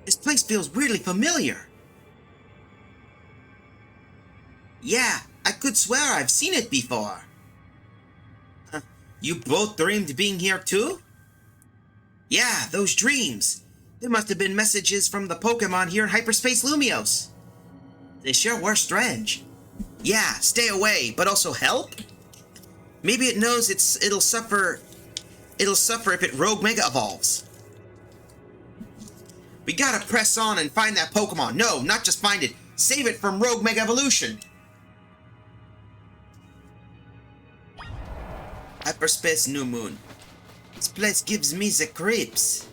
This place feels weirdly familiar. Yeah, I could swear I've seen it before. You both dreamed being here too? Yeah, those dreams. There must have been messages from the Pokemon here in Hyperspace Lumios. They sure were strange. Yeah, stay away, but also help? Maybe it knows it'll suffer if it Rogue Mega evolves. We gotta press on and find that Pokemon. No, not just find it. Save it from Rogue Mega Evolution. Hyperspace New Moon. This place gives me the creeps.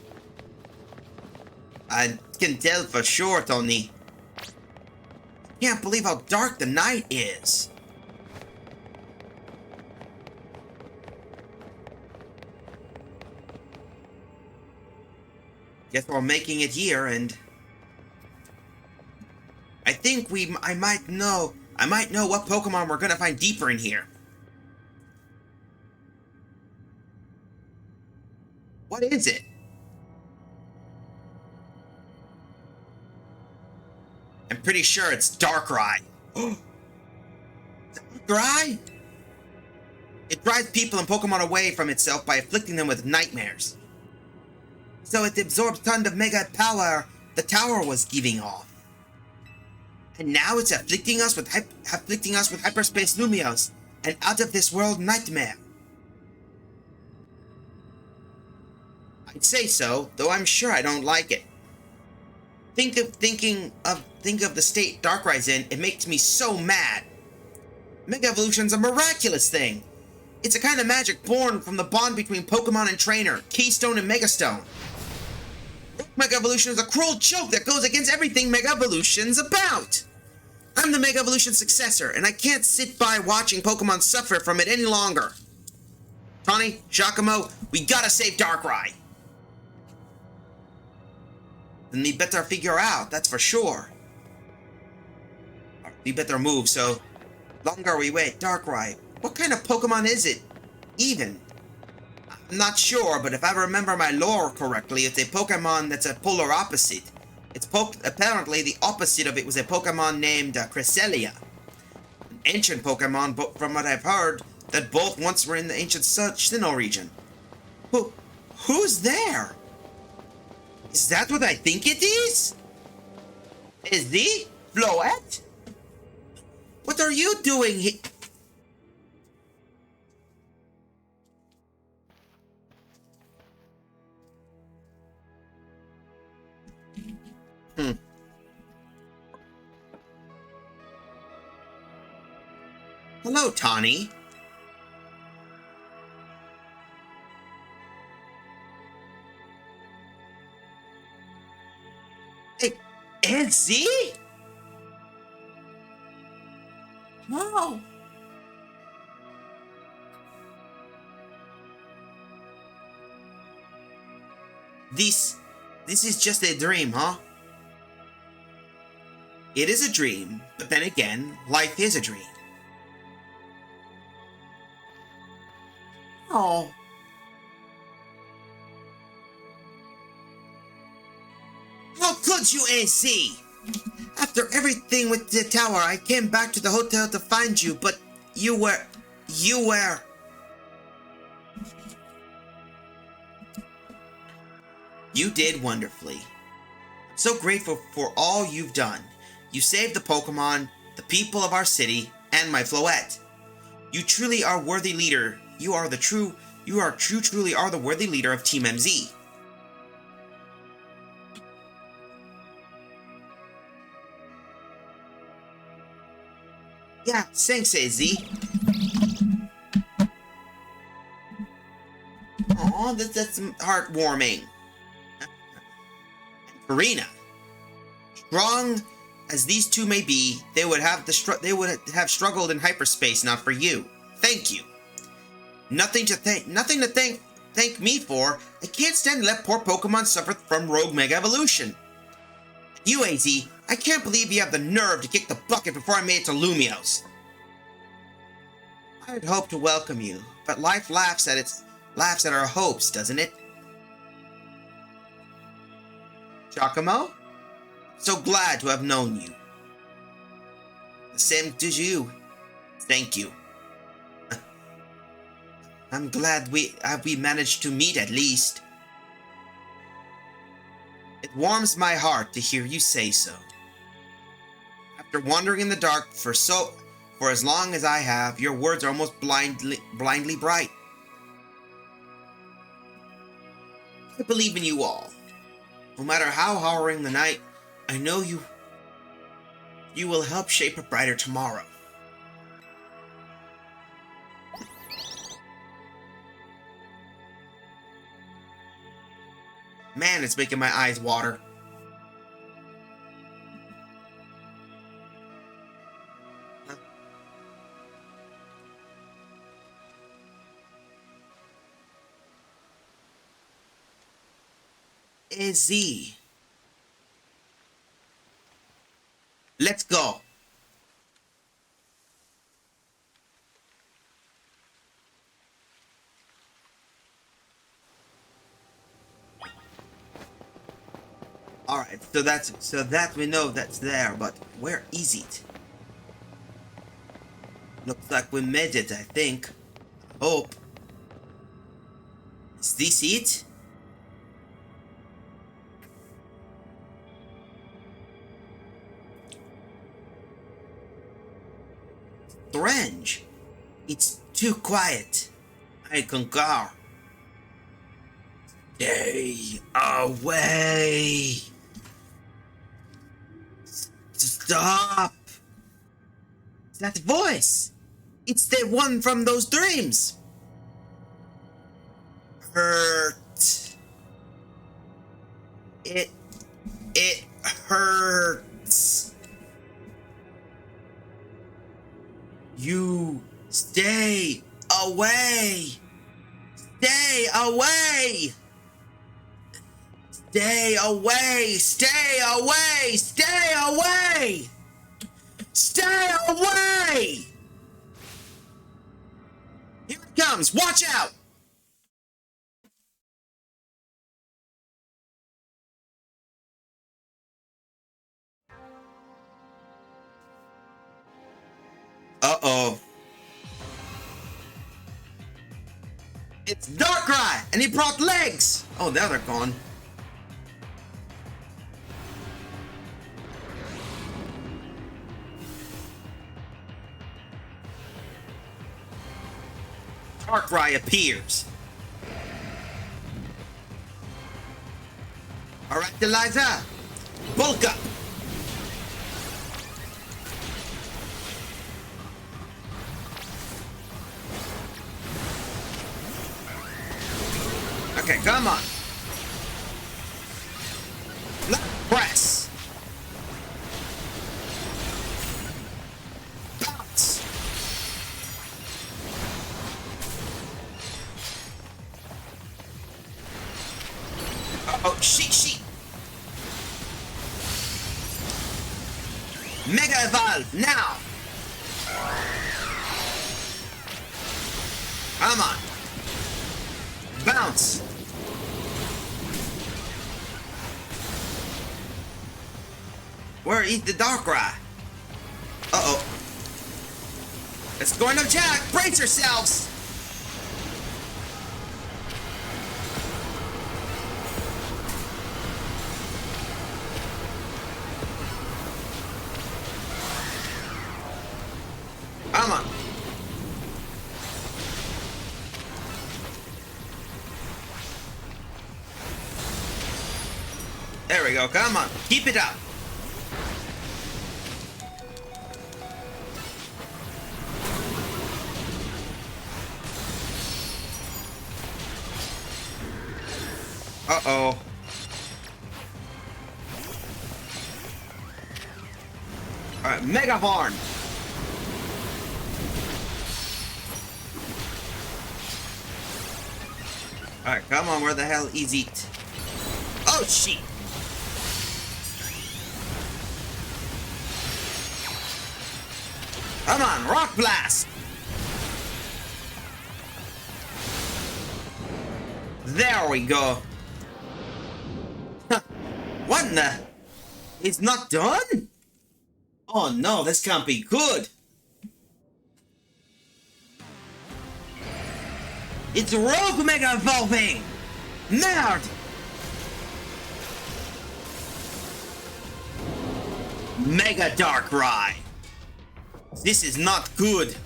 I can tell for sure, Tony. Can't believe how dark the night is. Guess we're making it here, and I think I might know what Pokemon we're gonna find deeper in here. What is it? I'm pretty sure it's Darkrai. Darkrai? It drives people and Pokemon away from itself by afflicting them with nightmares. So it absorbs tons of mega power the tower was giving off. And now it's afflicting us with Hyperspace Lumios, an out-of-this-world nightmare. I'd say so, though I'm sure I don't like it. Think of the state Darkrai's in, it makes me so mad. Mega Evolution's a miraculous thing. It's a kind of magic born from the bond between Pokemon and trainer, Keystone and Megastone. Mega Evolution is a cruel joke that goes against everything Mega Evolution's about. I'm the Mega Evolution successor, and I can't sit by watching Pokemon suffer from it any longer. Tawny, Giacomo, we gotta save Darkrai. Then we better figure out, that's for sure. We better move, so longer we wait. Darkrai, what kind of Pokemon is it? Even? I'm not sure, but if I remember my lore correctly, it's a Pokemon that's a polar opposite. It's apparently the opposite of it was a Pokemon named Cresselia. An ancient Pokemon, but from what I've heard, that both once were in the ancient Sinnoh region. Who's there? Is that what I think it is? Is he? Floette? What are you doing here? Hello, Tawny. Hey, Izzy? No. This is just a dream, huh? It is a dream, but then again, life is a dream. Oh. How could you, AC? After everything with the tower, I came back to the hotel to find you, but you were... You did wonderfully. I'm so grateful for all you've done. You saved the Pokemon, the people of our city, and my Floette. You truly are worthy leader. Truly are the worthy leader of Team MZ. Yeah, thanks, AZ. Aw, that's heartwarming. Karina. Strong as these two may be, they would have struggled in hyperspace not for you. Thank you. Nothing to thank me for. I can't stand to let poor Pokemon suffer from rogue Mega Evolution. You, AZ, I can't believe you have the nerve to kick the bucket before I made it to Lumios. I'd hoped to welcome you, but life laughs at our hopes, doesn't it? Giacomo? So glad to have known you. The same to you. Thank you. I'm glad we managed to meet at least. It warms my heart to hear you say so. After wandering in the dark for as long as I have, your words are almost blindly bright. I believe in you all. No matter how harrowing the night, I know you will help shape a brighter tomorrow. Man, it's making my eyes water. Izzy. Let's go. Alright, so that we know that's there, but where is it? Looks like we made it, I think. Hope. Is this it? Strange. It's too quiet. I concur. Stay away. Stop. That voice. It's the one from those dreams. Hurt. It hurts. You stay away. Stay away. Stay away. Stay away. Stay away. Stay away. Here it comes. Watch out. Uh-oh. It's Darkrai, and he brought legs. Oh, now they're gone. Darkrai appears. Alright, Eliza. Bulk up. Okay, come on. Press. Bounce. Uh-oh, sheet. Mega Evolve, now. Come on. Bounce. Where is the Darkrai? Uh-oh. It's going to attack! Brace yourselves! Come on. There we go, come on. Keep it up. Uh-oh. Alright, Mega Horn! Alright, come on, where the hell is it? Oh, shit! Come on, Rock Blast! There we go. What in the? It's not done? Oh no, this can't be good. It's Rogue Mega Evolving! Nerd! Mega Darkrai! This is not good.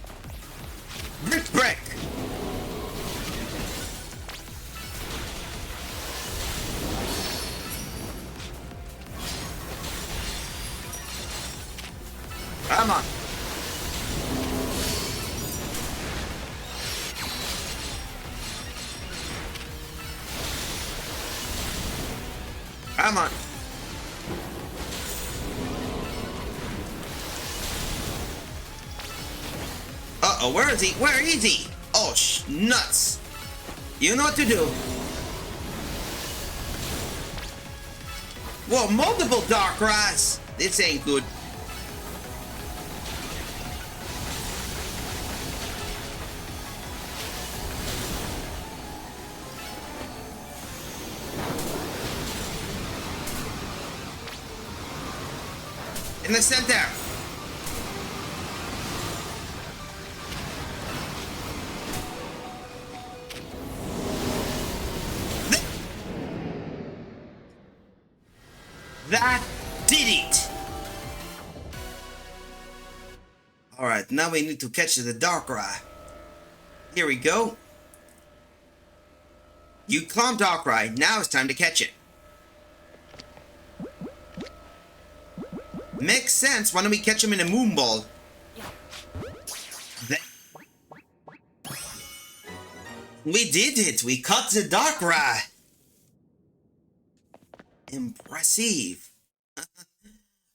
Brick Brick! Come on. Come on. Uh-oh, where is he? Where is he? Oh, nuts. You know what to do. Whoa, multiple Darkrai's. This ain't good. In the center. That did it. All right, now we need to catch the Darkrai. Here we go. You clomp Darkrai. Now it's time to catch it. Makes sense. Why don't we catch him in a Moonball? We did it. We caught the Darkrai. Impressive.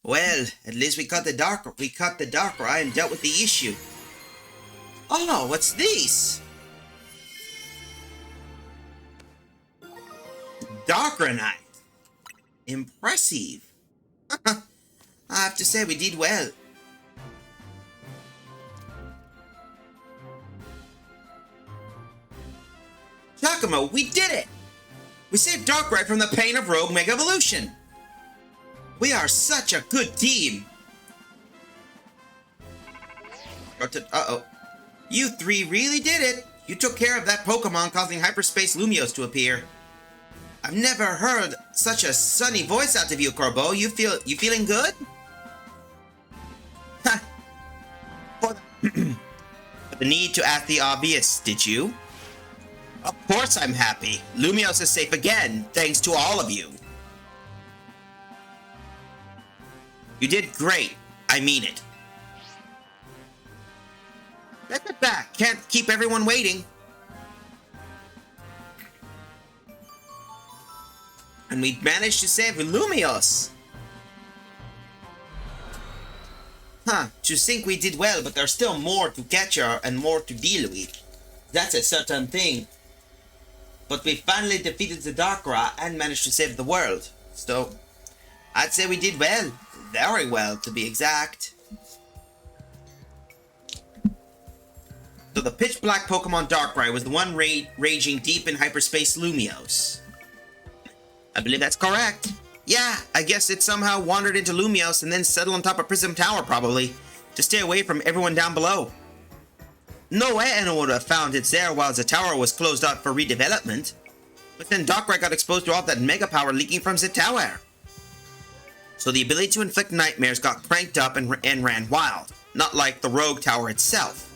Well, at least we caught the Darkrai and dealt with the issue. Oh, what's this? Darkranite. Impressive. I have to say, we did well. Giacomo, we did it! We saved Darkrai from the pain of Rogue Mega Evolution. We are such a good team. Uh-oh. You three really did it. You took care of that Pokemon causing Hyperspace Lumios to appear. I've never heard such a sunny voice out of you, Corbo. You feeling good? The need to ask the obvious, did you? Of course I'm happy. Lumios is safe again, thanks to all of you. You did great. I mean it. Let's get back. Can't keep everyone waiting. And we managed to save Lumios. To think we did well, but there's still more to catch and more to deal with. That's a certain thing. But we finally defeated the Darkrai and managed to save the world. So, I'd say we did well. Very well, to be exact. So the pitch black Pokemon Darkrai was the one raging deep in hyperspace Lumios. I believe that's correct. Yeah, I guess it somehow wandered into Lumios and then settled on top of Prism Tower, probably, to stay away from everyone down below. No way anyone would have found it there while the tower was closed out for redevelopment. But then Darkrai got exposed to all that mega power leaking from the tower. So the ability to inflict nightmares got cranked up and ran wild, not like the Rogue Tower itself.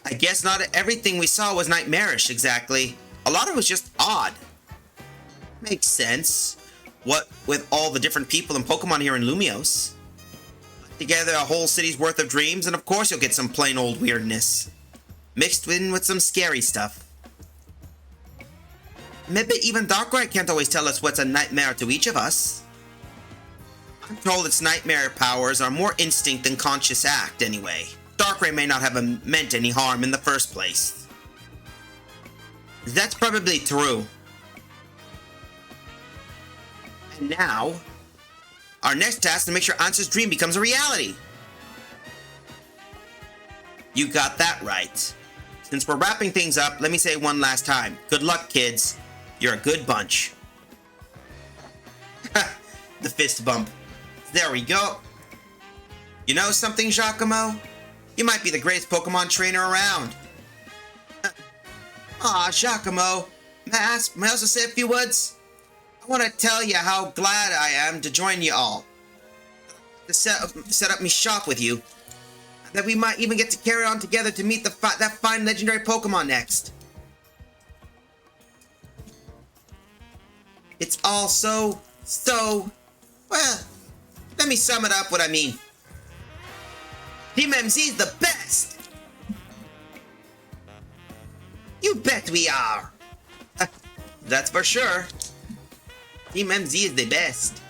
I guess not everything we saw was nightmarish, exactly. A lot of it was just odd. Makes sense. What with all the different people and Pokemon here in Lumios. Together a whole city's worth of dreams, and of course you'll get some plain old weirdness. Mixed in with some scary stuff. Maybe even Darkrai can't always tell us what's a nightmare to each of us. I'm told its nightmare powers are more instinct than conscious act, anyway. Darkrai may not have meant any harm in the first place. That's probably true. And now, our next task is to make sure Ansa's dream becomes a reality. You got that right. Since we're wrapping things up, let me say one last time. Good luck, kids. You're a good bunch. The fist bump. There we go. You know something, Giacomo? You might be the greatest Pokemon trainer around. Aw, Giacomo. May I also say a few words? I want to tell you how glad I am to join you all. To set up me shop with you. That we might even get to carry on together to meet that fine legendary Pokemon next. It's all so, well, let me sum it up what I mean. Team MZ's the best! You bet we are! That's for sure. Team MZ is the best.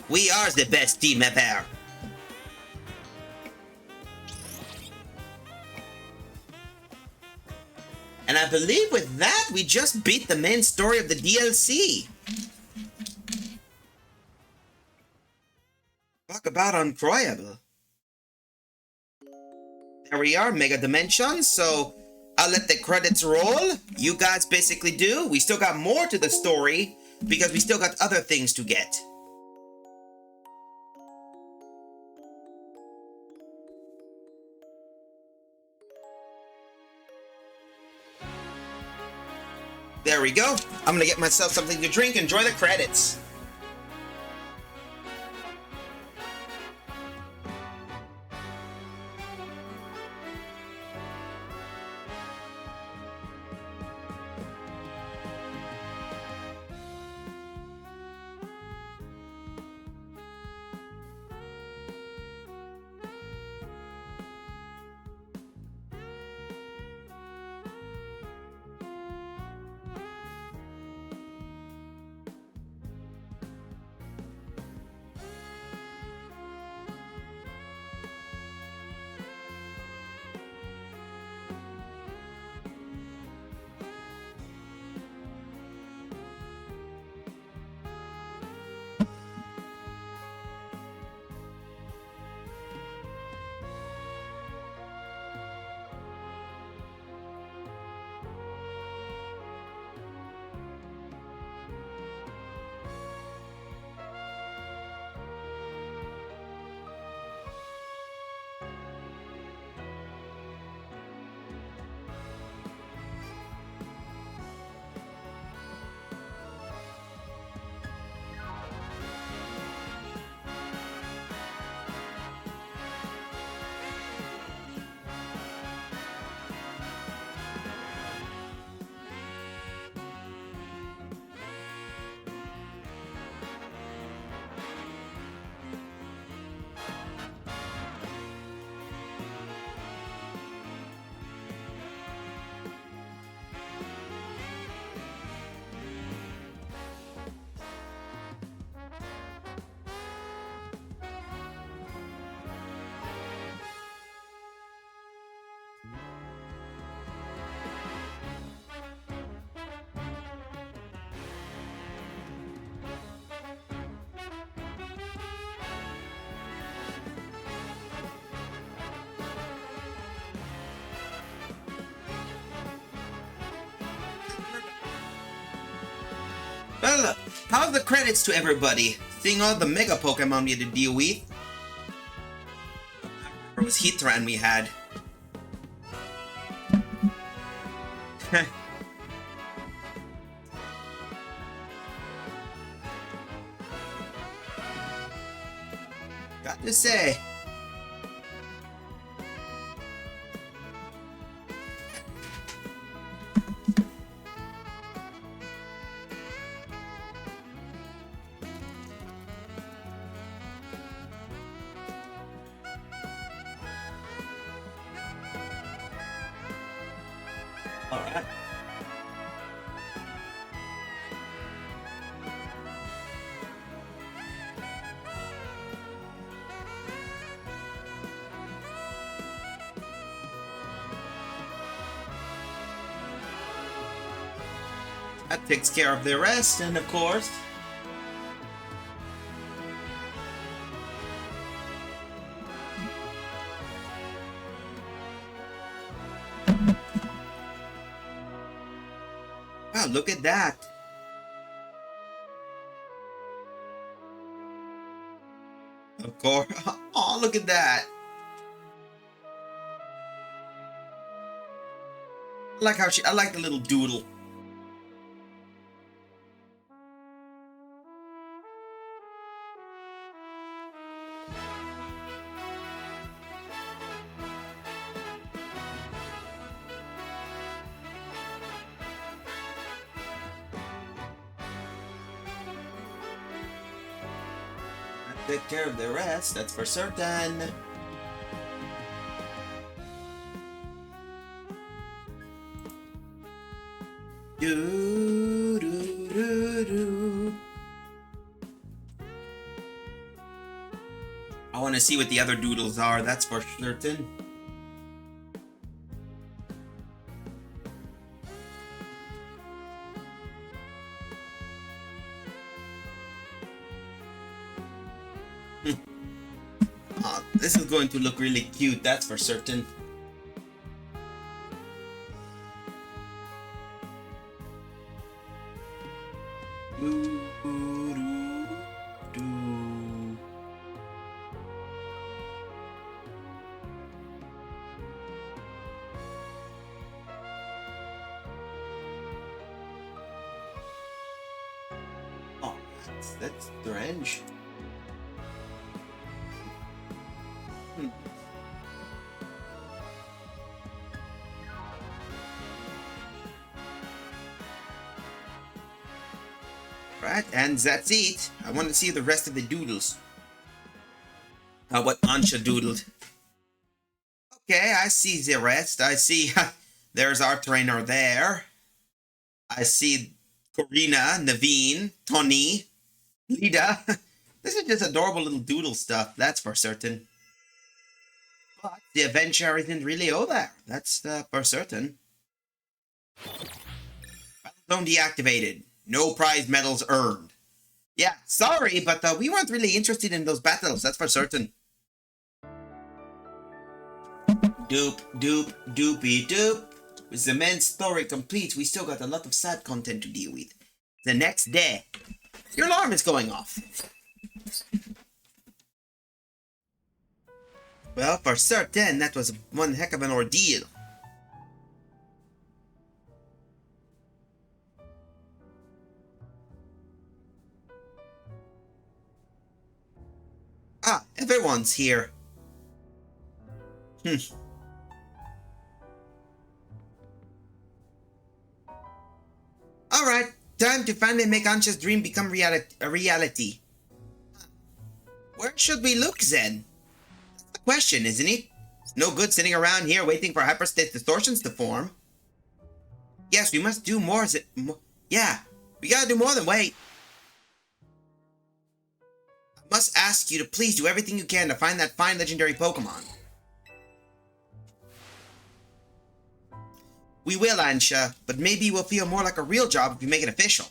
We are the best team ever. And I believe with that, we just beat the main story of the DLC. Talk about incroyable. There we are, Mega Dimensions, so I'll let the credits roll. You guys basically do. We still got more to the story, because we still got other things to get. There we go. I'm gonna get myself something to drink, enjoy the credits. Well, how's the credits to everybody? Seeing all the Mega Pokemon we had to deal with. It was Heatran we had. Got to say. Alright. That takes care of the rest, and of course... Wow, look at that. Of course. Oh, look at that. I like the little doodle. Take care of the rest, that's for certain. Do, do, do, do. I want to see what the other doodles are, that's for certain. Oh, this is going to look really cute, that's for certain. Do, do, do. Oh, that's strange. Right, and that's it. I want to see the rest of the doodles. What Ansha doodled. Okay, I see the rest. I see there's our trainer there. I see Corina, Naveen, Tony, Lida. This is just adorable little doodle stuff, that's for certain. But the adventure isn't really over. That's for certain. Battle zone deactivated. No prize medals earned. Yeah, sorry, but we weren't really interested in those battles, that's for certain. Doop, doop, doopy doop. With the main story complete, we still got a lot of sad content to deal with. The next day. Your alarm is going off. Well, for certain, that was one heck of an ordeal. Ah, everyone's here. Alright, time to finally make Ansha's dream become a reality. Where should we look then? That's the question, isn't it? It's no good sitting around here waiting for hyperspace distortions to form. Yes, we must do more. Yeah, we gotta do more than wait. I must ask you to please do everything you can to find that fine legendary Pokemon. We will, Ansha, but maybe it will feel more like a real job if we make it official.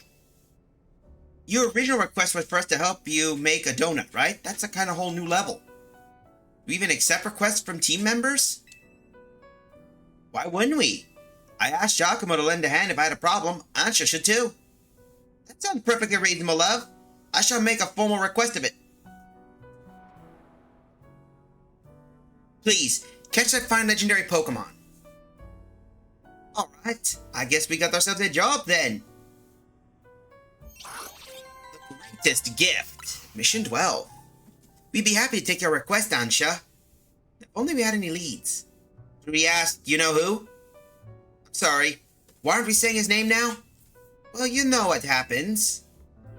Your original request was for us to help you make a donut, right? That's a kind of whole new level. Do we even accept requests from team members? Why wouldn't we? I asked Giacomo to lend a hand if I had a problem. Ansha should too. That sounds perfectly reasonable, love. I shall make a formal request of it. Please, catch that fine legendary Pokemon. Alright, I guess we got ourselves a job then. The greatest gift. Mission 12. We'd be happy to take your request, Ansha. If only we had any leads. Should we ask, you know who? I'm sorry, why aren't we saying his name now? Well, you know what happens.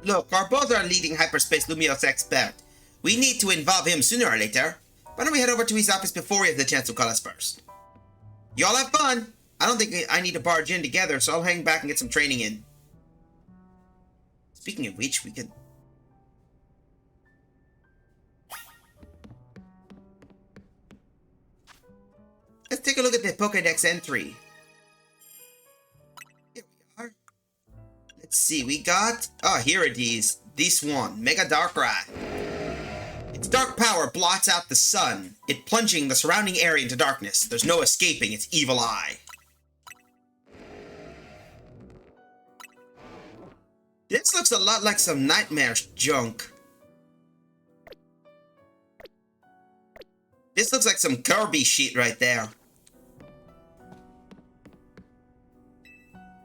Look, our both are leading hyperspace Lumios expert. We need to involve him sooner or later. Why don't we head over to his office before he has the chance to call us first? Y'all have fun. I don't think I need to barge in together, so I'll hang back and get some training in. Speaking of which, we could... Let's take a look at the Pokédex entry. Here we are. Let's see, we got... Oh, here it is. This one, Mega Darkrai. Its dark power blots out the sun, it plunging the surrounding area into darkness. There's no escaping its evil eye. This looks a lot like some nightmare junk. This looks like some Kirby shit right there.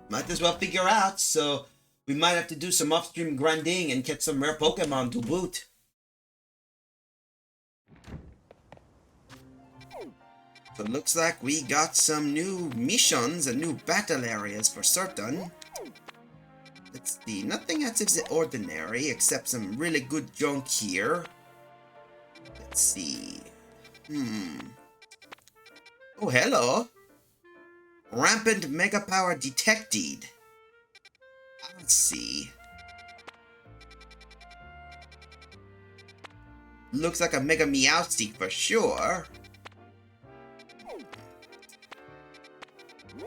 Might as well figure out, so we might have to do some off-stream grinding and catch some rare Pokemon to boot. So it looks like we got some new missions and new battle areas for certain. Let's see, nothing out of the ordinary except some really good junk here. Let's see. Oh, hello. Rampant Mega Power detected. Let's see. Looks like a Mega Meowstic for sure.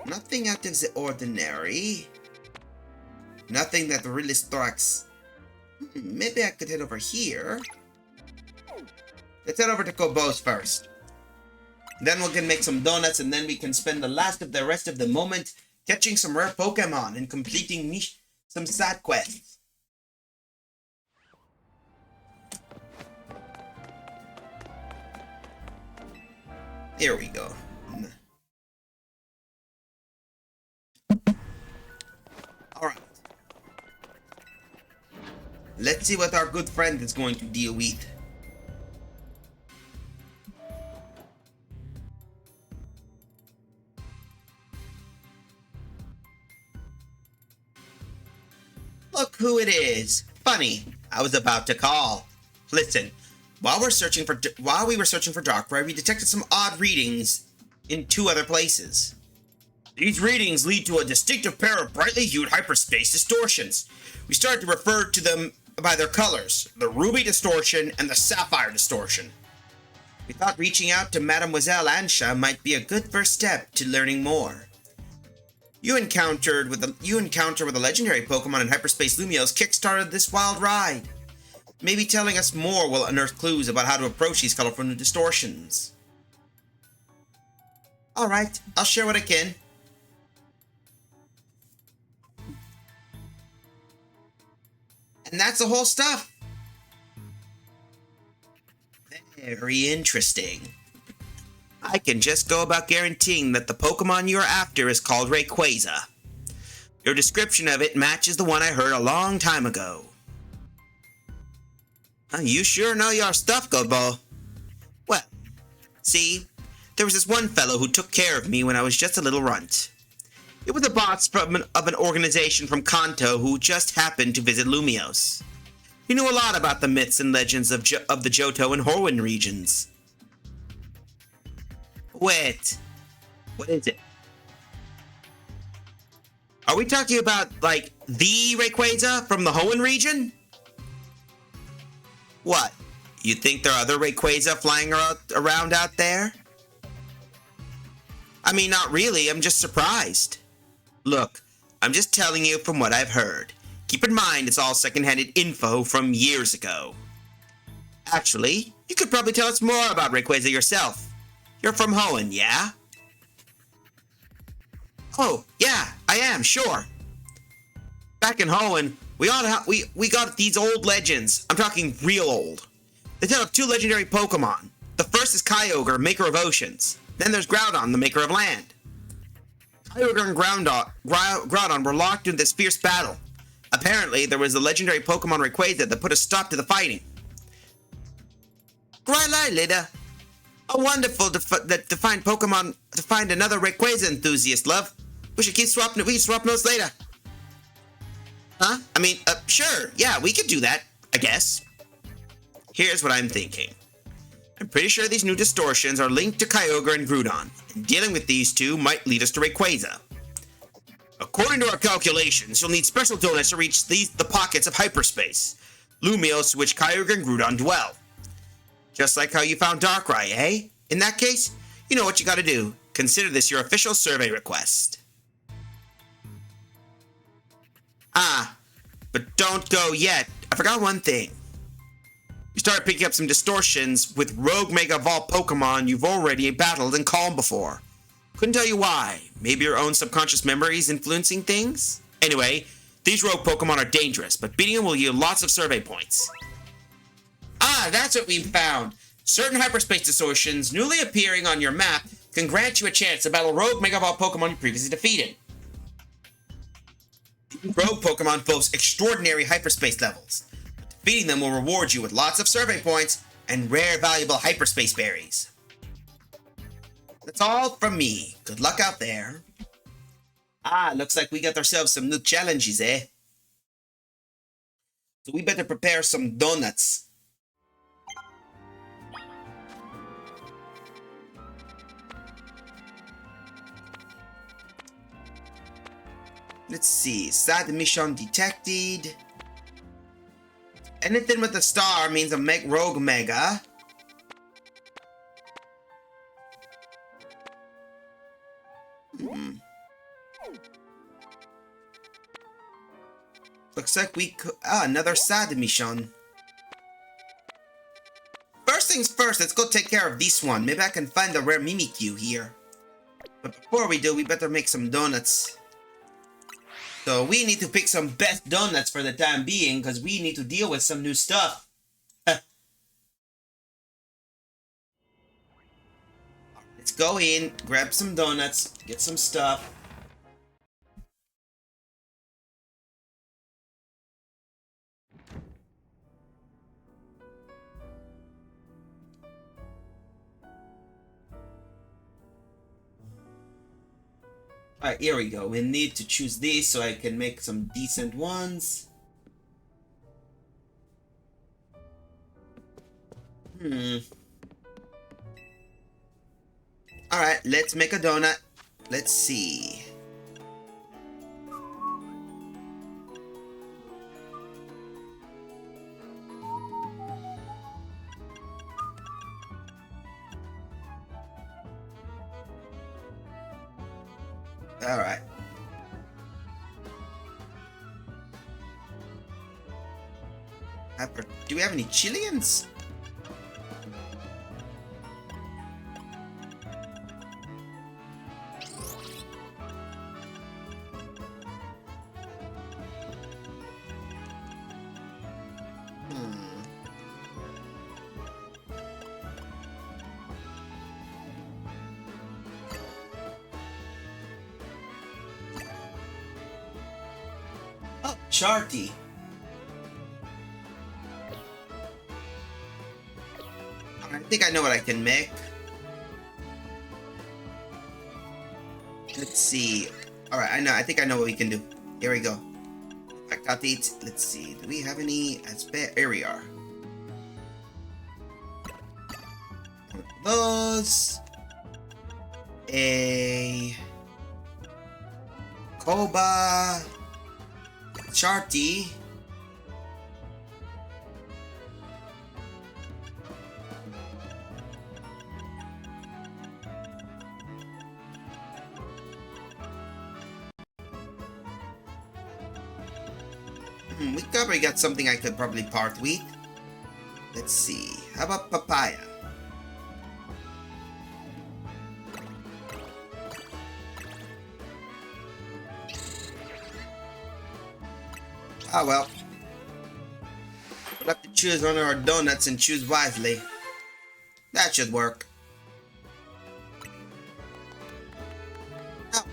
Nothing out of the ordinary. Nothing that really strikes. Maybe I could head over here. Let's head over to Kobos first. Then we can make some donuts, and then we can spend the rest of the moment catching some rare Pokemon and completing some side quests. Here we go. Alright. Let's see what our good friend is going to deal with. Look who it is. Funny, I was about to call. Listen, while we were searching for Darkrai, we detected some odd readings in 2 other places. These readings lead to a distinctive pair of brightly hued hyperspace distortions. We started to refer to them by their colors, the ruby distortion and the sapphire distortion. We thought reaching out to Mademoiselle Ansha might be a good first step to learning more. Your encounter with a legendary Pokemon in hyperspace Lumiose kickstarted this wild ride. Maybe telling us more will unearth clues about how to approach these colorful new distortions. Alright, I'll share what I can. And that's the whole stuff. Very interesting. I can just go about guaranteeing that the Pokemon you're after is called Rayquaza. Your description of it matches the one I heard a long time ago. You sure know your stuff, Gobo. Well, see, there was this one fellow who took care of me when I was just a little runt. It was a boss of an organization from Kanto who just happened to visit Lumiose. He knew a lot about the myths and legends of the Johto and Horwin regions. Wait, what is it? Are we talking about, like, the Rayquaza from the Hoenn region? What? You think there are other Rayquaza flying around out there? I mean, not really, I'm just surprised. Look, I'm just telling you from what I've heard. Keep in mind it's all second-handed info from years ago. Actually, you could probably tell us more about Rayquaza yourself. You're from Hoenn, yeah? Oh, yeah, I am, sure. Back in Hoenn, we got these old legends. I'm talking real old. They tell of 2 legendary Pokemon. The first is Kyogre, maker of oceans. Then there's Groudon, the maker of land. Kyogre and Groudon were locked into this fierce battle. Apparently, there was a legendary Pokemon Rayquaza that put a stop to the fighting. Grylai, Lida. Oh, wonderful to find Pokemon, to find another Rayquaza enthusiast, love. We should keep swapping, we can swap notes later. Huh? I mean, sure, yeah, we could do that, I guess. Here's what I'm thinking. I'm pretty sure these new distortions are linked to Kyogre and Groudon, and dealing with these 2 might lead us to Rayquaza. According to our calculations, you'll need special donuts to reach the pockets of hyperspace, Lumiose, which Kyogre and Groudon dwell. Just like how you found Darkrai, eh? In that case, you know what you gotta do. Consider this your official survey request. Ah, but don't go yet. I forgot one thing. You started picking up some distortions with rogue Mega Evolved Pokemon you've already battled and calmed before. Couldn't tell you why. Maybe your own subconscious memories influencing things? Anyway, these rogue Pokemon are dangerous, but beating them will yield lots of survey points. Ah, that's what we found. Certain hyperspace distortions newly appearing on your map can grant you a chance to battle rogue Mega Evolved Pokemon you previously defeated. Rogue Pokemon boast extraordinary hyperspace levels. Defeating them will reward you with lots of survey points and rare valuable hyperspace berries. That's all from me. Good luck out there. Ah, looks like we got ourselves some new challenges, eh? So we better prepare some donuts. Let's see. Side mission detected. Anything with a star means a rogue mega. Looks like we could... Ah, another side mission. First things first, let's go take care of this one. Maybe I can find the rare Mimikyu here. But before we do, we better make some donuts. So we need to pick some best donuts for the time being, because we need to deal with some new stuff. Let's go in, grab some donuts, get some stuff. Alright, here we go. We need to choose these so I can make some decent ones. Alright, let's make a donut. Let's see. Alright. Do we have any Chileans? Charty. I think I know what I can make. Let's see. Alright, I think I know what we can do. Here we go. I got these. Let's see. Do we have any? Here we are. One of those. A Koba. Charty. We probably got something I could probably part with. Let's see. How about papaya? Ah, well. We'll have to choose one of our donuts and choose wisely. That should work. Oh.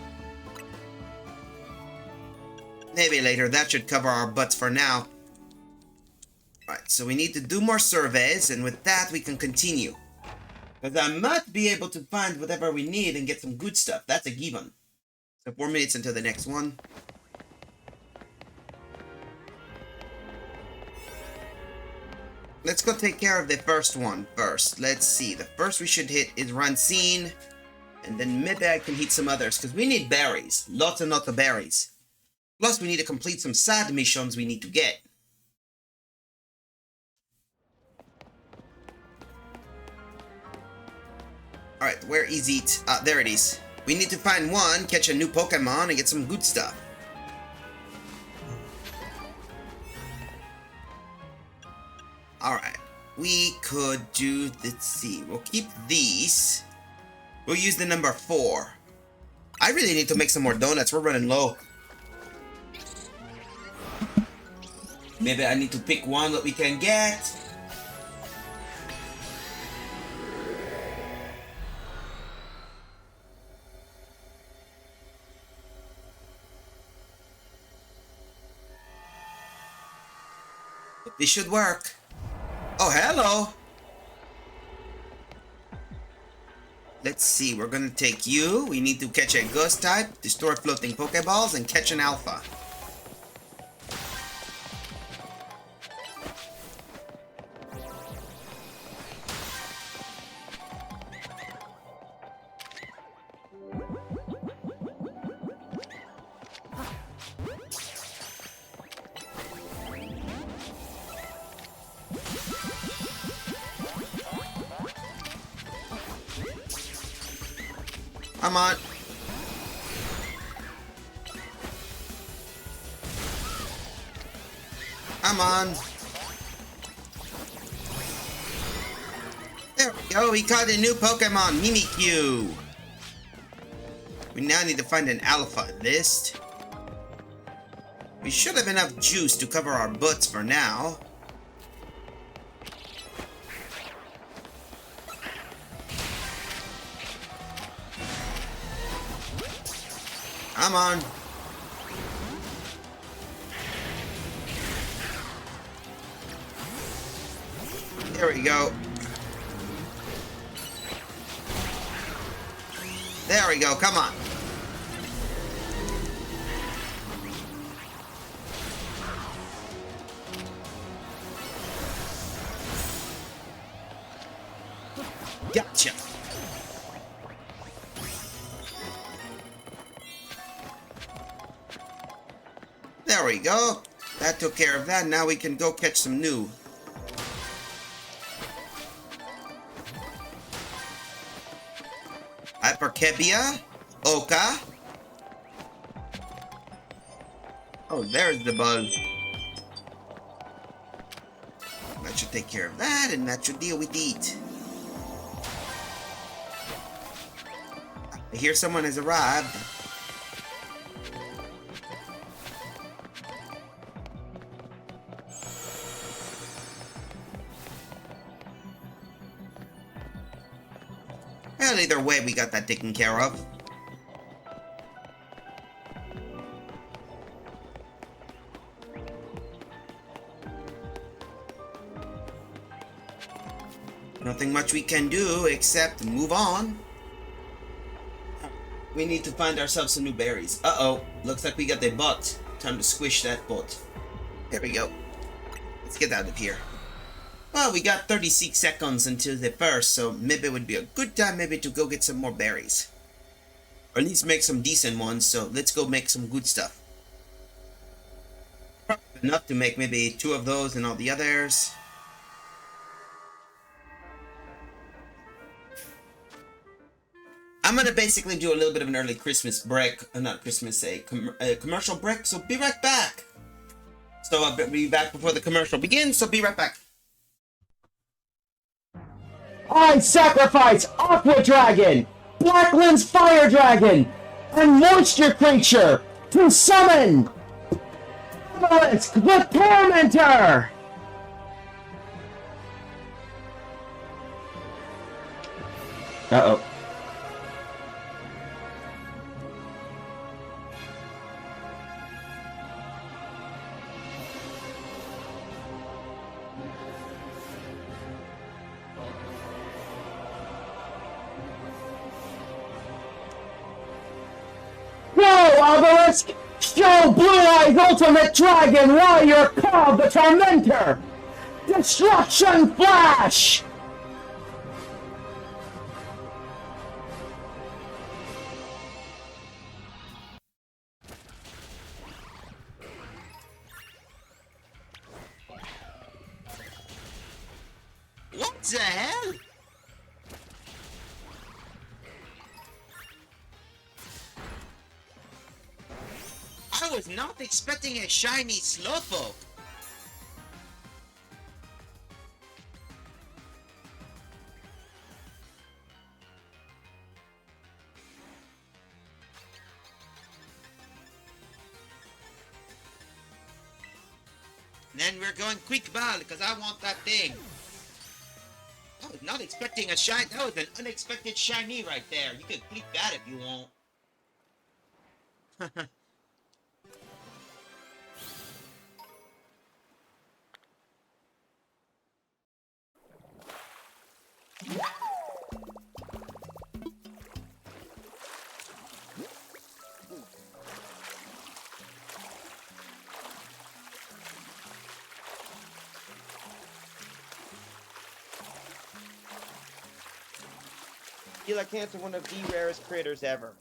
Maybe later. That should cover our butts for now. Alright, so we need to do more surveys, and with that we can continue. Because I might be able to find whatever we need and get some good stuff. That's a given. So 4 minutes until the next one. Let's go take care of the first one first. Let's see. The first we should hit is Rancine. And then maybe I can hit some others. Because we need berries. Lots and lots of berries. Plus we need to complete some side missions we need to get. Alright, where is it? Ah, there it is. We need to find one, catch a new Pokemon, and get some good stuff. we could do, let's see, we'll keep these. We'll use the number 4. I really need to make some more donuts. We're running low. Maybe I need to pick one that we can get. This should work. Oh, hello. Let's see, we're gonna take you. We need to catch a ghost type, destroy floating Pokeballs, and catch an alpha. Come on. Come on. There we go. We caught a new Pokemon, Mimikyu. We now need to find an alpha list. We should have enough juice to cover our butts for now. Come on. There we go. There we go. Come on. Gotcha. There we go. That took care of that. Now we can go catch some new. Hyperkebia. Oka. Oh, there's the buzz. That should take care of that, and that should deal with it. I hear someone has arrived. Well, either way, we got that taken care of. Nothing much we can do except move on. We need to find ourselves some new berries. Uh-oh. Looks like we got the butt. Time to squish that butt. There we go. Let's get out of here. Well, we got 36 seconds until the first, so maybe it would be a good time maybe to go get some more berries. Or at least make some decent ones, so let's go make some good stuff. Probably enough to make maybe 2 of those and all the others. I'm gonna basically do a little bit of an early Christmas break, not Christmas, a commercial break, so be right back. So I'll be back before the commercial begins, so be right back. I sacrifice Aqua Dragon, Blackland's Fire Dragon, and Moisture Creature to summon Obelisk the Tormentor! Uh-oh. Obelisk! Show Blue Eye's Ultimate Dragon why you're called the Tormentor! Destruction Flash! What the hell? I was not expecting a shiny Slowpoke. And then we're going quick ball because I want that thing. I was not expecting a shine. That was an unexpected shiny right there. You can click that if you want. Coelacanth's one of the rarest critters ever.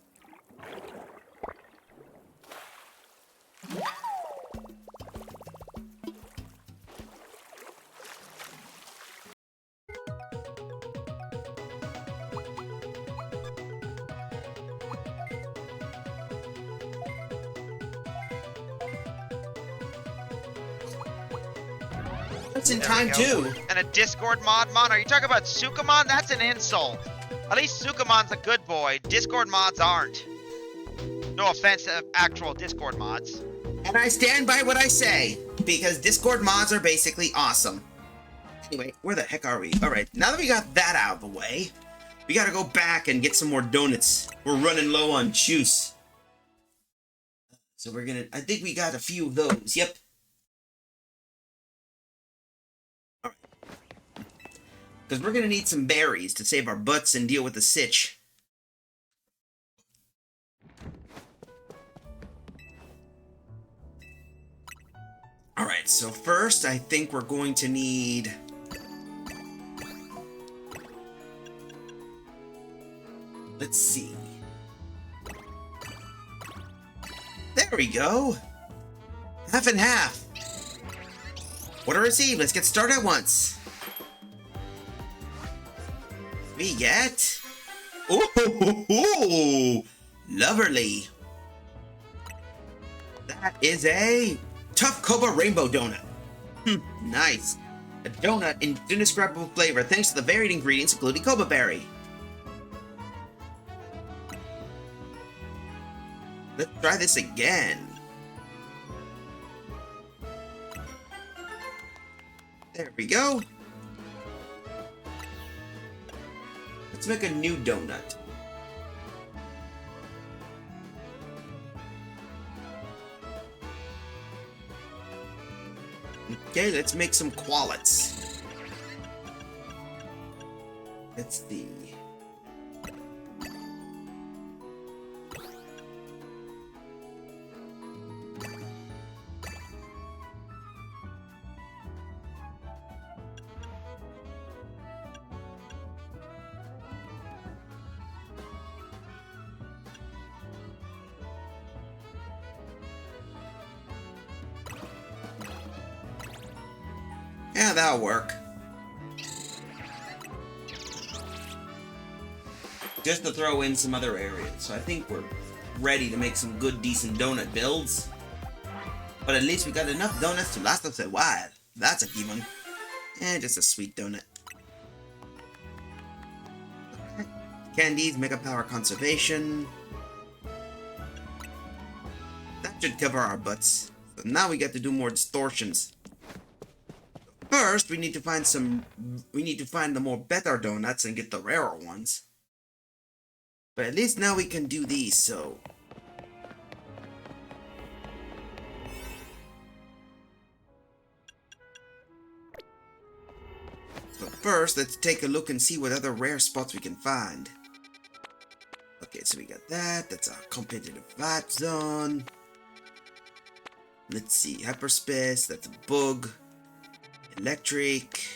That's in There time we go. too. And a Discord mod? Are you talking about Sukamon? That's an insult. At least Sukamon's a good boy. Discord mods aren't. No offense to actual Discord mods. And I stand by what I say, because Discord mods are basically awesome. Anyway, where the heck are we? Alright, now that we got that out of the way, we gotta go back and get some more donuts. We're running low on juice. So we're gonna, I think we got a few of those, yep. Alright. Because we're gonna need some berries to save our butts and deal with the sitch. Alright, so first I think we're going to need... Let's see. There we go! Half and half! Order received, let's get started at once! We get... Ooh! Lovely! That is a... Tough Cobra Rainbow Donut. Nice. A donut in indescribable flavor thanks to the varied ingredients including Cobra Berry. Let's try this again. There we go. Let's make a new donut. Okay, let's make some qualits. Let's see. Yeah, that'll work. Just to throw in some other areas. So I think we're ready to make some good, decent donut builds. But at least we got enough donuts to last us a while. That's a given. And just a sweet donut. Candies, Mega Power Conservation. That should cover our butts. So now we get to do more distortions. First, we need to find the more better donuts and get the rarer ones. But at least now we can do these, so... So first, let's take a look and see what other rare spots we can find. Okay, so we got that. That's our competitive vibe zone. Let's see, hyperspace. That's a bug. Electric.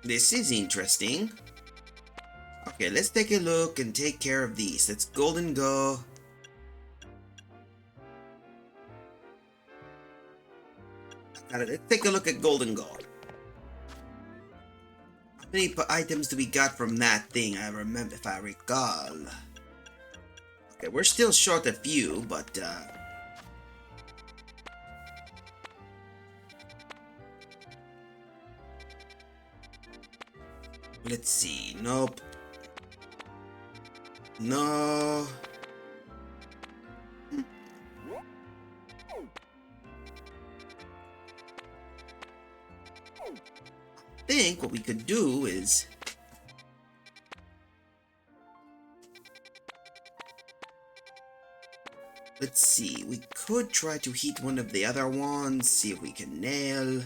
This is interesting. Okay, let's take a look and take care of these. Let's golden go. Let's take a look at Golden Gold. How many items do we got from that thing? I remember, if I recall. Okay, we're still short a few, but let's see. Nope. No. I think what we could do is let's see, we could try to hit one of the other ones, see if we can nail.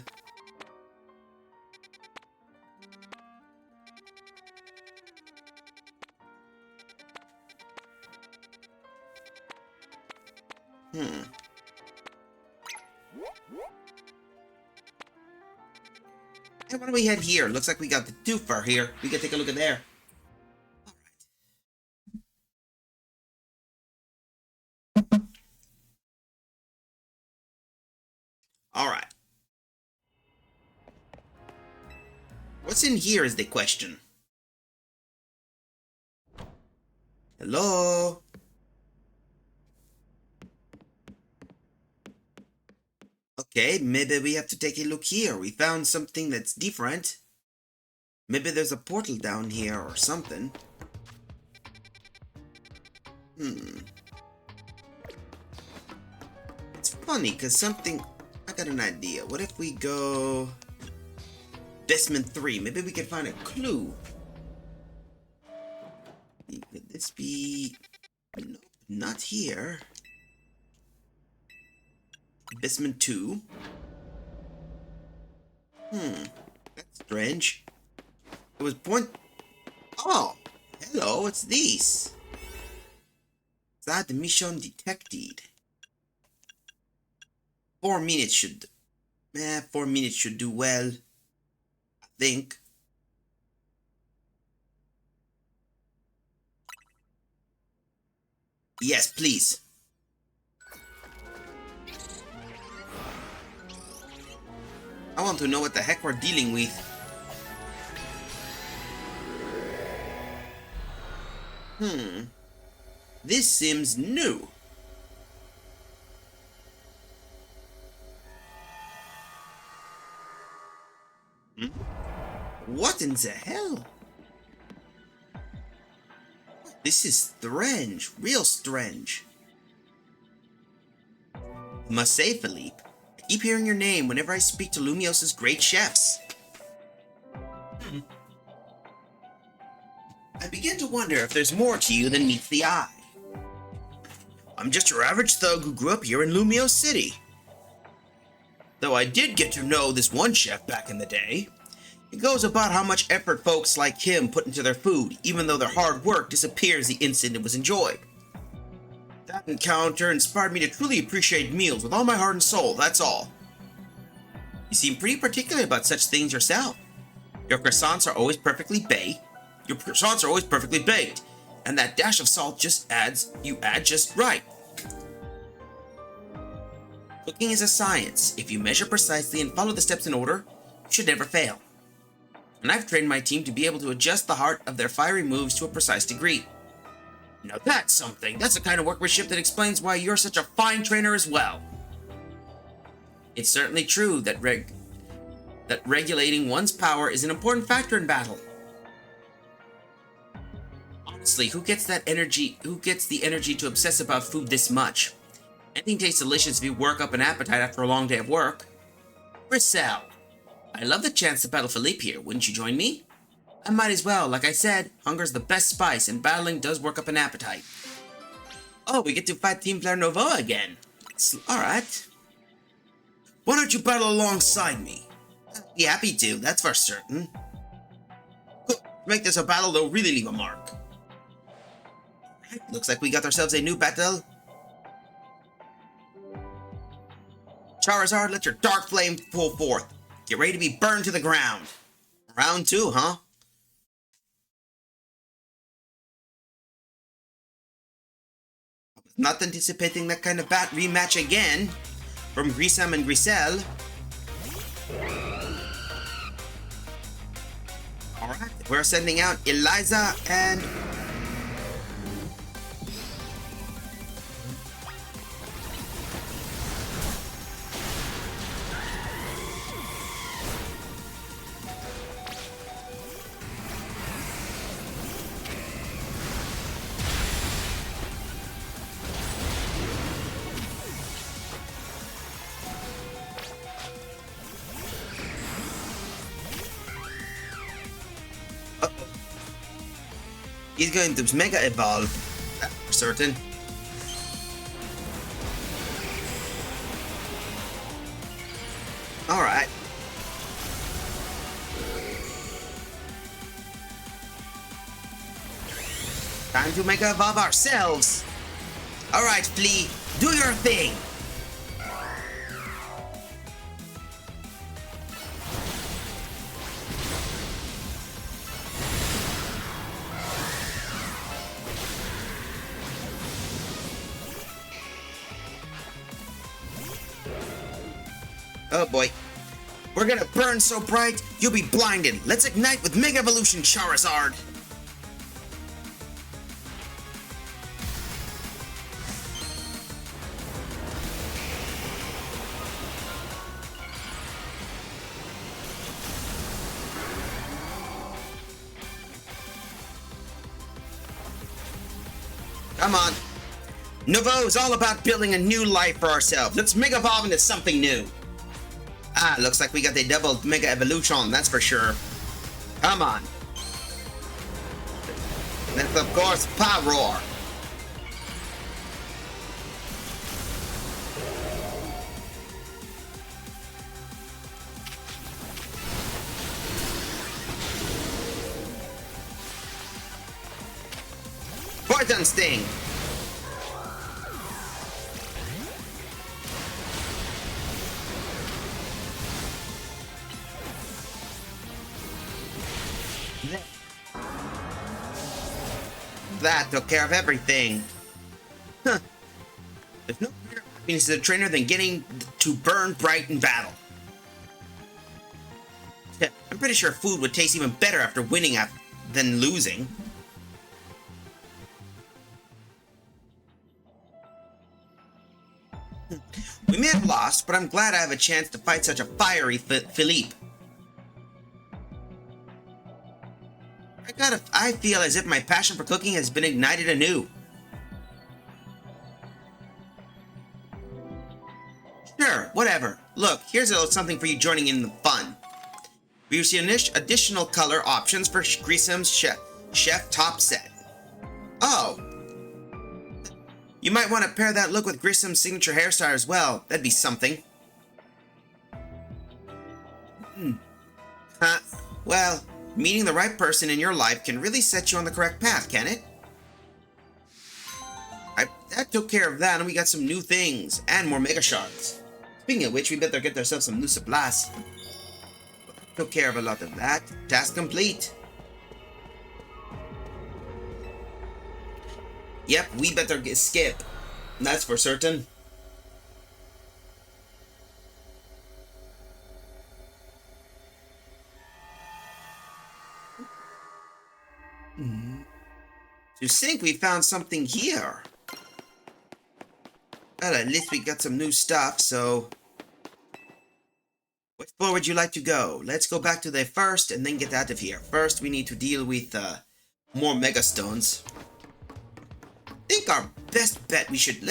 Hey, what do we had here? Looks like we got the twofer here. We can take a look at there. Alright. What's in here is the question. Hello? Okay, maybe we have to take a look here. We found something that's different. Maybe there's a portal down here or something. It's funny, because something... I got an idea. What if we go... Basement 3. Maybe we can find a clue. Could this be... No, not here. Basement 2. That's strange. It was point... Oh! Hello, what's this? That mission detected. 4 minutes should... 4 minutes should do well. I think. Yes, please. I want to know what the heck we're dealing with. This seems new. What in the hell? This is strange, real strange. I must say, Philippe, I keep hearing your name whenever I speak to Lumios's great chefs. I begin to wonder if there's more to you than meets the eye. I'm just your average thug who grew up here in Lumio City. Though I did get to know this one chef back in the day. It goes about how much effort folks like him put into their food, even though their hard work disappears the instant it was enjoyed. That encounter inspired me to truly appreciate meals with all my heart and soul, that's all. You seem pretty particular about such things yourself. Your croissants are always perfectly baked. And that dash of salt you add just right. Cooking is a science. If you measure precisely and follow the steps in order, you should never fail. And I've trained my team to be able to adjust the heart of their fiery moves to a precise degree. Now that's something. That's the kind of workmanship that explains why you're such a fine trainer as well. It's certainly true that regulating one's power is an important factor in battle. Honestly, who gets the energy to obsess about food this much? Anything tastes delicious if you work up an appetite after a long day of work. Griselle, I love the chance to battle Philippe here. Wouldn't you join me? I might as well. Like I said, hunger's the best spice, and battling does work up an appetite. Oh, we get to fight Team Player Novoa again. Alright. Why don't you battle alongside me? I'd be happy to, that's for certain. Good. Make this a battle that'll really leave a mark. Right, looks like we got ourselves a new battle. Charizard, let your dark flame pull forth. Get ready to be burned to the ground. Round 2, huh? I was not anticipating that kind of rematch again from Grisam and Griselle. Alright, we're sending out Eliza and... He's going to Mega Evolve, that's for certain. Alright. Time to Mega Evolve ourselves! Alright, Flea, do your thing! Oh boy. We're gonna burn so bright, you'll be blinded. Let's ignite with Mega Evolution Charizard. Come on. Nouveau is all about building a new life for ourselves. Let's Mega Evolve into something new. Ah, looks like we got the double Mega Evolution, that's for sure. Come on. That's of course Power Roar. Poison Sting. That took care of everything. Huh. There's no greater happiness as a trainer than getting to burn bright in battle. I'm pretty sure food would taste even better after winning than losing. We may have lost, but I'm glad I have a chance to fight such a fiery Philippe. I feel as if my passion for cooking has been ignited anew. Sure, whatever. Look, here's a little something for you joining in the fun. We receive additional color options for Grisom's Chef Top Set. Oh. You might want to pair that look with Grissom's signature hairstyle as well. That'd be something. Well, meeting the right person in your life can really set you on the correct path, can it? That took care of that, and we got some new things, and more Mega Shards. Speaking of which, we better get ourselves some new supplies. Took care of a lot of that. Task complete. Yep, we better skip. That's for certain. To think we found something here. Well, at least we got some new stuff, so... Which floor would you like to go? Let's go back to there first and then get out of here. First, we need to deal with more Mega Stones. I think our best bet we should...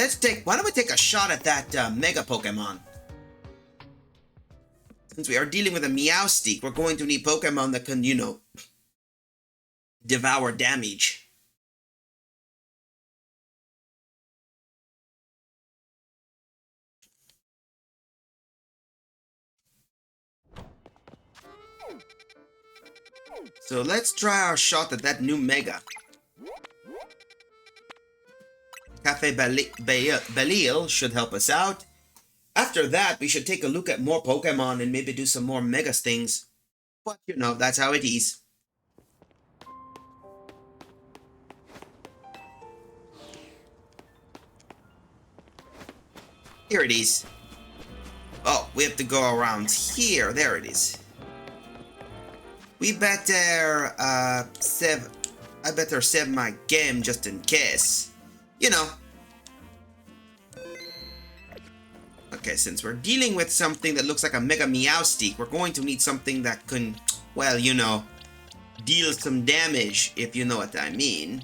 Why don't we take a shot at that Mega Pokemon? Since we are dealing with a Meowstic, we're going to need Pokemon that can, you know, devour damage. So let's try our shot at that new Mega. Cafe Belial should help us out. After that, we should take a look at more Pokemon and maybe do some more Mega things. But, you know, that's how it is. Here it is. Oh, we have to go around here. There it is. We better, save... I better save my game just in case. You know. Okay, since we're dealing with something that looks like a Mega Meowstic, we're going to need something that can, well, you know, deal some damage, if you know what I mean.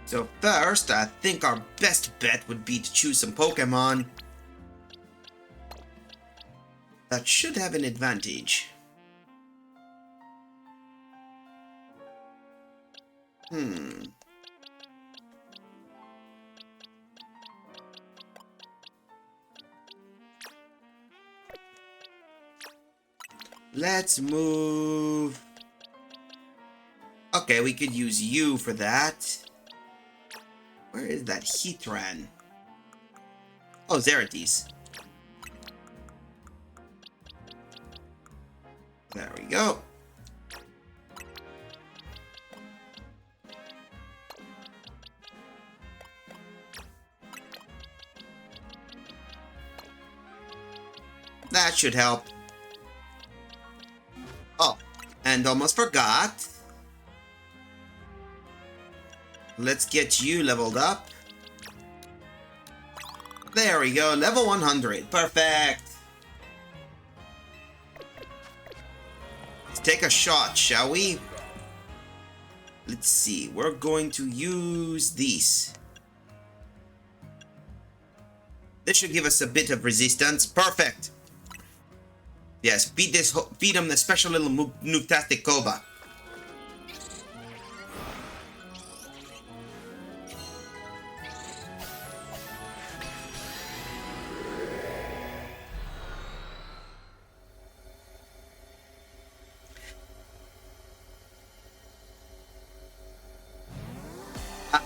So first, I think our best bet would be to choose some Pokemon that should have an advantage. Let's move... Okay, we could use you for that. Where is that Heatran? Oh, there it is. There we go. That should help. Oh, and almost forgot. Let's get you leveled up. There we go, level 100. Perfect. Let's take a shot, shall we? Let's see, we're going to use these. This should give us a bit of resistance. Perfect. Yes, feed him the special little Nootastic Cobra.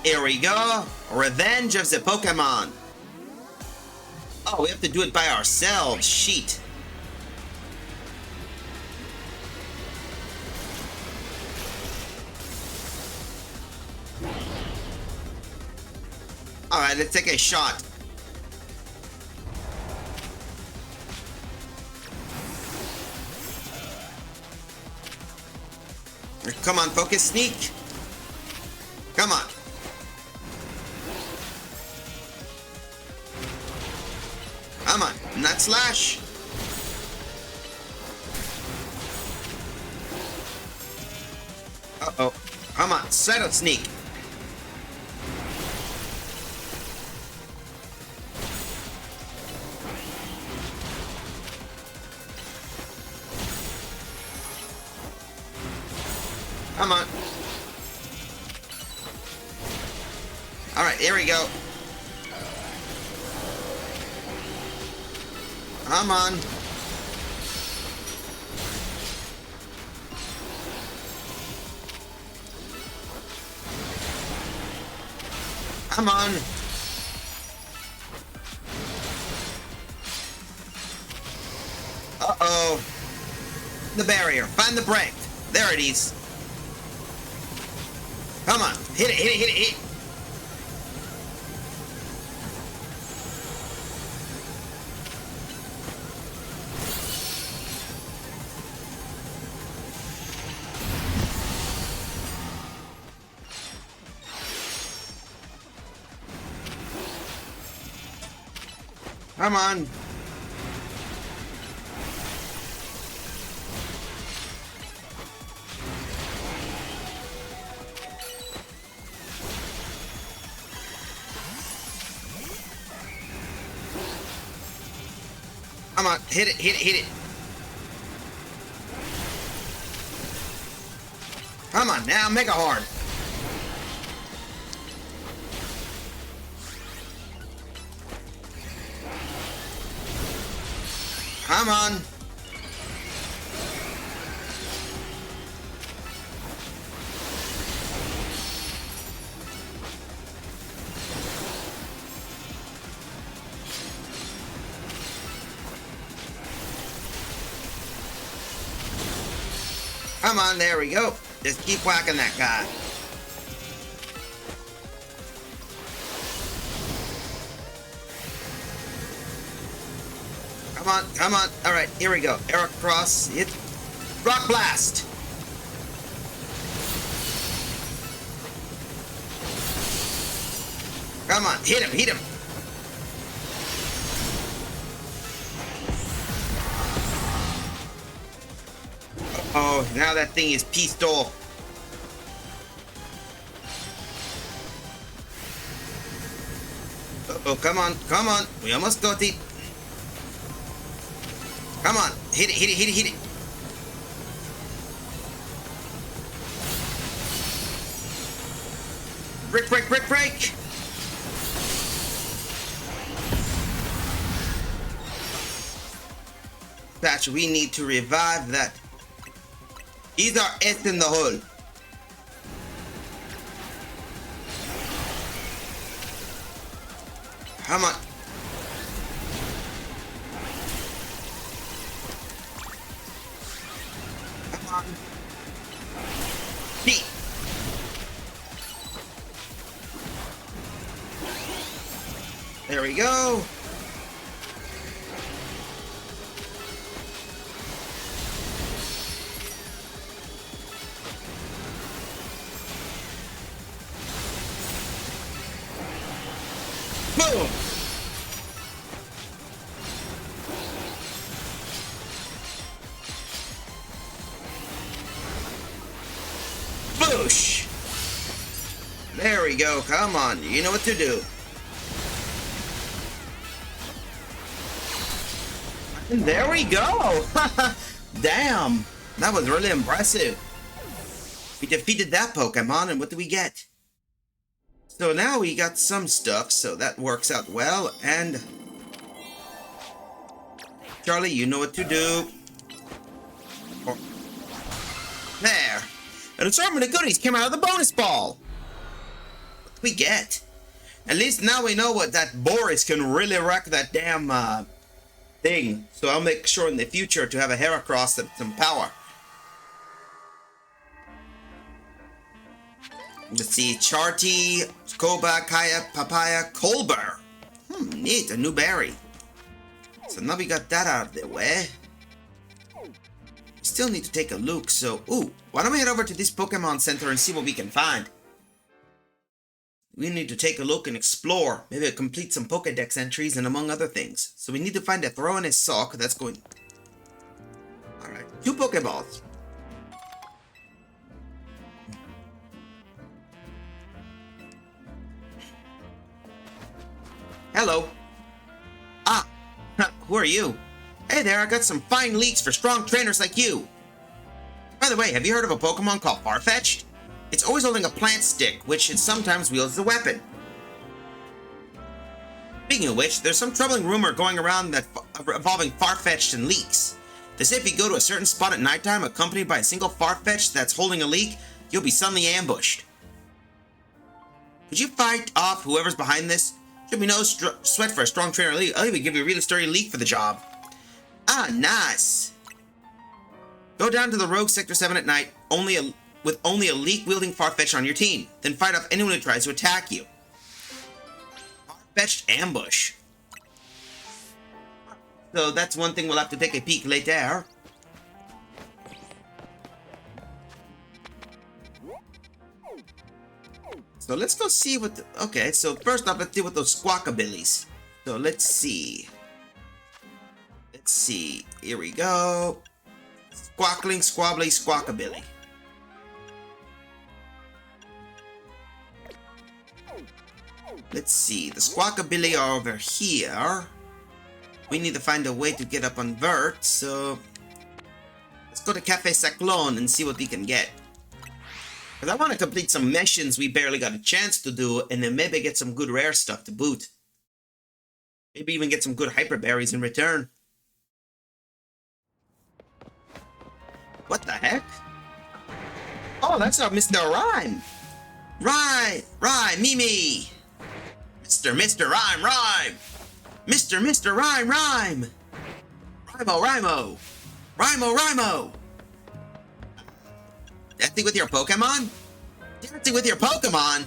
Here we go. Revenge of the Pokemon. Oh, we have to do it by ourselves. Sheet. Alright, let's take a shot. Come on, focus, sneak. Come on. Come on, Nut Slash. Uh-oh. Come on, Settle Sneak. Come on. Alright, here we go. Come on. Come on. Uh-oh. The barrier. Find the break. There it is. Come on. Hit it, hit it, hit it, hit it. Come on. Come on, hit it, hit it, hit it. Come on, now make it hard. Come on. Come on, there we go. Just keep whacking that guy. Come on, come on. All right, here we go. Arrow cross. Hit. Rock blast. Come on, hit him, hit him. Oh, now that thing is pieced off. Uh-oh, come on, come on. We almost got it. Come on, hit it, hit it, hit it, hit it. Break, break, break, break. Patch, we need to revive that. These are S in the hole. Come on. Come on. Beat. There we go. Boom! Boosh! There we go. Come on. You know what to do. And there we go. Damn. That was really impressive. We defeated that Pokemon, and what do we get? So now we got some stuff, so that works out well, and... Charlie, you know what to do. There. An assortment of goodies came out of the bonus ball. What do we get? At least now we know what that Boris can really wreck that damn, thing. So I'll make sure in the future to have a Heracross with some power. Let's see, Charty, Skoba, Kaya, Papaya, Colbur. Neat, a new berry. So now we got that out of the way. We still need to take a look, so... Ooh, why don't we head over to this Pokemon Center and see what we can find? We need to take a look and explore. Maybe complete some Pokedex entries and among other things. So we need to find a throw in his sock that's going... Alright, 2 Pokeballs. Hello. Ah, who are you? Hey there, I got some fine leaks for strong trainers like you. By the way, have you heard of a Pokemon called Farfetch'd? It's always holding a plant stick, which it sometimes wields as a weapon. Speaking of which, there's some troubling rumor going around that involving Farfetch'd and leaks. They say if you go to a certain spot at nighttime accompanied by a single Farfetch'd that's holding a leak, you'll be suddenly ambushed. Could you fight off whoever's behind this? Should be no sweat for a strong trainer leak. I'll even give you a really sturdy leak for the job. Ah, nice. Go down to the Rogue Sector 7 at night, with only a leak-wielding Farfetch'd on your team. Then fight off anyone who tries to attack you. Farfetch'd ambush. So that's one thing we'll have to take a peek later. So let's go see what... Okay, so first off, let's deal with those Squawkabillies. So let's see. Let's see. Here we go. Squawkling, Squabbly, Squawkabilly. Let's see. The Squawkabilly are over here. We need to find a way to get up on Vert, so... Let's go to Cafe Cyclone and see what we can get. Because I want to complete some missions we barely got a chance to do, and then maybe get some good rare stuff to boot. Maybe even get some good hyper berries in return. What the heck? Oh, that's not Mr. Rhyme. Rhyme, Mimi. Mr. Rhyme, Rhyme. Mr. Rhyme, Rhyme. Rhymo. Rhymo. Dancing with your Pokemon? Dancing with your Pokemon?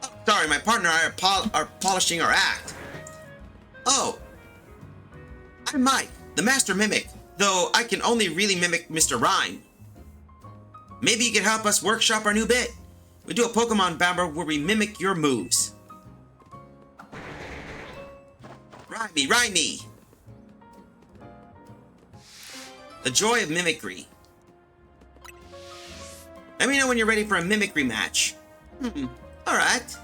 Oh, sorry, my partner and I are polishing our act. Oh. I'm Mike, the Master Mimic, though I can only really mimic Mr. Rhyme. Maybe you could help us workshop our new bit. We do a Pokemon battle where we mimic your moves. Rhyme me. The joy of mimicry. Let me know when you're ready for a mimicry match. Alright.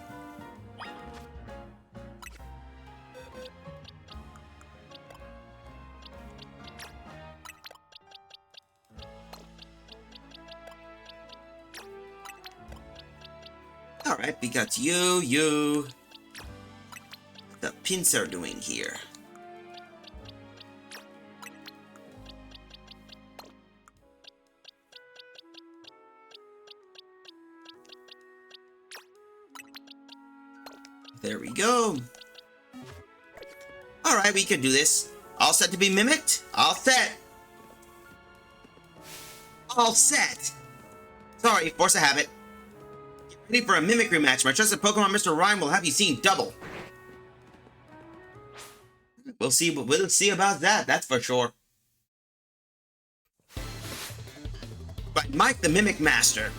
Alright, we got you. What the pincer doing here? There we go. Alright, we can do this. All set to be mimicked? All set. All set. Sorry, force a habit. Get ready for a mimicry match. My trusted Pokemon Mr. Rhyme will have you seeing double. We'll see about that, that's for sure. By Mike the Mimic Master.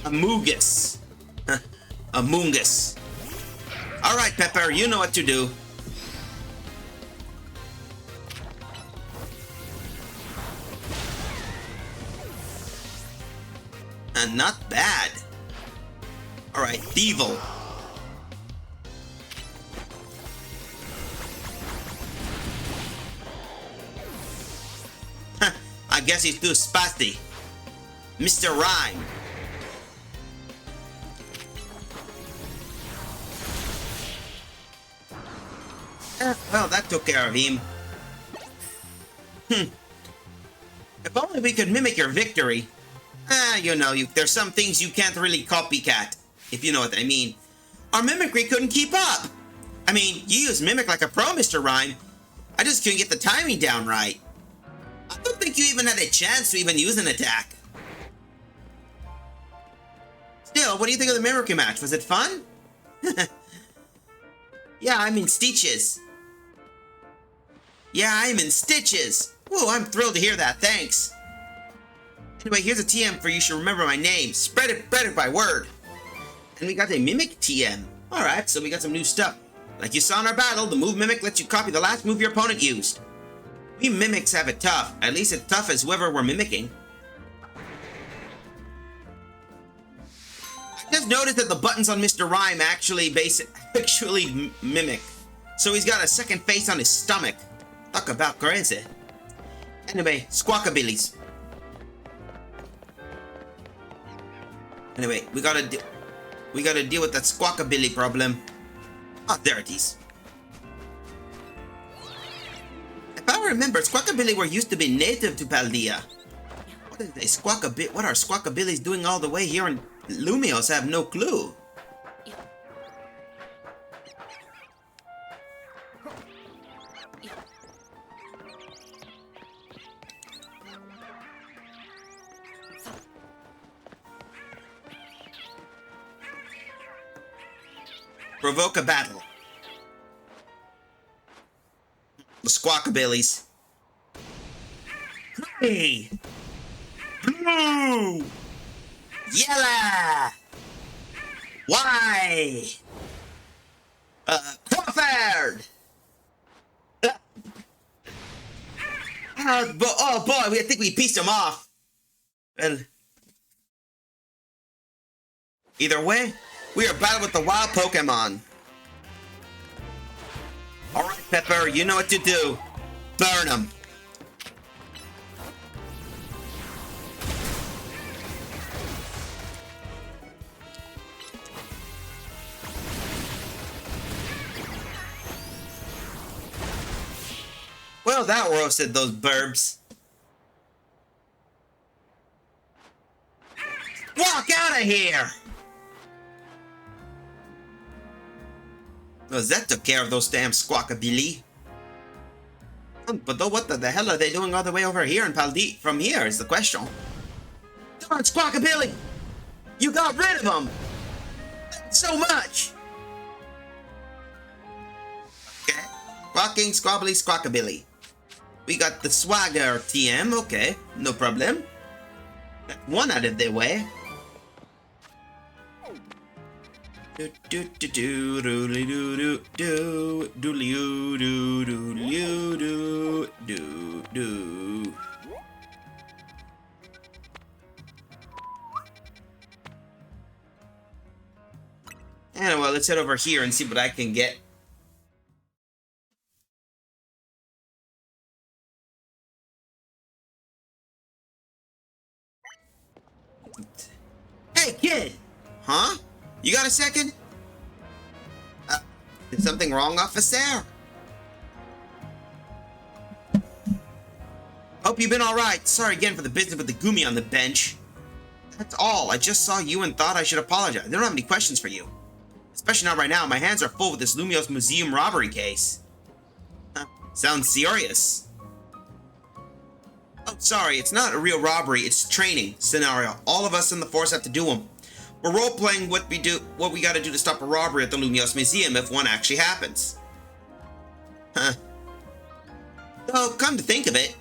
Amogus. Amoongus. Alright, Pepper, you know what to do. Not bad. Alright, Devil. I guess he's too spasty. Mr. Rhyme. Well, that took care of him. If only we could mimic your victory. You know, there's some things you can't really copycat, if you know what I mean. Our mimicry couldn't keep up. I mean, you use mimic like a pro, Mr. Rhyme. I just couldn't get the timing down right. I don't think you even had a chance to even use an attack. Still, what do you think of the mimicry match? Was it fun? Yeah, I'm in stitches. Yeah, I'm in stitches. Whoa, I'm thrilled to hear that. Thanks. Anyway, here's a TM for you should remember my name. Spread it by word. And we got a Mimic TM. Alright, so we got some new stuff. Like you saw in our battle, the move Mimic lets you copy the last move your opponent used. We Mimics have it tough. At least as tough as whoever we're mimicking. I just noticed that the buttons on Mr. Rhyme actually mimic. So he's got a second face on his stomach. Talk about crazy. Anyway, Squawkabillies. Anyway, we gotta deal with that Squawkabilly problem. Ah, there it is. If I remember, Squawkabilly were used to be native to Paldea. What are Squawkabillies doing all the way here in Lumios? I have no clue. Provoke a battle. The Squawkabillies. Hey! Blue! Yellow! Why? Crawford! Oh boy, I think we pieced him off. Well, either way, we are battling with the wild Pokemon. Alright, Pepper, you know what to do. Burn them. Well, that roasted those burbs. Walk out of here! Oh, that took care of those damn Squawkabilly. But though, what the hell are they doing all the way over here in Paldi? From here is the question. Darn Squawkabilly! You got rid of him! So much! Okay. Squawking, squabbly, squawkabilly. We got the swagger TM, okay, no problem. That's one out of their way. Do do do do doodly doo doo do doodly doo doo doodly doo doo doo. And well, let's head over here and see what I can get. Hey, kid! Huh? You got a second? Is something wrong, officer? Hope you've been alright. Sorry again for the business with the Gumi on the bench. That's all. I just saw you and thought I should apologize. I don't have any questions for you. Especially not right now. My hands are full with this Lumios Museum robbery case. Sounds serious. Oh, sorry. It's not a real robbery. It's training scenario. All of us in the force have to do them. We're role-playing what we gotta do to stop a robbery at the Lumios Museum if one actually happens. Huh. Oh, come to think of it.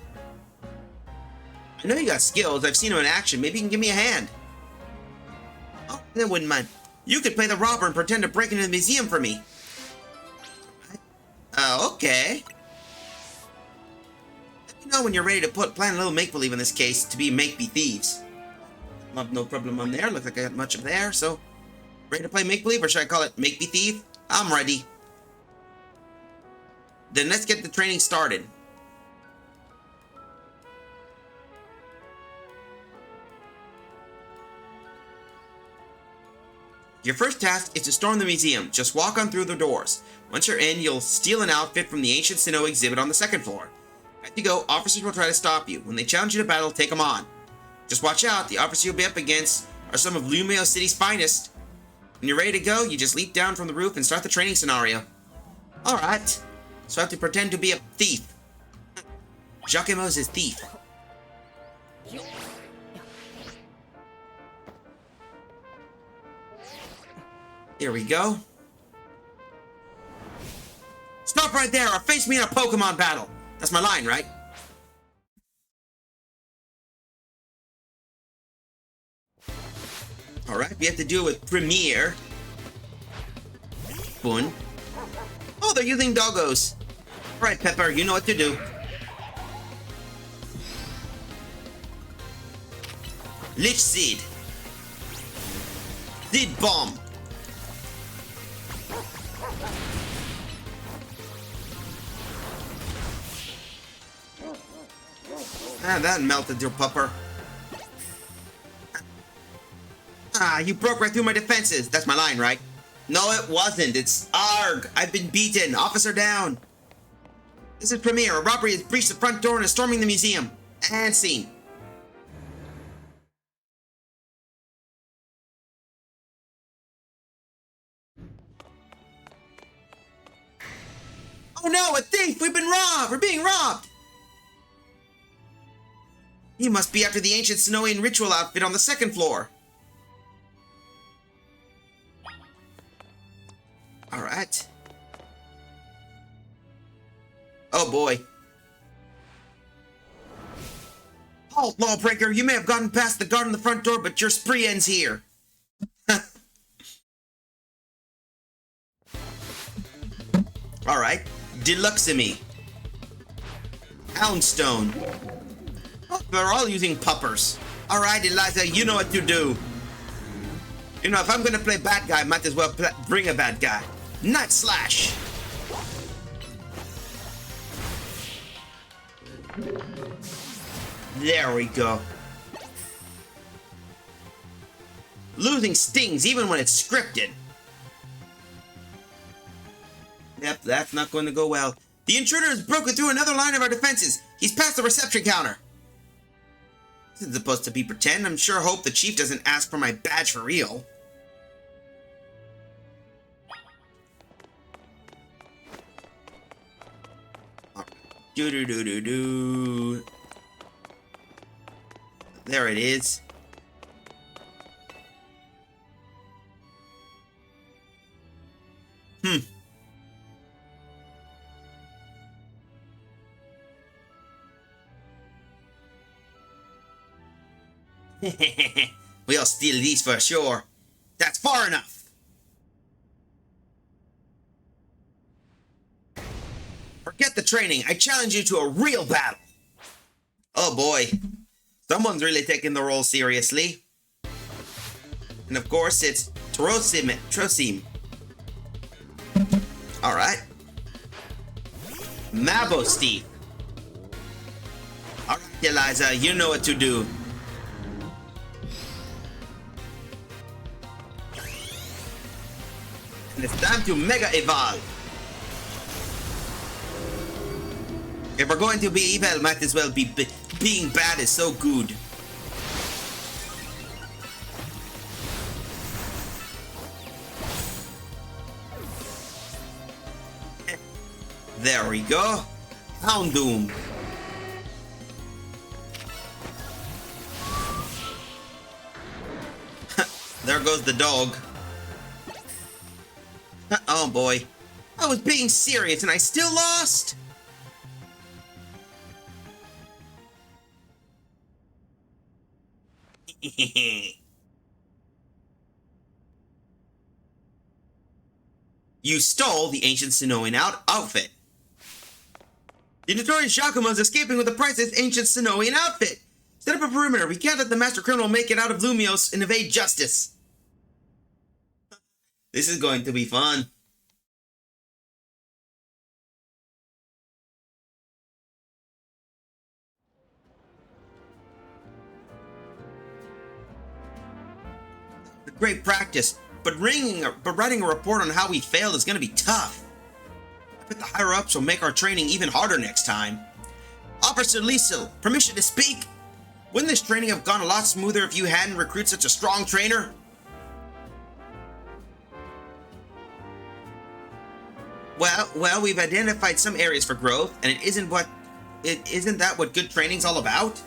I know you got skills. I've seen them in action. Maybe you can give me a hand. Oh, I wouldn't mind. You could play the robber and pretend to break into the museum for me. Okay. Let me know when you're ready to plan a little make-believe in this case to be make-be thieves. No problem on there. Looks like I got much of there, so... Ready to play make-believe, or should I call it make-be thief? I'm ready. Then let's get the training started. Your first task is to storm the museum. Just walk on through the doors. Once you're in, you'll steal an outfit from the ancient Sinnoh exhibit on the second floor. As you go, officers will try to stop you. When they challenge you to battle, take them on. Just watch out, the officers you'll be up against are some of Lumio City's finest. When you're ready to go, you just leap down from the roof and start the training scenario. Alright, so I have to pretend to be a thief. Jacquemus is thief. Here we go. Stop right there or face me in a Pokemon battle. That's my line, right? Alright, we have to deal with Premier. Boon. Oh, they're using doggos. Alright, Pepper, you know what to do. Lich Seed. Seed Bomb. Ah, that melted your pupper. Ah, you broke right through my defenses. That's my line, right? No, it wasn't. It's ARG. I've been beaten. Officer down. This is Premier. A robbery has breached the front door and is storming the museum. And scene. Oh no, a thief! We've been robbed! We're being robbed! He must be after the ancient Sinnohian ritual outfit on the second floor. Alright. Oh boy. Halt, lawbreaker! You may have gotten past the guard on the front door, but your spree ends here. Alright. Deluxemy. Houndstone. Oh, they're all using puppers. Alright, Eliza, you know what to do. You know, if I'm gonna play bad guy, I might as well bring a bad guy. Night Slash. There we go. Losing stings even when it's scripted. Yep, that's not going to go well. The intruder has broken through another line of our defenses. He's past the reception counter. This isn't supposed to be pretend. I'm sure hope the chief doesn't ask for my badge for real. Do do do do do. There it is. We'll steal these for sure. That's far enough. Forget the training. I challenge you to a real battle. Oh boy. Someone's really taking the role seriously. And of course, it's Trosim. Alright. Mabo Steve. Alright, Eliza, you know what to do. And it's time to Mega Evolve. If we're going to be evil, might as well be being bad is so good. There we go. Houndoom. There goes the dog. Oh boy. I was being serious and I still lost? You stole the ancient Sonoan outfit. The notorious Shakuma is escaping with the priceless ancient Sonoan outfit. Set up a perimeter. We can't let the master criminal make it out of Lumios and evade justice. This is going to be fun. Great practice, but writing a report on how we failed is going to be tough. I bet the higher-ups will make our training even harder next time. Officer Liesel, permission to speak? Wouldn't this training have gone a lot smoother if you hadn't recruited such a strong trainer? Well, we've identified some areas for growth, and isn't that what good training's all about?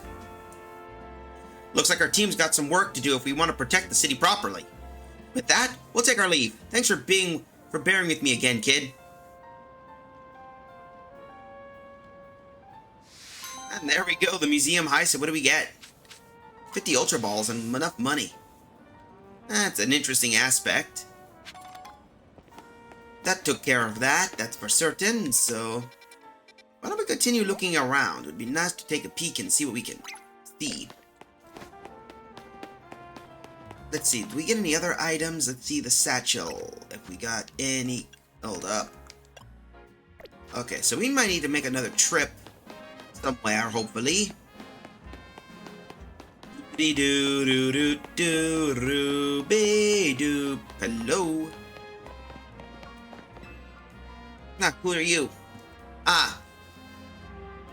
Looks like our team's got some work to do if we want to protect the city properly. With that, we'll take our leave. Thanks for bearing with me again, kid. And there we go, the museum heist. So what do we get? 50 Ultra Balls and enough money. That's an interesting aspect. That took care of that, that's for certain, so... why don't we continue looking around? It would be nice to take a peek and see what we can see. Let's see, do we get any other items? Let's see the satchel, if we got any... hold up. Okay, so we might need to make another trip somewhere, hopefully. Doo-doo-doo-doo-doo-be-doo. Hello. Nah, who are you? Ah.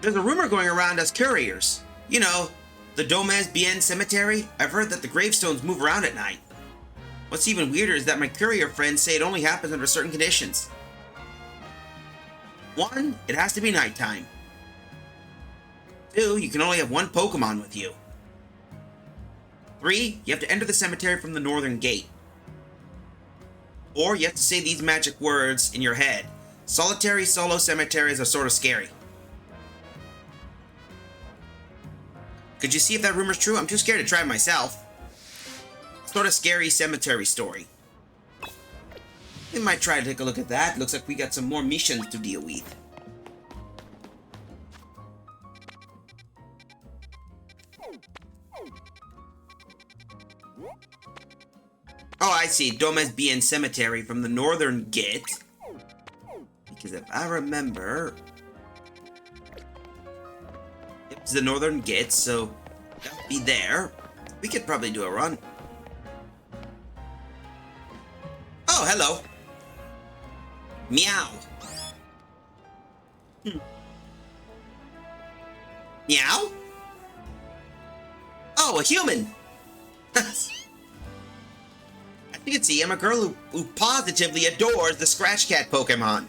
There's a rumor going around as couriers. You know, the Domez Bien Cemetery? I've heard that the gravestones move around at night. What's even weirder is that my courier friends say it only happens under certain conditions. 1, it has to be nighttime. 2, you can only have 1 Pokemon with you. 3, you have to enter the cemetery from the northern gate. 4, you have to say these magic words in your head. Solitary solo cemeteries are sort of scary. Could you see if that rumor's true? I'm too scared to try it myself. Sort of scary cemetery story. We might try to take a look at that. Looks like we got some more missions to deal with. Oh, I see. Domez Bien Cemetery from the northern gate. Because if I remember... it's the northern gate, so... that'll be there. We could probably do a run. Oh, hello. Meow. Meow? Oh, a human! As you can see, I'm a girl who positively adores the Scratch Cat Pokemon.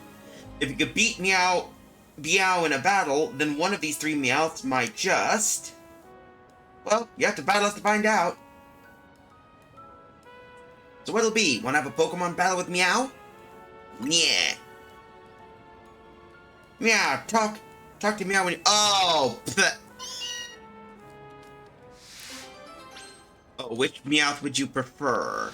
If you could beat Meow Meow in a battle, then one of these three Meowths might just... Well, you have to battle us to find out. So what'll be? Wanna have a Pokemon battle with Meow? Yeah. Meow, talk to Meow when you... Oh! Oh, which Meowth would you prefer?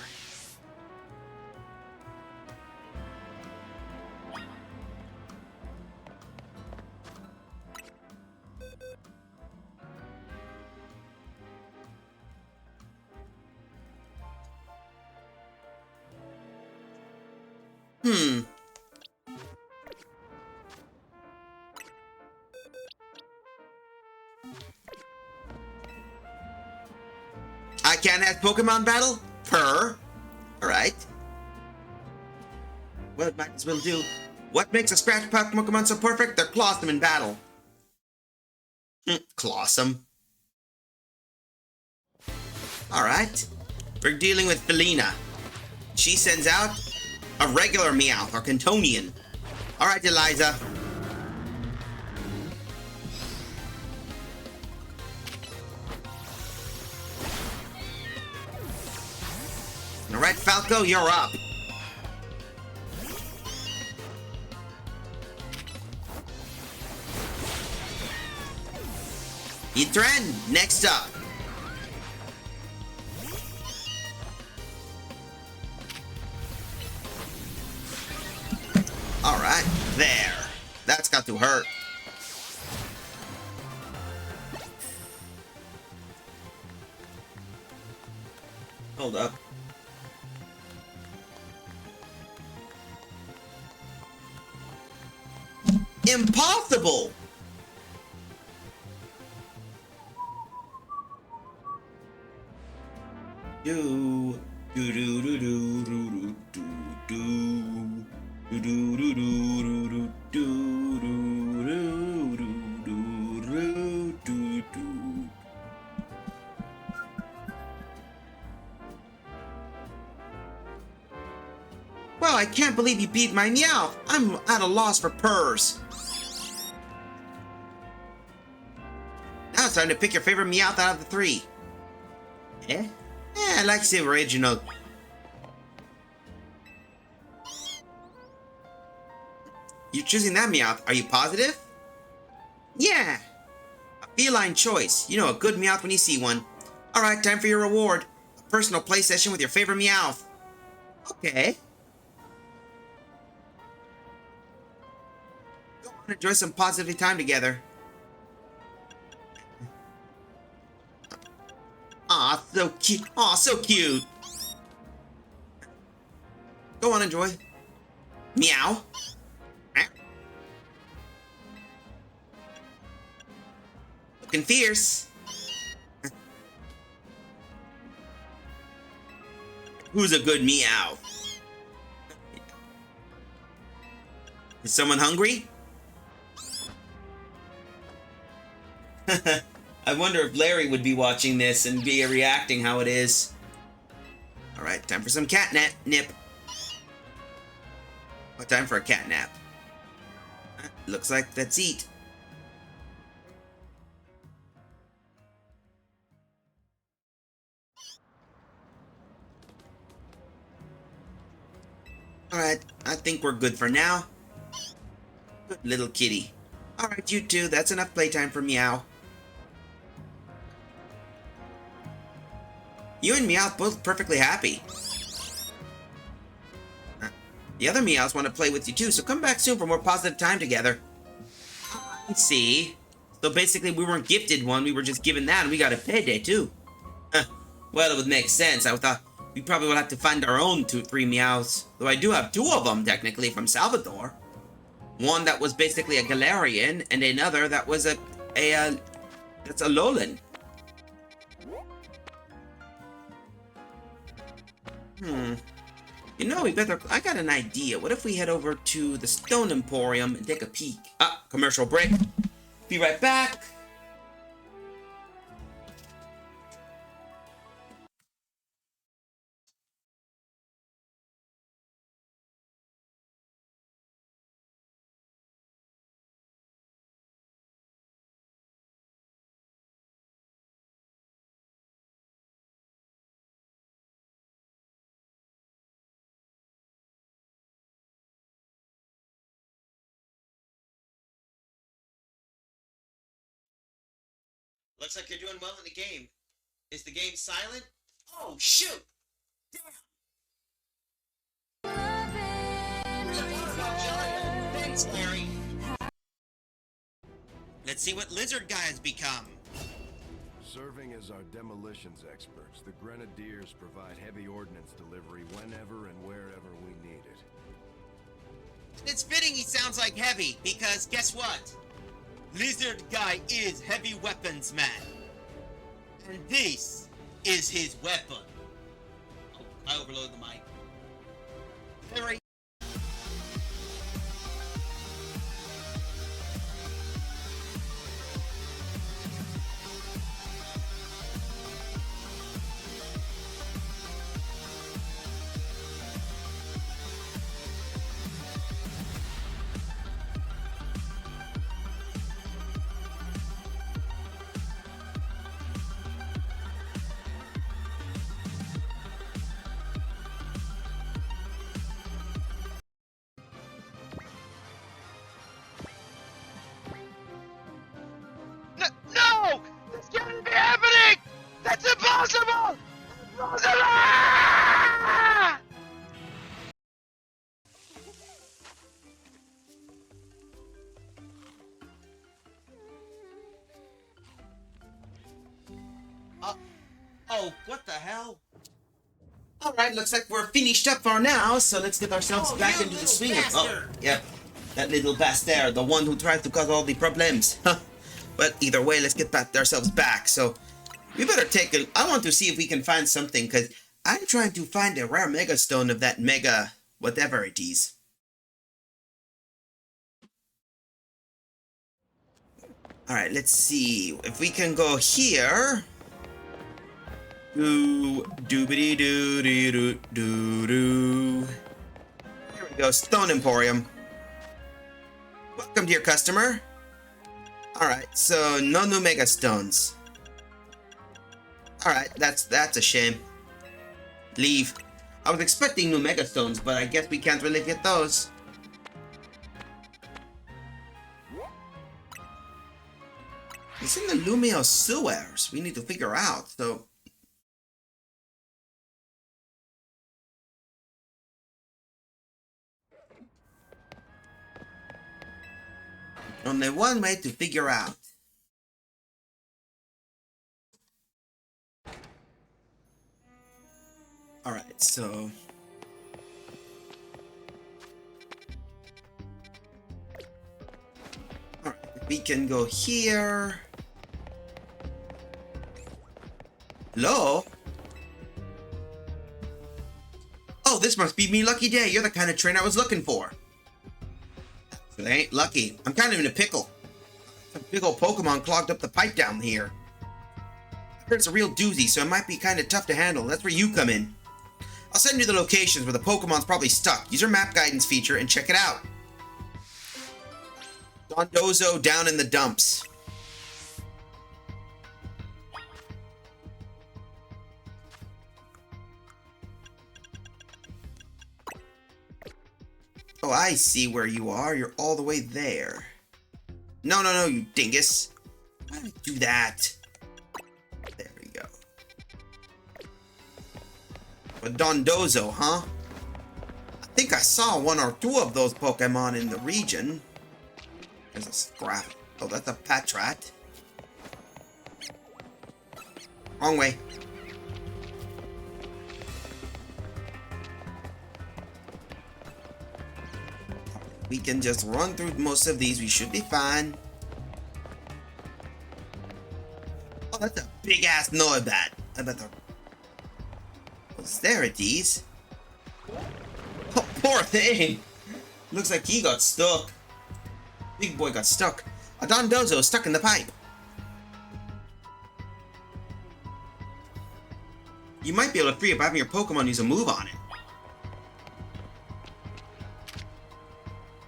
I can't have Pokemon battle? Purr. Alright. Well, it might as well do. What makes a Scratch Pokemon so perfect? They're Clawsome in battle. Clawsome. Alright. We're dealing with Felina. She sends out a regular Meowth, or Cantonian. Alright, Eliza. Alright, Falco, you're up. Ethren, next up. Alright, there. That's got to hurt. Hold up. Impossible! Do do do do do do do do do do do do do do do. Well, I can't believe you beat my Meowth. I'm at a loss for purrs. Now it's time to pick your favorite Meowth out of the three. Eh? I like the original. You're choosing that Meowth. Are you positive? Yeah. A feline choice. You know a good Meowth when you see one. Alright, time for your reward. A personal play session with your favorite Meowth. Okay. Go on, enjoy some positive time together. Aw, so cute. Aw, so cute. Go on, enjoy. Meow. Looking fierce. Who's a good Meow? Is someone hungry? I wonder if Larry would be watching this and be reacting how it is. Alright, time for some catnip. What time for a catnap? Looks like that's eat. Alright, I think we're good for now. Good little kitty. Alright, you two, that's enough playtime for Meow. You and Meowth both perfectly happy. The other Meowths want to play with you too, so come back soon for more positive time together. I see. So basically we weren't gifted one, we were just given that and we got a payday too. Well, it would make sense. I thought we probably would have to find our own 3 Meowths. Though I do have 2 of them, technically, from Salvador. One that was basically a Galarian, and another that was that's a Alolan. You know, I got an idea. What if we head over to the Stone Emporium and take a peek? Commercial break. Be right back. Looks like you're doing well in the game. Is the game silent? Oh, shoot! Thanks, Larry. Let's see what Lizard Guy has become. Serving as our demolitions experts, the Grenadiers provide heavy ordnance delivery whenever and wherever we need it. It's fitting he sounds like Heavy, because guess what? Lizard Guy is Heavy Weapons Man. And this is his weapon. Oh, I overloaded the mic. Very. No! This can't be happening! That's impossible! Impossible! Oh, what the hell? Alright, looks like we're finished up for now, so let's get ourselves back into the swing of... Oh, yep. That little bastard, the one who tried to cause all the problems. But either way, let's get ourselves back. So, we better take a... I want to see if we can find something, because I'm trying to find a rare mega stone of that mega... whatever it is. Alright, let's see. If we can go here... Doobity doo doo doo doo doo. Here we go, Stone Emporium. Welcome, dear customer. Alright, so no new mega stones. Alright, that's a shame. Leave. I was expecting new mega stones, but I guess we can't really get those. It's in the Lumio sewers. We need to figure out, so... Only one way to figure out. Alright, so... Alright, we can go here. Hello? Oh, this must be me lucky day. You're the kind of train I was looking for. But I ain't lucky. I'm kind of in a pickle. Some big old Pokemon clogged up the pipe down here. I heard it's a real doozy, so it might be kind of tough to handle. That's where you come in. I'll send you the locations where the Pokemon's probably stuck. Use your map guidance feature and check it out. Dondozo down in the dumps. Oh, I see where you are. You're all the way there. No, you dingus. Why did I do that? There we go. But Dondozo, huh? I think I saw one or two of those Pokemon in the region. There's a scrap. Oh, that's a Patrat. Wrong way. We can just run through most of these. We should be fine. Oh, that's a big-ass Noibat. I bet the... What's there at these? Oh, poor thing. Looks like he got stuck. Big boy got stuck. A Dondozo stuck in the pipe. You might be able to free up having your Pokemon use a move on it.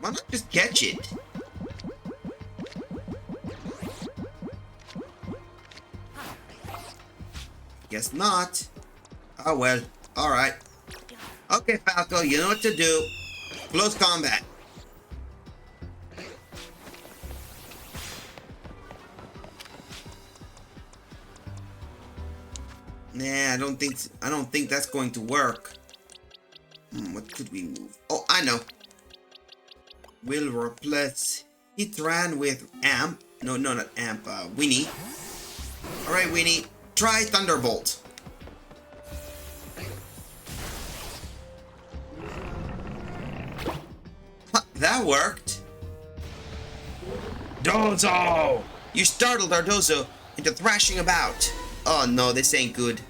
Why not just catch it? Guess not. Oh well. Alright. Okay, Falco, you know what to do. Close combat. Nah, I don't think that's going to work. What could we move? Oh, I know. We'll replace Hitran with Amp. No, not Amp. Winnie. All right, Winnie. Try Thunderbolt. Huh, that worked. Dozo! You startled our Dozo into thrashing about. Oh no, this ain't good.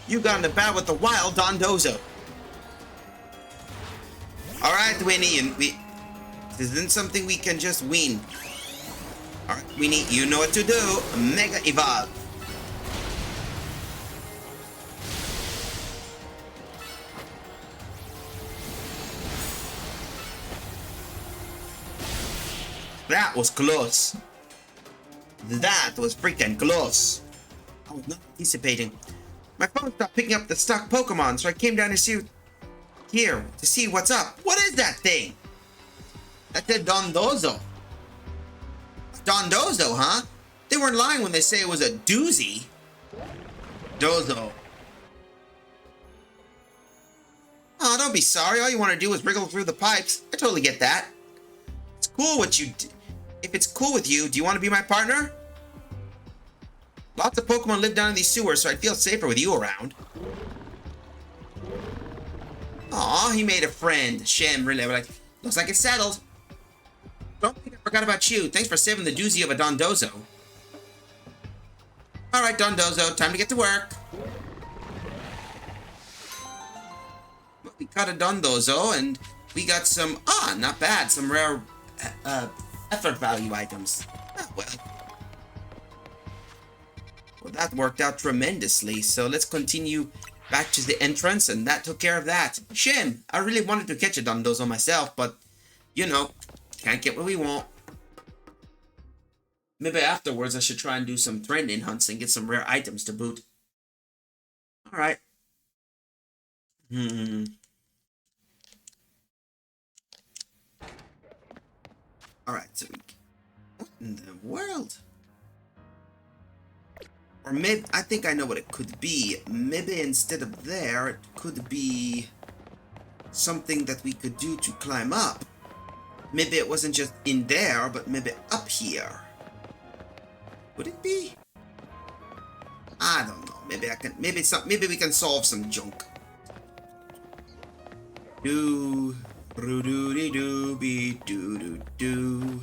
You got into battle with the wild Don Dozo. Alright, Winnie, and this isn't something we can just win. Alright, Winnie, you know what to do. Mega Evolve. That was close. That was freaking close. I was not anticipating. My phone stopped picking up the stuck Pokemon, so I came down to see what's up. What is that thing? That's a Dondozo. Dondozo, huh? They weren't lying when they say it was a doozy. Dozo. Oh, don't be sorry. All you want to do is wriggle through the pipes. I totally get that. It's cool what you do. If it's cool with you, do you want to be my partner? Lots of Pokemon live down in these sewers, so I'd feel safer with you around. Aw, he made a friend. Shem, really. Looks like it's settled. Don't think I forgot about you. Thanks for saving the doozy of a Dondozo. Alright, Dondozo, time to get to work. Well, we got a Dondozo, and we got some, not bad, some rare, effort value items. Well, that worked out tremendously, so let's continue back to the entrance, and that took care of that. Shem, I really wanted to catch a Dondozo myself, but, you know, can't get what we want. Maybe afterwards I should try and do some trending hunts and get some rare items to boot. Alright. Alright, so what in the world? Or maybe, I think I know what it could be. Maybe instead of there, it could be something that we could do to climb up. Maybe it wasn't just in there, but maybe up here. Would it be? I don't know. Maybe we can solve some junk. Do doo doo be doo doo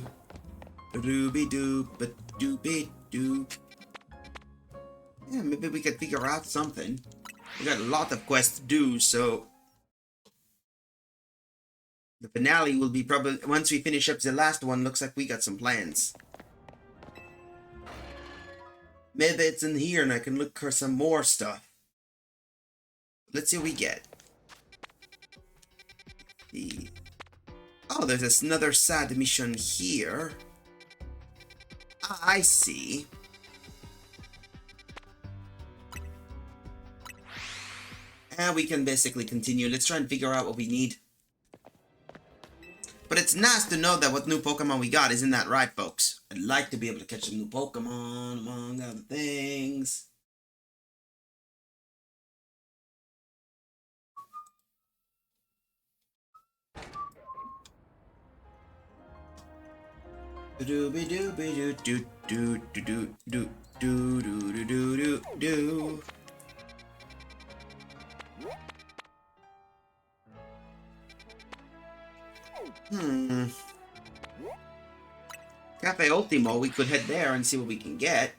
doo be doo but doo be doo. Yeah, maybe we could figure out something. We got a lot of quests to do, so the finale will be probably once we finish up the last one. Looks like we got some plans. Maybe it's in here and I can look for some more stuff. Let's see what we get. Oh, there's another sad mission here. I see. And we can basically continue. Let's try and figure out what we need. But it's nice to know that what new Pokemon we got, isn't that right, folks? I'd like to be able to catch some new Pokemon, among other things. Dooby dooby doo doo doo doo doo doo doo doo doo doo. Cafe Ultimo, we could head there and see what we can get.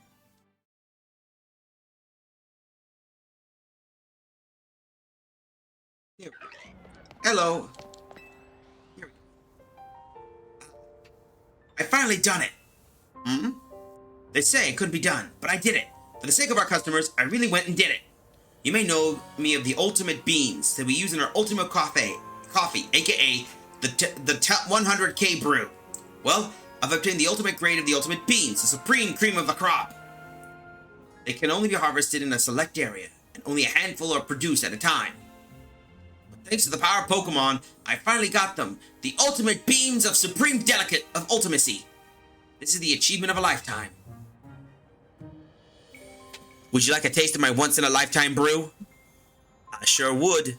Here. Hello. Here. I finally done it. They say it couldn't be done, but I did it. For the sake of our customers, I really went and did it. You may know me of the ultimate beans that we use in our ultimate coffee, aka the 100K brew. Well, I've obtained the ultimate grade of the ultimate beans, the supreme cream of the crop. They can only be harvested in a select area, and only a handful are produced at a time. But thanks to the power of Pokemon, I finally got them, the ultimate beans of supreme delicate of ultimacy. This is the achievement of a lifetime. Would you like a taste of my once-in-a-lifetime brew? I sure would.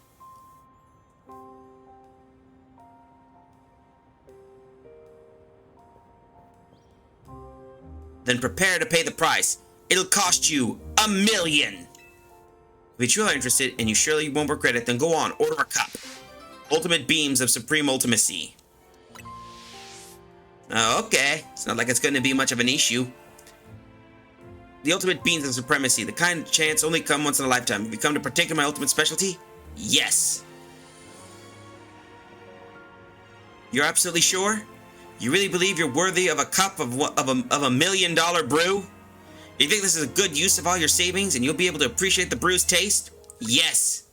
Then prepare to pay the price. It'll cost you $1 million. If you are interested and you surely won't regret it, then go on, order a cup. Ultimate beams of supreme ultimacy. Okay, it's not like it's going to be much of an issue. The ultimate beams of supremacy, the kind of chance only come once in a lifetime. Have you come to partake in my ultimate specialty? Yes. You're absolutely sure? You really believe you're worthy of a cup of a $1 million brew? You think this is a good use of all your savings and you'll be able to appreciate the brew's taste? Yes.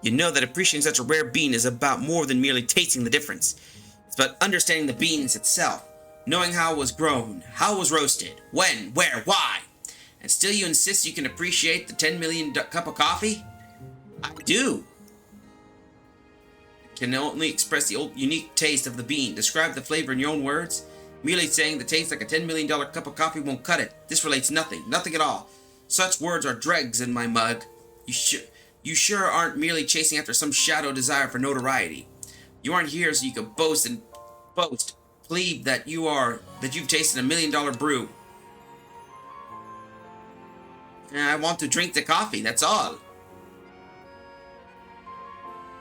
You know that appreciating such a rare bean is about more than merely tasting the difference. It's about understanding the beans itself, knowing how it was grown, how it was roasted, when, where, why. And still you insist you can appreciate the 10 million cup of coffee? I do. Can only express the unique taste of the bean. Describe the flavor in your own words. Merely saying the taste like a $10 million cup of coffee won't cut it. This relates nothing at all. Such words are dregs in my mug. You sure aren't merely chasing after some shadow desire for notoriety. You aren't here so you can boast, plebe that you've tasted $1 million brew. I want to drink the coffee, that's all.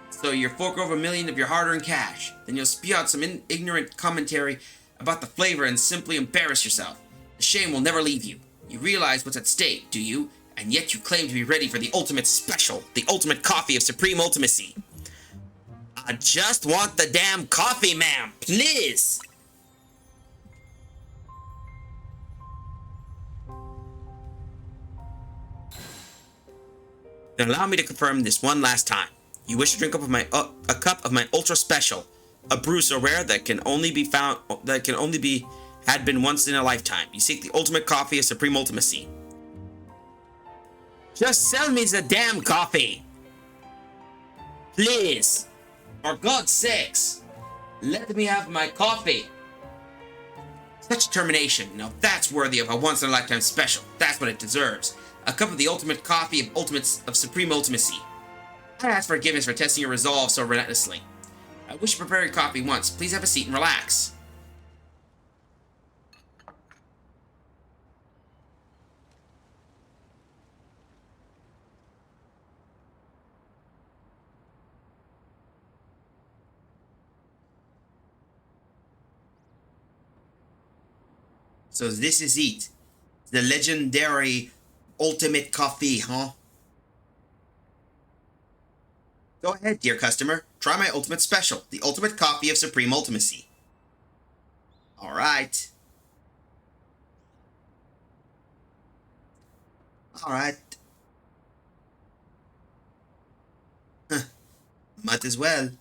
So you fork over $1 million of your hard-earned cash. Then you'll spew out some ignorant commentary about the flavor and simply embarrass yourself. The shame will never leave you. You realize what's at stake, do you? And yet you claim to be ready for the ultimate special, the ultimate coffee of supreme ultimacy. I just want the damn coffee, ma'am, please. Then allow me to confirm this one last time. You wish to drink up of a cup of my ultra special, a brew so rare that can only be had been once in a lifetime. You seek the ultimate coffee of supreme ultimacy. Just sell me the damn coffee, please. For God's sakes, let me have my coffee. Such determination, now that's worthy of a once-in-a-lifetime special. That's what it deserves. A cup of the ultimate coffee of supreme ultimacy. I ask forgiveness for testing your resolve so relentlessly. I wish to prepare your coffee once. Please have a seat and relax. So this is it. The legendary ultimate coffee, huh? Go ahead, dear customer. Try my ultimate special, the ultimate coffee of supreme ultimacy. Alright. Alright. Might as well.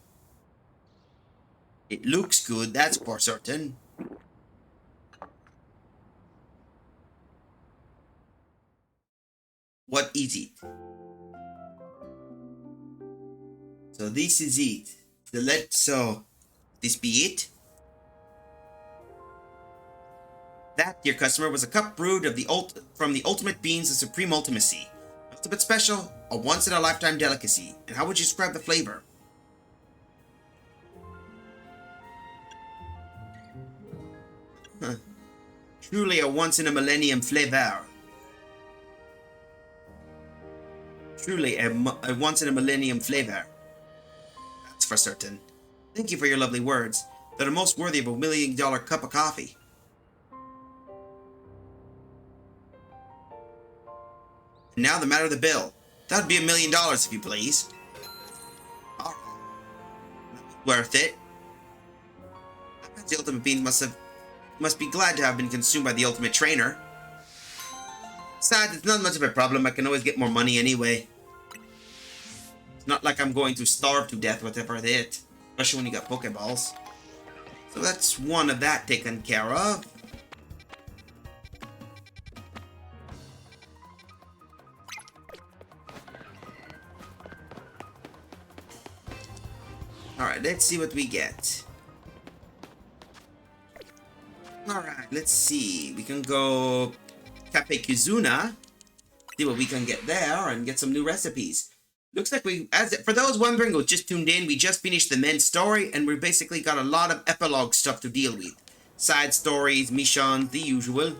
It looks good, that's for certain. What is it? So this is it. So this be it? That, dear customer, was a cup brewed of from the ultimate beans of supreme ultimacy. Ultimate special, a once-in-a-lifetime delicacy. And how would you describe the flavor? Huh. Truly a once-in-a-millennium flavor. Truly a once-in-a-millennium flavor. That's for certain. Thank you for your lovely words. That are most worthy of $1 million cup of coffee. And now the matter of the bill. That'd be $1 million if you please. Alright. Worth it. I bet the ultimate beans must be glad to have been consumed by the ultimate trainer. Besides, it's not much of a problem. I can always get more money anyway. It's not like I'm going to starve to death, whatever it. Especially when you got Pokeballs. So that's one of that taken care of. Alright, let's see what we get. Alright, let's see. We can go Cafe Kizuna. See what we can get there and get some new recipes. Looks like for those wondering who just tuned in, we just finished the main story and we basically got a lot of epilogue stuff to deal with. Side stories, missions, the usual.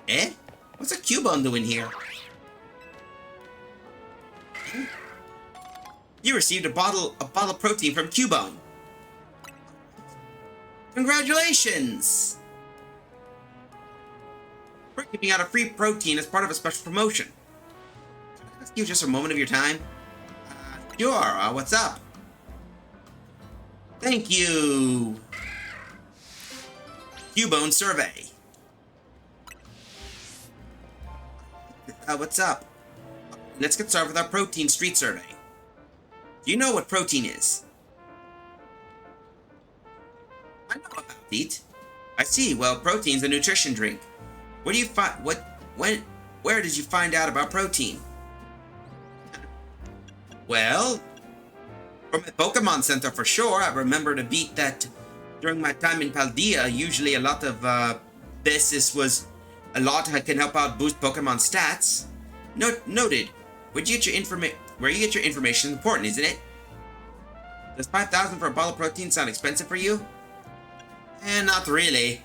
Eh? What's a Cubone doing here? You received a bottle of protein from Cubone. Congratulations! We're giving out a free protein as part of a special promotion. Can I ask you just a moment of your time? Sure, what's up? Thank you! Cubone survey. What's up? Let's get started with our protein street survey. Do you know what protein is? I know about it. I see. Well, protein's a nutrition drink. Where do you find where did you find out about protein? Well, from the Pokemon Center for sure. I remember to beat that during my time in Paldea. Usually a lot of basis was a lot that can help out boost Pokemon stats. Noted. Where you get your information is important, isn't it? Does 5,000 for a bottle of protein sound expensive for you? Not really.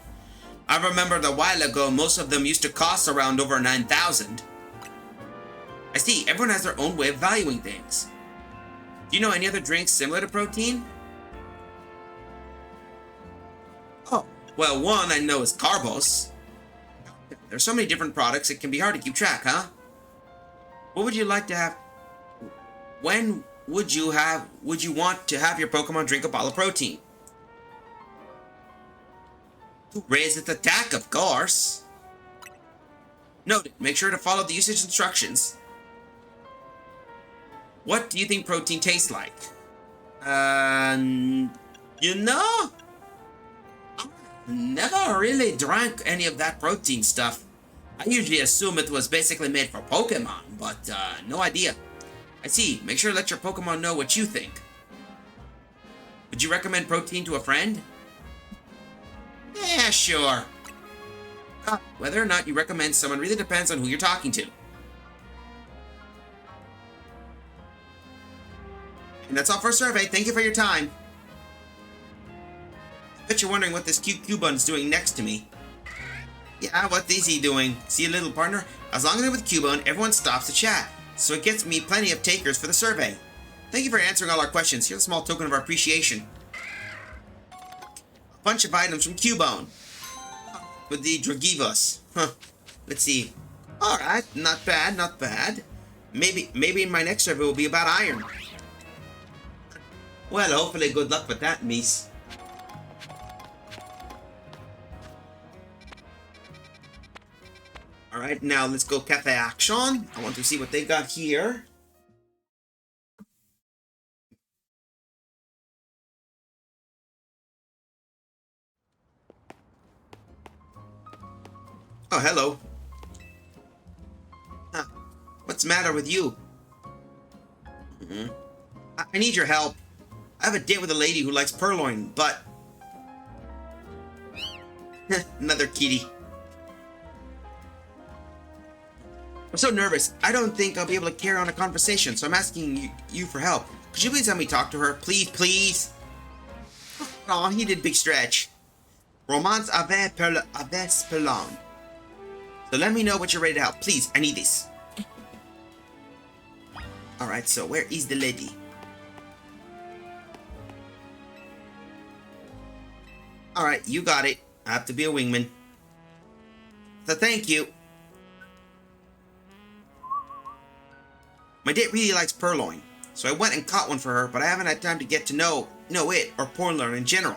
I remembered a while ago most of them used to cost around over 9,000. I see, everyone has their own way of valuing things. Do you know any other drinks similar to protein? Oh, well, one I know is Carbos. There's so many different products it can be hard to keep track, huh? What would you like to have? When would you want to have your Pokemon drink a bottle of protein? To raise its attack, of course. Noted. Make sure to follow the usage instructions. What do you think protein tastes like? You know, I never really drank any of that protein stuff. I usually assume it was basically made for Pokemon, but no idea. I see. Make sure to let your Pokemon know what you think. Would you recommend protein to a friend? Yeah, sure. Whether or not you recommend someone really depends on who you're talking to. And that's all for a survey. Thank you for your time. I bet you're wondering what this cute Cubone is doing next to me. Yeah, what is he doing? See a little partner? As long as I'm with Cubone, everyone stops to chat. So it gets me plenty of takers for the survey. Thank you for answering all our questions. Here's a small token of our appreciation. A bunch of items from Cubone. With the Dragivos. Huh. Let's see. Alright, not bad, not bad. Maybe in my next survey will be about iron. Well, hopefully good luck with that, miss. Alright, now let's go Cafe Action. I want to see what they got here. Oh, hello. Huh. What's the matter with you? I need your help. I have a date with a lady who likes purloin, but... Another kitty. I'm so nervous. I don't think I'll be able to carry on a conversation, so I'm asking you for help. Could you please help me talk to her? Please, please. Aw, he did big stretch. Romance avec Pelon. So let me know what you're ready to help. Please, I need this. Alright, so where is the lady? Alright, you got it. I have to be a wingman. So thank you. My date really likes purloin, so I went and caught one for her, but I haven't had time to get to know it or purloin in general.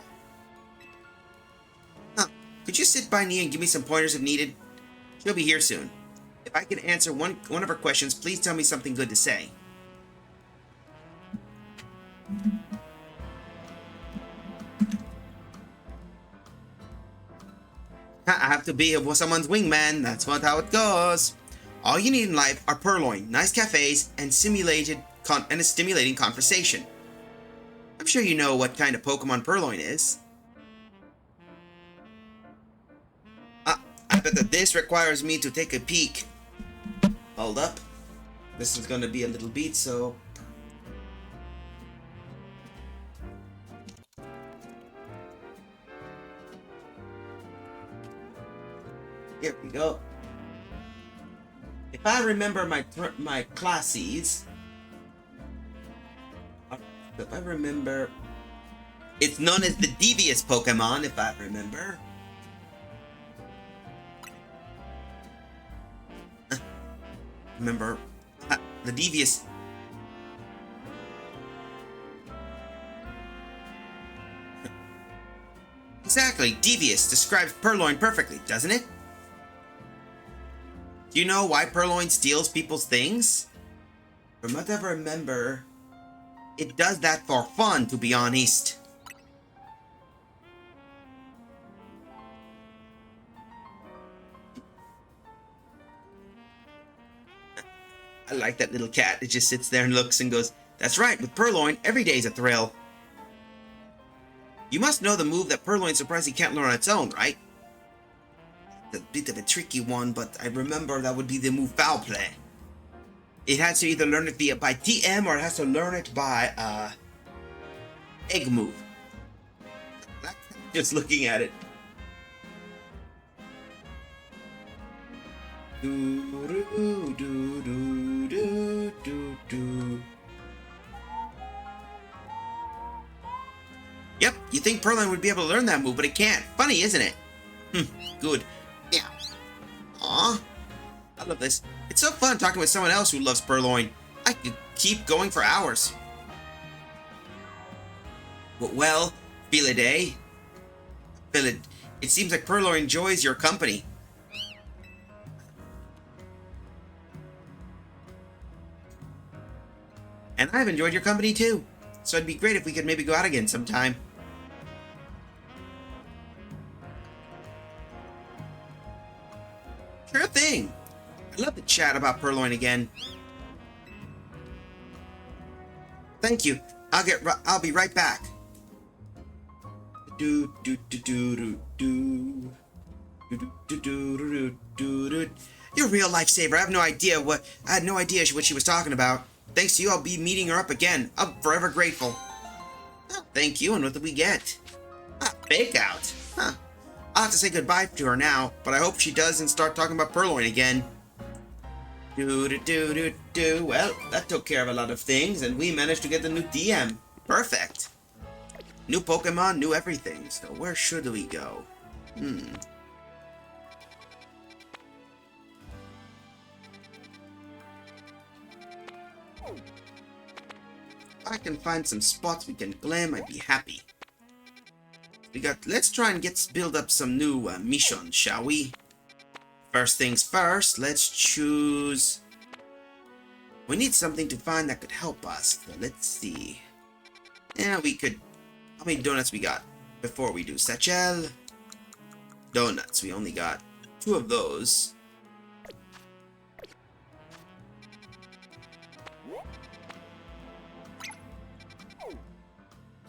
Huh. Could you sit by me and give me some pointers if needed? She'll be here soon. If I can answer one of her questions, please tell me something good to say. I have to be someone's wingman. That's how it goes. All you need in life are purloin, nice cafes, and a stimulating conversation. I'm sure you know what kind of Pokemon purloin is. I but this requires me to take a peek. Hold up. This is gonna be a little beat, so... Here we go. If I remember my classes... If I remember... It's known as the Devious Pokemon, if I remember. Remember, the Devious... Exactly, Devious describes Purloin perfectly, doesn't it? Do you know why Purloin steals people's things? From what I remember, it does that for fun, to be honest. I like that little cat. It just sits there and looks and goes, "That's right, with Purloin, every day's a thrill." You must know the move that Purloin surprisingly can't learn on its own, right? It's a bit of a tricky one, but I remember that would be the move Foul Play. It has to either learn it by TM or it has to learn it by Egg Move. Just looking at it. Yep, you think Purloin would be able to learn that move, but it can't. Funny, isn't it? Good. Yeah. Aw. I love this. It's so fun talking with someone else who loves Purloin. I could keep going for hours. Well, Philaday. It seems like Purloin enjoys your company. And I've enjoyed your company too. So it'd be great if we could maybe go out again sometime. Sure thing. I'd love to chat about Purloin again. Thank you. I'll be right back. You're a real lifesaver. I had no idea what she was talking about. Thanks to you, I'll be meeting her up again. I'm forever grateful. Oh, thank you, and what did we get? Fake out. Huh. I'll have to say goodbye to her now, but I hope she doesn't start talking about Purloin again. Well, that took care of a lot of things, and we managed to get the new DM. Perfect. New Pokemon, new everything. So where should we go? If I can find some spots we can glam, I'd be happy. Let's try and build up some new missions, shall we? First things first, let's choose... We need something to find that could help us. So let's see. Yeah, we could... How many donuts we got before we do? Satchel. Donuts. We only got 2 of those.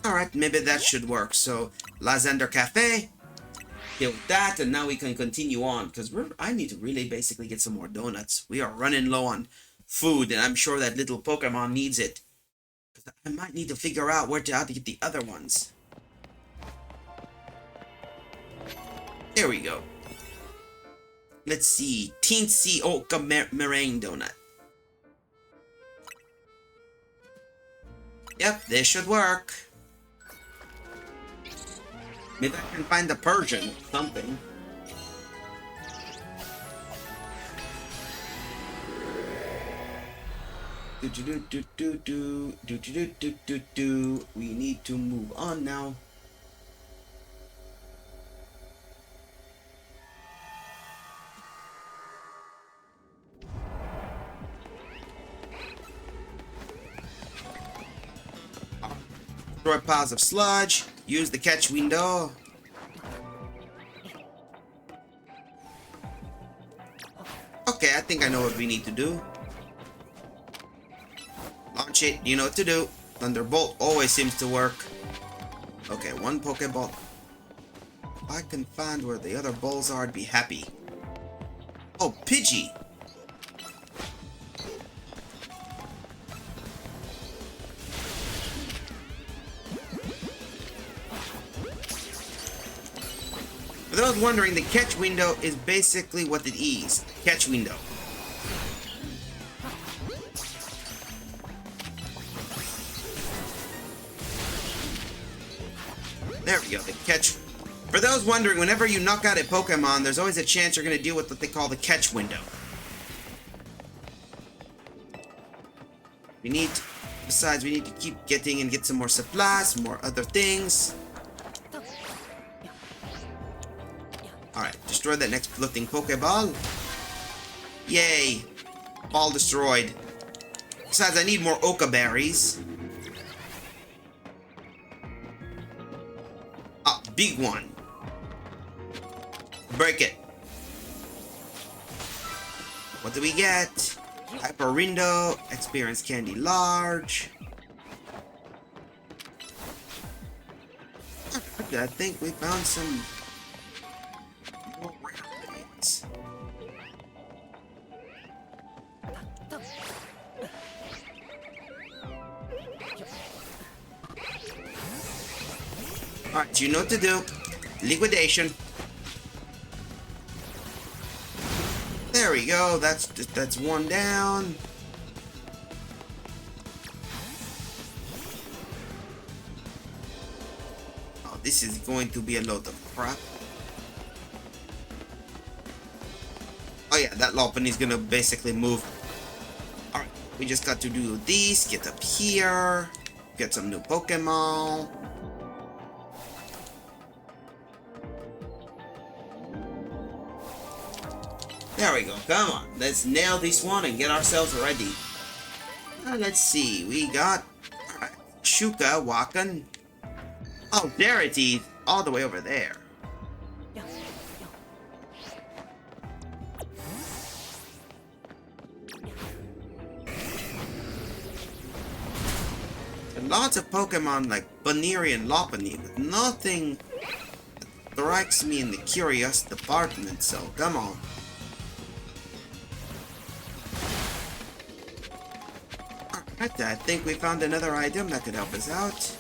Alright, maybe that should work. So, Lazander Cafe. Deal with that, and now we can continue on. Because I need to really basically get some more donuts. We are running low on food, and I'm sure that little Pokemon needs it. I might need to figure out how to get the other ones. There we go. Let's see. Teensy Oka Meringue Donut. Yep, this should work. Maybe I can find the Persian or something. We need to move on now. Destroy piles of sludge. Use the catch window. Okay, I think I know what we need to do. Launch it. You know what to do. Thunderbolt always seems to work. Okay, 1 Pokeball. If I can find where the other balls are, I'd be happy. Oh, Pidgey. For those wondering, the catch window is basically what it is. Catch window. There we go, the catch. For those wondering, whenever you knock out a Pokemon, there's always a chance you're going to deal with what they call the catch window. Besides, we need to keep getting and get some more supplies, more other things. Alright, destroy that next floating Pokeball. Yay! Ball destroyed. Besides, I need more Oka berries. Ah, big one. Break it. What do we get? Hyper Rindo, Experience Candy Large. I think we found some more rare things. Alright, you know what to do. Liquidation. There we go. That's one down. Oh, this is going to be a load of crap. Oh yeah, that Lopunny is gonna basically move. Alright, we just got to do this, get up here, get some new Pokemon. There we go, come on, let's nail this one and get ourselves ready. Let's see, we got Shuka walking. Oh, there it is, all the way over there. And lots of Pokemon like Baneri and Lopunny, but nothing strikes me in the curious department, so come on. Alright, I think we found another item that could help us out.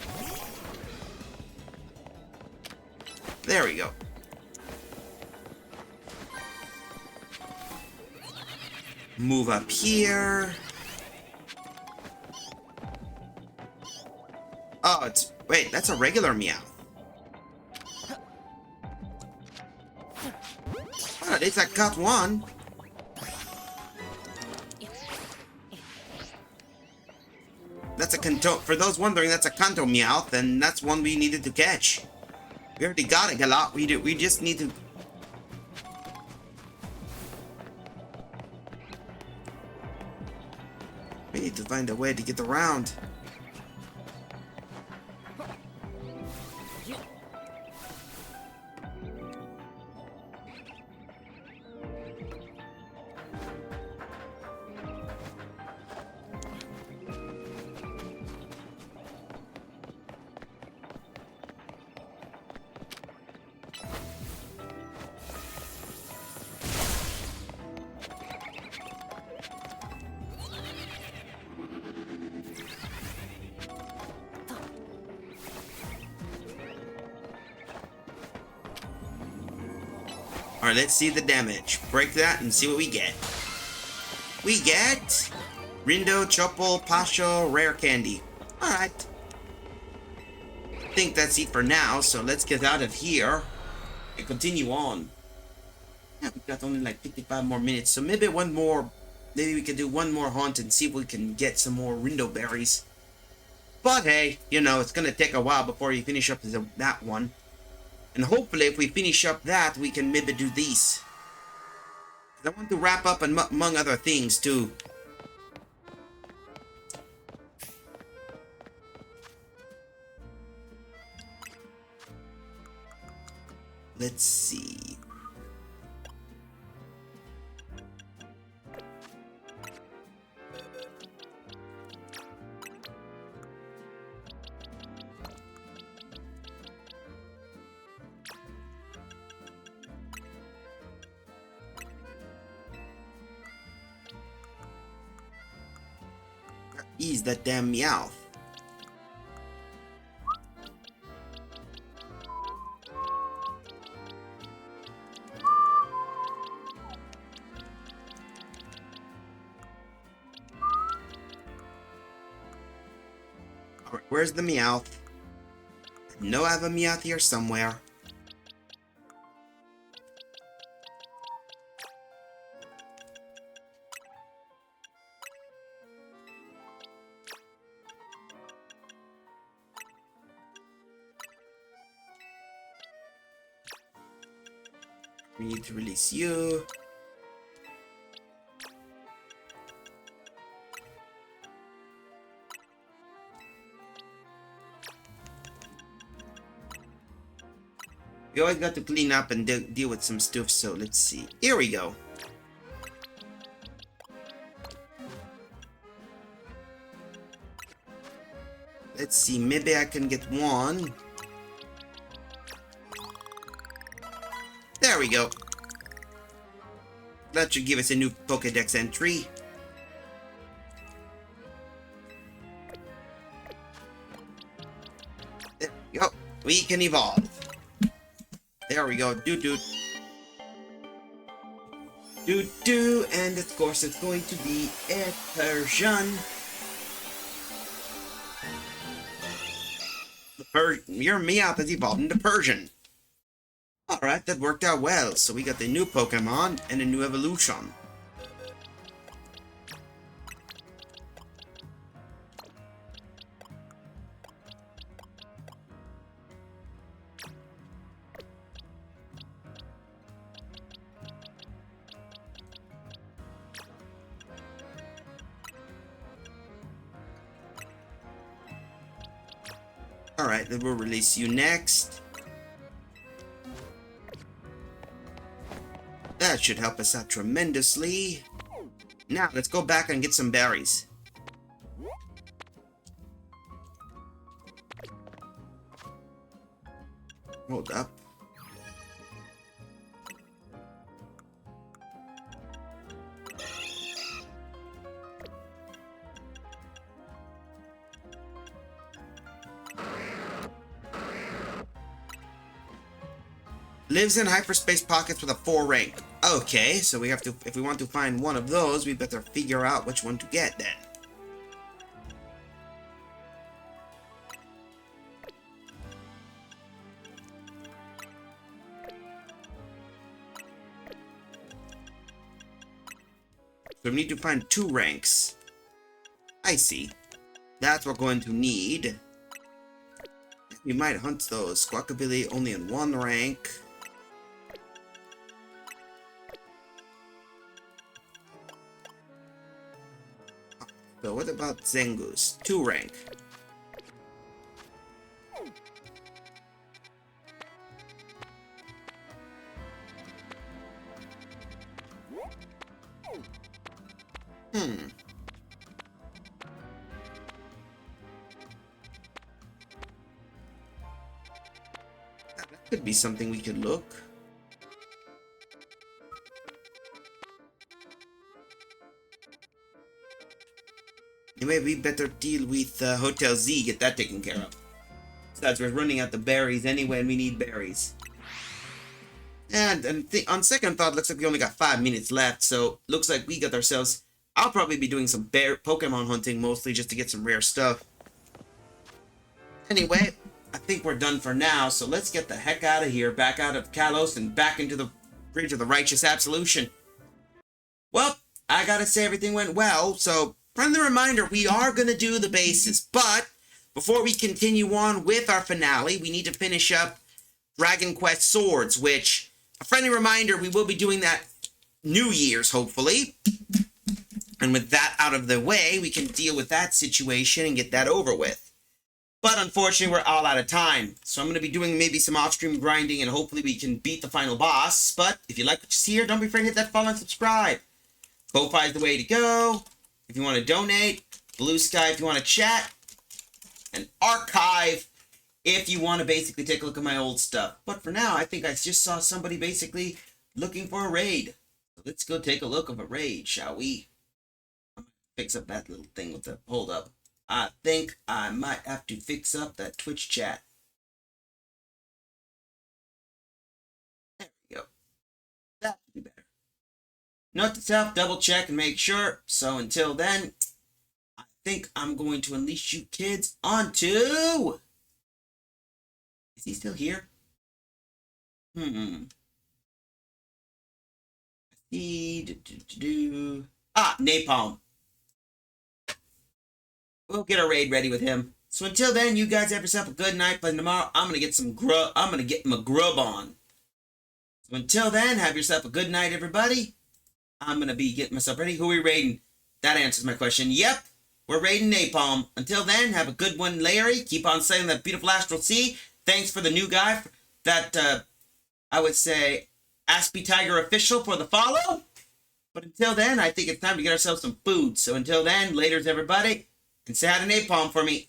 There we go. Move up here. Oh, wait, that's a regular Meow. Oh, at least I got one. That's a Kanto. For those wondering, that's a Kanto Meowth, and that's one we needed to catch. We already got a Galot. We just need to. We need to find a way to get around. Alright, let's see the damage. Break that and see what we get. We get Rindo, Chople, Pasho, Rare Candy. Alright. I think that's it for now, so let's get out of here and continue on. Yeah, we've got only like 55 more minutes, so maybe we can do one more hunt and see if we can get some more Rindo berries. But hey, you know, it's gonna take a while before you finish up that one. And hopefully if we finish up that, we can maybe do these. I want to wrap up among other things too. Let's see. is that damn Meowth? Alright, where's the Meowth? I know I have a Meowth here somewhere. We need to release you. We always got to clean up and deal with some stuff, so let's see. Here we go. Let's see, maybe I can get one. There we go. That should give us a new Pokédex entry. There we go. We can evolve. There we go. Doo-doo. Doo-doo. And of course it's going to be a Persian. Your Meowth has evolved into Persian. Alright, that worked out well. So we got the new Pokemon and a new evolution. Alright, then we'll release you next. That should help us out tremendously. Now, let's go back and get some berries. Hold up. Lives in hyperspace pockets with a 4 rank. Okay, so we have to, if we want to find one of those, we better figure out which one to get then. So we need to find 2 ranks. I see. That's what we're going to need. We might hunt those. Squawkabilly only in 1 rank. So what about Zengus? 2 rank. That could be something we could look. Anyway, we better deal with Hotel Z, get that taken care of. Besides, we're running out of berries anyway, and we need berries. And on second thought, looks like we only got 5 minutes left, so looks like we got ourselves... I'll probably be doing some Pokemon hunting, mostly, just to get some rare stuff. Anyway, I think we're done for now, so let's get the heck out of here, back out of Kalos, and back into the Bridge of the Righteous Absolution. Well, I gotta say everything went well, so... Friendly reminder, we are going to do the bases, but before we continue on with our finale, we need to finish up Dragon Quest Swords, which, a friendly reminder, we will be doing that New Year's, hopefully. And with that out of the way, we can deal with that situation and get that over with. But unfortunately, we're all out of time, so I'm going to be doing maybe some off-stream grinding, and hopefully we can beat the final boss. But if you like what you see here, don't be afraid to hit that follow and subscribe. Ko-Fi is the way to go. If you want to donate, Blue Sky if you want to chat, and Archive if you want to basically take a look at my old stuff. But for now, I think I just saw somebody basically looking for a raid. So let's go take a look of a raid, shall we? fix up that little thing with the hold up. I think I might have to fix up that Twitch chat. There we go. That would be better. Note to self, double check and make sure. So until then, I think I'm going to unleash you kids onto... Is he still here? Napalm. We'll get a raid ready with him. So until then, you guys have yourself a good night. But tomorrow, I'm gonna get some grub. I'm gonna get my grub on. So until then, have yourself a good night, everybody. I'm gonna be getting myself ready. Who are we raiding? That answers my question. Yep, we're raiding Napalm. Until then, have a good one, Larry. Keep on sailing that beautiful astral sea. Thanks for the new guy. That I would say, Aspie Tiger official for the follow. But until then, I think it's time to get ourselves some food. So until then, laters everybody. And say hi to Napalm for me.